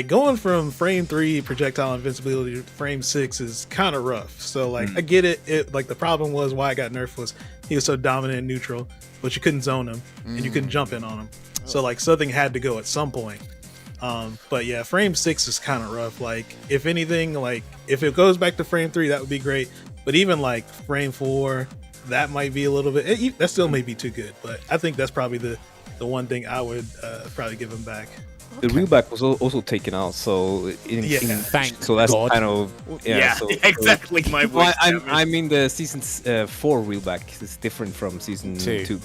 going from frame 3 projectile invincibility to frame 6 is kind of rough. So I get it. The problem was why I got nerfed was he was so dominant in neutral, but you couldn't zone him and you couldn't jump in on him. So something had to go at some point. But yeah, frame 6 is kind of rough. If anything, if it goes back to frame 3, that would be great. But even frame 4, that might be a little bit. That still may be too good. But I think that's probably the one thing I would probably give him back. The reelback was also taken out, so thank so that's God. kind of exactly my voice. I mean the season 4 reelback is different from season 2.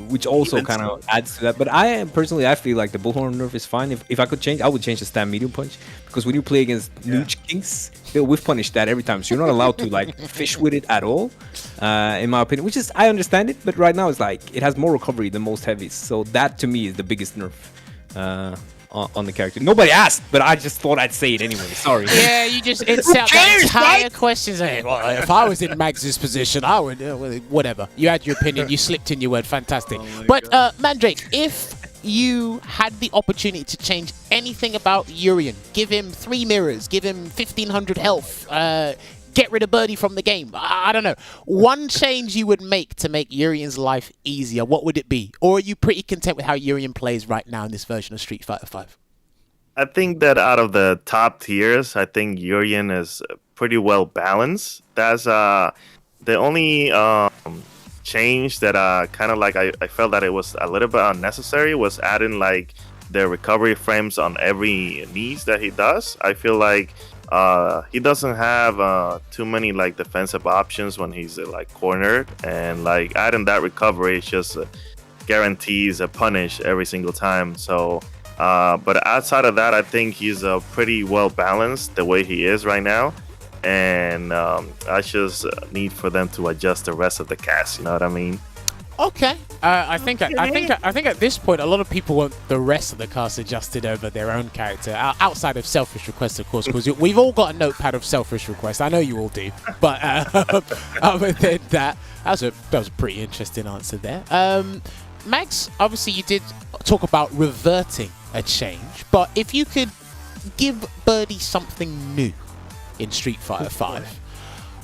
Which also kind of adds to that. But I feel like the bullhorn nerf is fine. If I could change, I would change the stand medium punch, because when you play against Nooch Kings, they'll whiff punish that every time. So you're not allowed to fish with it at all, in my opinion. Which is, I understand it, but right now it's it has more recovery than most heavies. So that to me is the biggest nerf on the character. Nobody asked, but I just thought I'd say it anyway. Sorry. Yeah, you just insert the entire questions. Hey, well, if I was in Mags's position, I would. Whatever. You had your opinion. You slipped in your word. Fantastic. But Mandrake, if you had the opportunity to change anything about Urien, give him 3 mirrors, give him 1500 health, get rid of Birdie from the game, I don't know, one change you would make to make Urien's life easier, what would it be? Or are you pretty content with how Urien plays right now in this version of Street Fighter V? I think that out of the top tiers, I think Urien is pretty well balanced. That's the only change that kind of I felt that it was a little bit unnecessary was adding the recovery frames on every knees that he does. I feel like he doesn't have too many defensive options when he's cornered, and adding that recovery just guarantees a punish every single time. So but outside of that, I think he's pretty well balanced the way he is right now, and I just need for them to adjust the rest of the cast. You know what I mean? Okay. I think at this point, a lot of people want the rest of the cast adjusted over their own character, outside of selfish requests, of course, because we've all got a notepad of selfish requests. I know you all do, but other than that, that was a pretty interesting answer there. Max, obviously you did talk about reverting a change, but if you could give Birdie something new in Street Fighter V,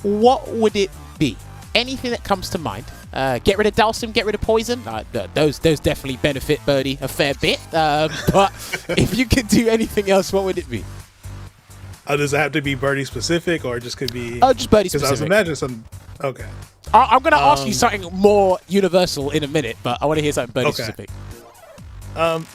what would it be? Anything that comes to mind. Get rid of Dalsim, get rid of Poison. Those definitely benefit Birdie a fair bit. But if you could do anything else, what would it be? Does it have to be Birdie specific, or it just could be? Oh, just Birdie specific. Because I was imagining some. Okay. I'm going to ask you something more universal in a minute, but I want to hear something Birdie specific.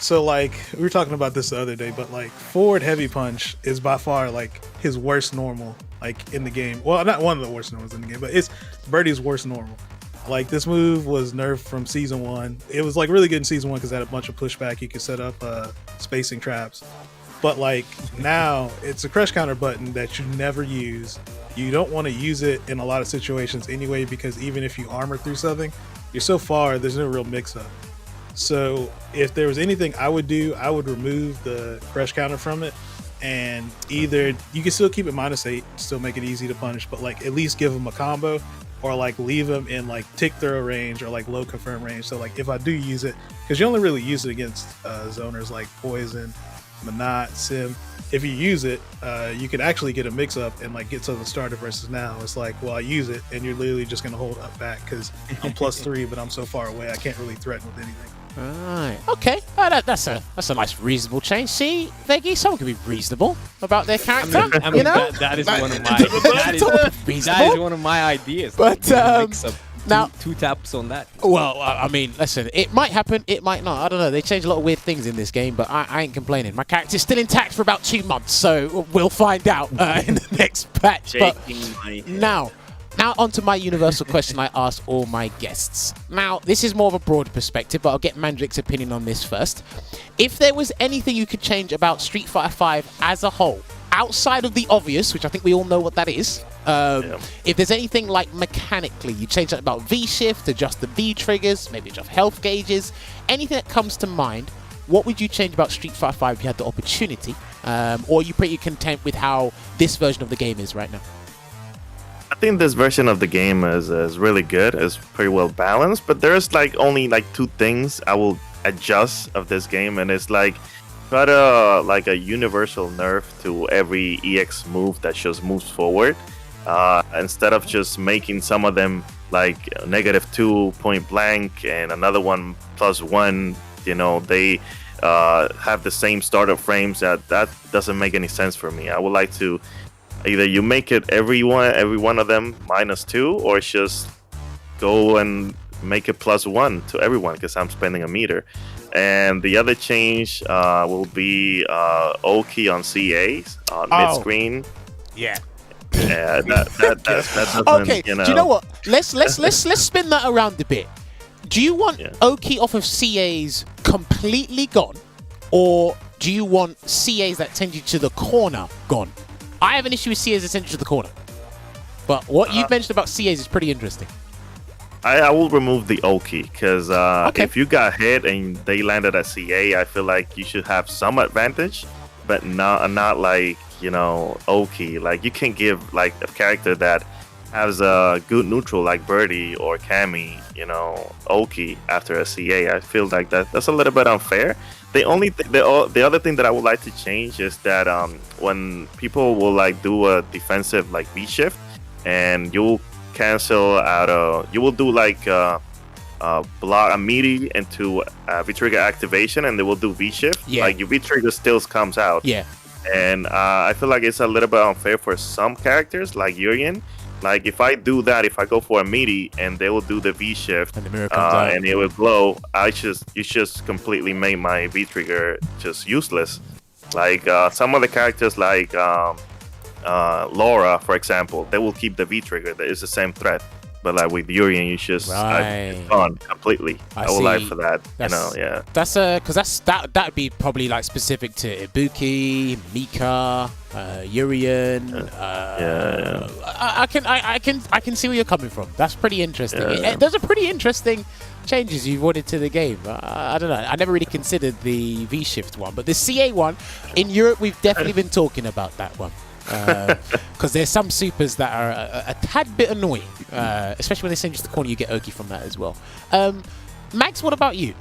So like we were talking about this the other day, but like forward heavy punch is by far like his worst normal like in the game. Well, not one of the worst normals in the game, but it's Birdie's worst normal. Like this move was nerfed from season 1. It was like really good in season 1 because it had a bunch of pushback. You could set up spacing traps. But like now it's a crush counter button that you never use. You don't want to use it in a lot of situations anyway, because even if you armor through something, you're so far, there's no real mix up. So if there was anything I would do, I would remove the crush counter from it, and either you can still keep it -8, still make it easy to punish, but like at least give them a combo, or like leave them in like tick throw range or like low confirm range. So like if I do use it, because you only really use it against zoners like Poison, Manat, Sim. If you use it, you can actually get a mix up and like get to the starter versus now. It's like, well, I use it and you're literally just gonna hold up back because I'm +3, but I'm so far away I can't really threaten with anything. Right. Okay. That's a nice reasonable change. See, Veggey, someone can be reasonable about their character. I mean, you know, that is one of my that is one of my ideas. But now two taps on that. Well, I mean, listen, it might happen, it might not. I don't know. They changed a lot of weird things in this game, but I ain't complaining. My character's still intact for about 2 months, so we'll find out in the next patch. But now onto my universal question I ask all my guests. Now, this is more of a broad perspective, but I'll get Mandrake's opinion on this first. If there was anything you could change about Street Fighter V as a whole, outside of the obvious, which I think we all know what that is, if there's anything like mechanically, you change that about V-shift, adjust the V triggers, maybe adjust health gauges, anything that comes to mind, what would you change about Street Fighter V if you had the opportunity? Or are you pretty content with how this version of the game is right now? I think this version of the game is really good. It's pretty well balanced, but there's like only like 2 things I will adjust of this game, and it's like try to like a universal nerf to every EX move that just moves forward. Instead of just making some of them like -2 point blank and another one +1, you know, they have the same startup frames. That doesn't make any sense for me. I would like to either you make it every one of them -2, or just go and make it +1 to everyone because I'm spending a meter. And the other change will be O-key on CAs on mid-screen. Yeah. Yeah, that doesn't, okay. You know. Do you know what? Let's spin that around a bit. Do you want O-key off of CAs completely gone, or do you want CAs that send you to the corner gone? I have an issue with CAs that send you to the corner, but what you've mentioned about CAs is pretty interesting. I will remove the O-key because if you got hit and they landed at CA, I feel like you should have some advantage, but not like, you know, O-key. Like you can give like a character that has a good neutral like Birdie or Cammy, you know, O-key after a CA. I feel like that's a little bit unfair. The only the other thing that I would like to change is that when people will like do a defensive like V-shift, and you'll cancel out you will do like block a meaty into V-trigger activation, and they will do V-shift. Like your V-trigger still comes out. And I feel like it's a little bit unfair for some characters like Urian. Like if I do that, if I go for a meaty and they will do the V-shift and the mirror comes out and it will glow, you just completely made my V-trigger just useless. Like some of the characters like Laura, for example, they will keep the V-trigger. It's the same threat. But like with Urian, you just it's gone completely. I will lie for that. That's because that'd be probably like specific to Ibuki, Mika, Urian. I can see where you're coming from. That's pretty interesting. Those are pretty interesting changes you've wanted to the game. I don't know. I never really considered the V-shift one, but the CA one in Europe, we've definitely been talking about that one. Because there's some supers that are a tad bit annoying, especially when they send you to the corner. You get Oki from that as well. Max, what about you?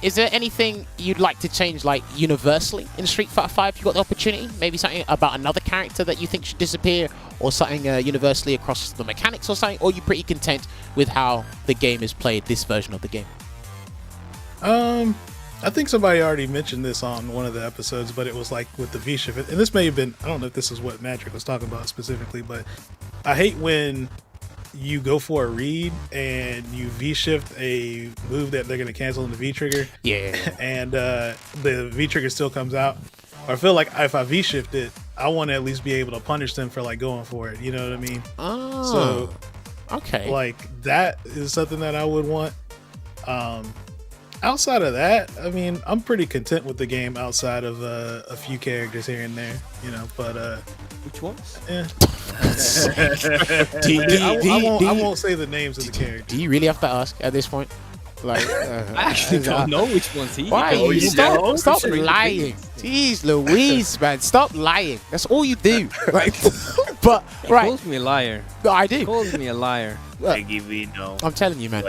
Is there anything you'd like to change, like universally in Street Fighter V if you got the opportunity? Maybe something about another character that you think should disappear, or something universally across the mechanics or something, or are you pretty content with how the game is played, this version of the game? I think somebody already mentioned this on one of the episodes, but it was like with the V-shift. And this may have been, I don't know if this is what Mandrake was talking about specifically, but I hate when you go for a read and you V-shift a move that they're going to cancel in the V-trigger. Yeah. And the V-trigger still comes out. Or I feel like if I V-shift it, I want to at least be able to punish them for like going for it. You know what I mean? Oh. So, okay. Like that is something that I would want. Outside of that, I mean, I'm pretty content with the game outside of a few characters here and there, you know, but which ones? I won't say the names of the characters. Do you really have to ask at this point? Like, I actually don't know which ones he. Why? Stop lying. Jeez Louise, man. Stop lying. That's all you do. Like, but he right. calls me a liar. No, I do. He calls me a liar. I'm telling you, man.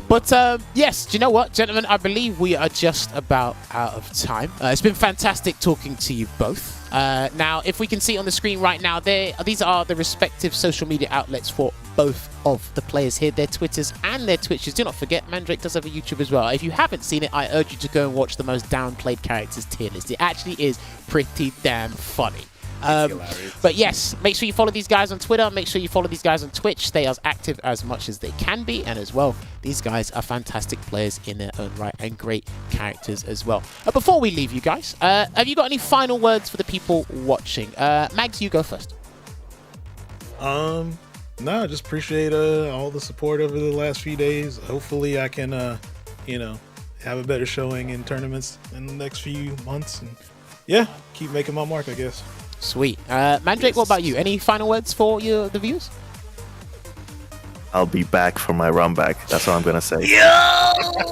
But yes, do you know what, gentlemen? I believe we are just about out of time. It's been fantastic talking to you both. Now, if we can see on the screen right now, these are the respective social media outlets for both of the players here, their Twitters and their Twitches. Do not forget, Mandrake does have a YouTube as well. If you haven't seen it, I urge you to go and watch the most downplayed characters tier list. It actually is pretty damn funny. But yes, make sure you follow these guys on Twitter. Make sure you follow these guys on Twitch. Stay as active as much as they can be. And as well, these guys are fantastic players in their own right and great characters as well. Before we leave you guys, have you got any final words for the people watching? Mags, you go first. No, I just appreciate all the support over the last few days. Hopefully I can, you know, have a better showing in tournaments in the next few months. And yeah, keep making my mark, I guess. Sweet. Mandrake, what about you? Any final words for the viewers? I'll be back for my run back. That's what I'm going to say.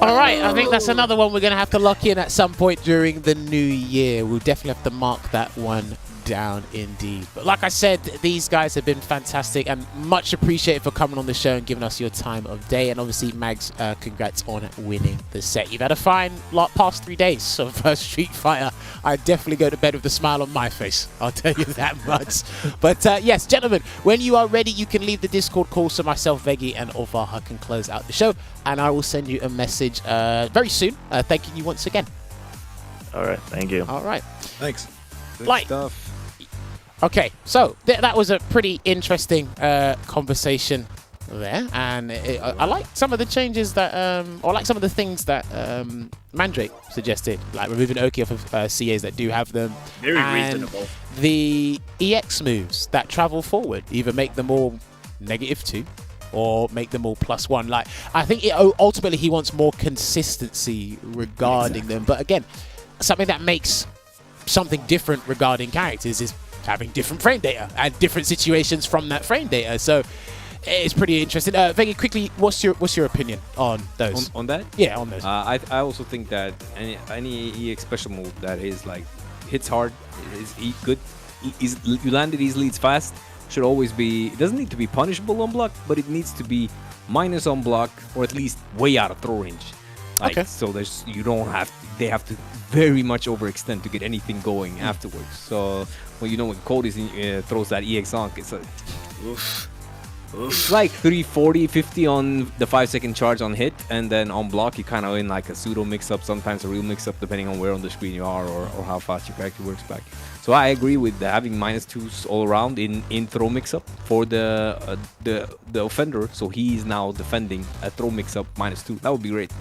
All right, I think that's another one we're going to have to lock in at some point during the new year. We'll definitely have to mark that one down indeed. But like I said, these guys have been fantastic and much appreciated for coming on the show and giving us your time of day. And obviously, Mags, congrats on winning the set. You've had a fine past 3 days of Street Fighter. I definitely go to bed with a smile on my face, I'll tell you that much. But yes, gentlemen, when you are ready, you can leave the Discord call so myself, Veggey, and Olvaha can close out the show. And I will send you a message very soon, thanking you once again. All right, thank you. All right. Thanks. Good stuff. Okay, so that was a pretty interesting conversation there, and I like some of the changes that, or like some of the things that Mandrake suggested, like removing Oki off of CAs that do have them. Very and reasonable. The EX moves that travel forward, either make them all -2 or make them all +1. Like, I think ultimately he wants more consistency regarding them, but again, something that makes something different regarding characters is having different frame data and different situations from that frame data. So it's pretty interesting. Veggey, quickly, what's your opinion on those? On that? Yeah, on those. I also think that any EX special move that is like hits hard, is good, you land it easily, it's fast, should always be. It doesn't need to be punishable on block, but it needs to be minus on block or at least way out of throw range. Like, okay. So they have to very much overextend to get anything going afterwards. So when Cody throws that EX on, it's like, it's like 340, 50 on the 5-second charge on hit, and then on block you kind of in like a pseudo mix-up, sometimes a real mix-up, depending on where on the screen you are or how fast your character works back. So I agree with having -2s all around in throw mix-up for the offender. So he is now defending a throw mix-up -2. That would be great.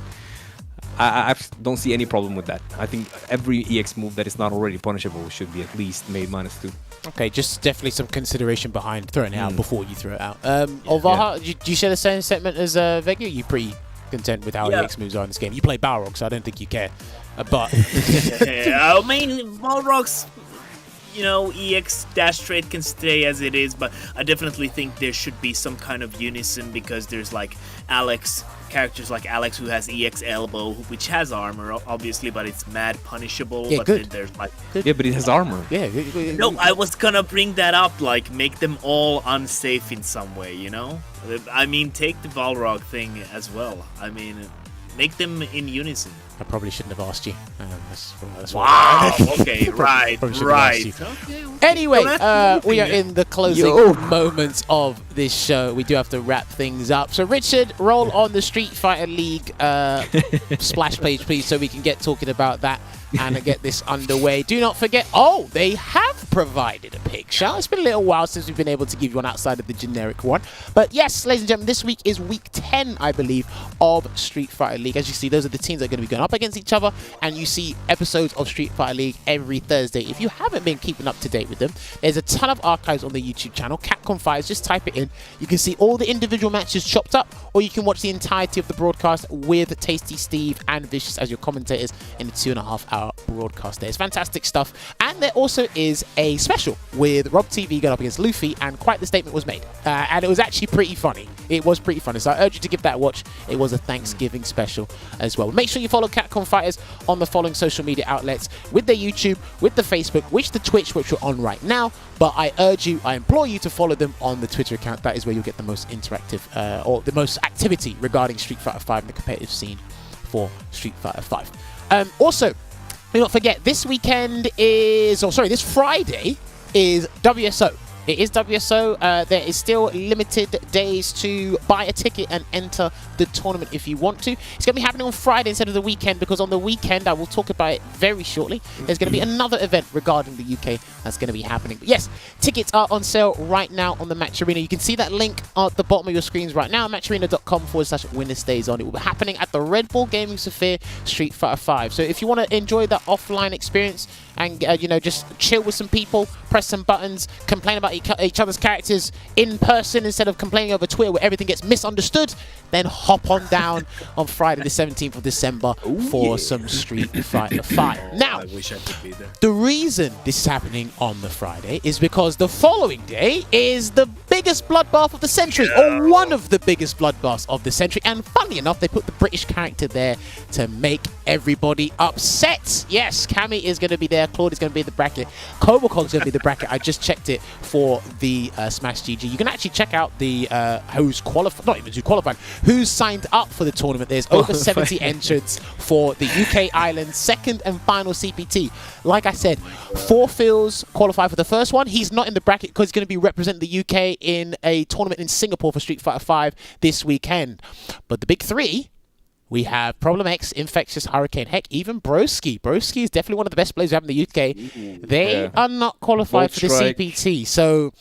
I don't see any problem with that. I think every EX move that is not already punishable should be at least made -2. Okay, just definitely some consideration behind throwing it out before you throw it out. Olvaha, do you share the same sentiment as Veggey? Are you pretty content with how EX moves are in this game? You play Balrog, so I don't think you care. But I mean, Balrog's, EX dash trade can stay as it is, but I definitely think there should be some kind of unison, because there's like characters like Alex who has EX elbow, which has armor obviously, but it's mad punishable. Yeah, but good. There's like yeah, but it has armor. Yeah. No, I was gonna bring that up, like make them all unsafe in some way, I mean, take the Balrog thing as well. I mean, Make them in unison. I probably shouldn't have asked you. That's Wow. Okay. Right. Anyway, we are in the closing moments of this show. We do have to wrap things up. So, Richard, roll on the Street Fighter League splash page, please, so we can get talking about that and get this underway. Do not forget, they have provided a picture. It's been a little while since we've been able to give you one outside of the generic one. But yes, ladies and gentlemen, this week is week 10, I believe, of Street Fighter League. As you see, those are the teams that are going to be going up against each other, and you see episodes of Street Fighter League every Thursday. If you haven't been keeping up to date with them, there's a ton of archives on the YouTube channel. Capcom Fighters, just type it in. You can see all the individual matches chopped up, or you can watch the entirety of the broadcast with Tasty Steve and Vicious as your commentators in the 2.5-hour broadcast there. It's fantastic stuff. And there also is a special with Rob TV going up against Luffy, and quite the statement was made. And it was actually pretty funny. It was pretty funny. So I urge you to give that a watch. It was a Thanksgiving special as well. Make sure you follow Capcom Fighters on the following social media outlets, with their YouTube, with the Facebook, with the Twitch, which we're on right now. But I implore you to follow them on the Twitter account. That is where you'll get the most interactive or the most activity regarding Street Fighter 5 and the competitive scene for Street Fighter 5. Also, do not forget, this Friday is WSO. It is WSO. There is still limited days to buy a ticket and enter the tournament if you want to. It's going to be happening on Friday instead of the weekend, because on the weekend, I will talk about it very shortly, there's going to be another event regarding the UK that's going to be happening. But yes, tickets are on sale right now on the Match Arena. You can see that link at the bottom of your screens right now, matcharena.com/winner stays on. It will be happening at the Red Bull Gaming Sphere Street Fighter 5. So if you want to enjoy that offline experience and just chill with some people, press some buttons, complain about each other's characters in person instead of complaining over Twitter where everything gets misunderstood, then hop on down on Friday the 17th of December for some Street Fighter 5. Now, I wish I could be there. The reason this is happening on the Friday is because the following day is the biggest bloodbath of the century, or one of the biggest bloodbaths of the century. And funnily enough, they put the British character there to make everybody upset. Yes, Cammy is going to be there. Claude is going to be in the bracket. Kobokog's going to be in the bracket. I just checked it for the Smash GG. You can actually check out the who's signed up for the tournament. There's over 70 entrants for the UK Island second and final CPT. Like I said, 4 Phils qualify for the first one. He's not in the bracket because he's going to be representing the UK in a tournament in Singapore for Street Fighter 5 this weekend. But the big 3, we have Problem X, Infectious, Hurricane, heck, even Broski. Broski is definitely one of the best players we have in the UK. They are not qualified for the CPT. So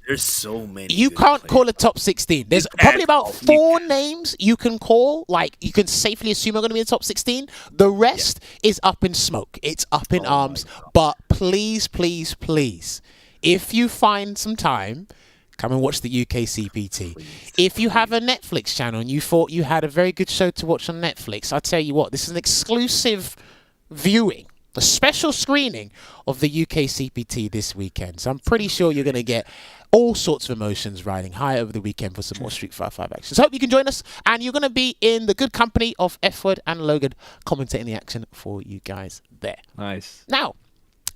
there's so many. You can't call a top 16. There's probably about 4 names you can call. Like, you can safely assume are going to be in the top 16. The rest is up in smoke. It's up in arms. But please, please, please, if you find some time, come and watch the UK CPT. If you have a Netflix channel and you thought you had a very good show to watch on Netflix, I'll tell you what, this is an exclusive viewing, a special screening of the UK CPT this weekend. So I'm pretty sure you're going to get all sorts of emotions riding high over the weekend for some more Street Fighter 5 action. So hope you can join us, and you're going to be in the good company of F-Word and Logan commentating the action for you guys there. Nice. Now,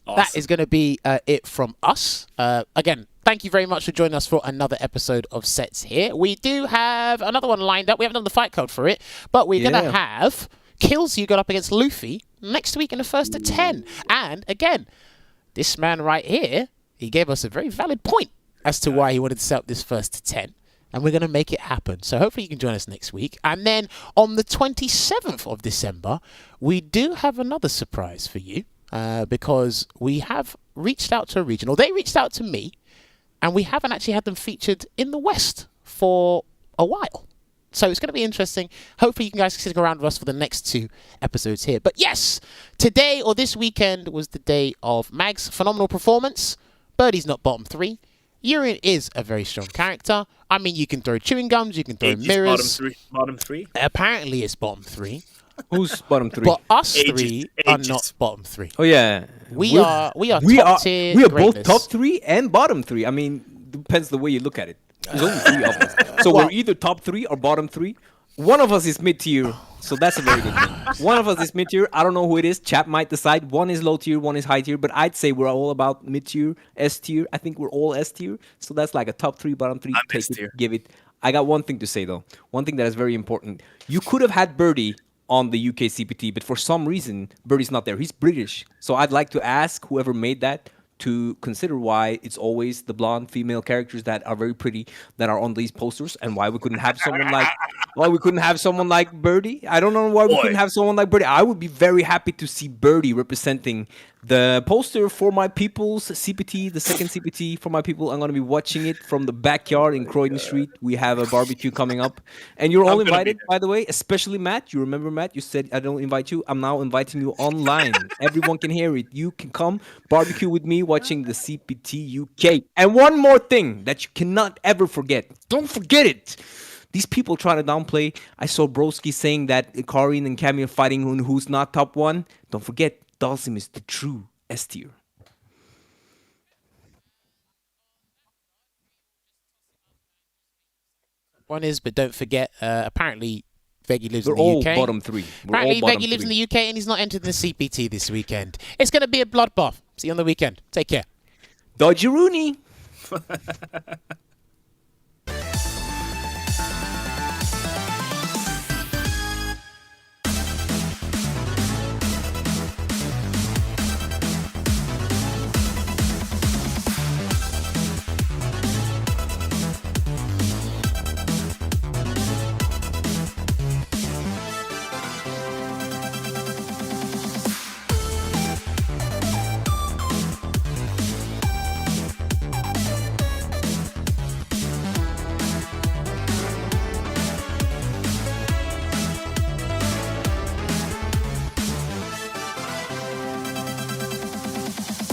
that is going to be it from us. Again, thank you very much for joining us for another episode of Sets here. We do have another one lined up. We haven't done the fight code for it, but we're going to have Kills You got up against Luffy next week in the first to 10. And again, this man right here, he gave us a very valid point as to why he wanted to set up this first to 10. And we're going to make it happen. So hopefully you can join us next week. And then on the 27th of December, we do have another surprise for you. Because we have reached out to a region, or they reached out to me, and we haven't actually had them featured in the West for a while. So it's going to be interesting. Hopefully you guys can stick around with us for the next 2 episodes here. But yes, today or this weekend was the day of Mag's phenomenal performance. Birdie's not bottom 3. Urine is a very strong character. I mean, you can throw chewing gums, you can throw mirrors. Bottom three? Apparently it's bottom 3. Who's bottom 3? But us 3 are not bottom 3. Oh yeah, we are top tier. We are greatness. both top 3 and bottom 3. I mean, depends the way you look at it. There's only 3 of us, so we're either top 3 or bottom 3. One of us is mid tier, so that's a very good thing. One of us is mid tier. I don't know who it is. Chat might decide. One is low tier, one is high tier. But I'd say we're all about mid tier, S tier. I think we're all S tier. So that's like a top 3, bottom 3. I'm S tier. Give it. I got one thing to say though. One thing that is very important. You could have had Birdie on the UK CPT, but for some reason, Birdie's not there. He's British. So I'd like to ask whoever made that to consider why it's always the blonde female characters that are very pretty that are on these posters, and why we couldn't have someone like Birdie. I don't know why we couldn't have someone like Birdie. I would be very happy to see Birdie representing the poster for my people's CPT, the second CPT for my people. I'm going to be watching it from the backyard in Croydon Street. We have a barbecue coming up. And you're all invited, by the way, especially Matt. You remember, Matt? You said I don't invite you. I'm now inviting you online. Everyone can hear it. You can come barbecue with me watching the CPT UK. And one more thing that you cannot ever forget. Don't forget it. These people try to downplay. I saw Broski saying that Karin and Cammy are fighting who's not top one. Don't forget, Dalsim is the true S tier. One is, but don't forget, apparently Veggey lives in the all UK. Bottom three. Apparently Veggey lives in the UK and he's not entered the CPT this weekend. It's going to be a bloodbath. See you on the weekend. Take care. Dodgy Rooney.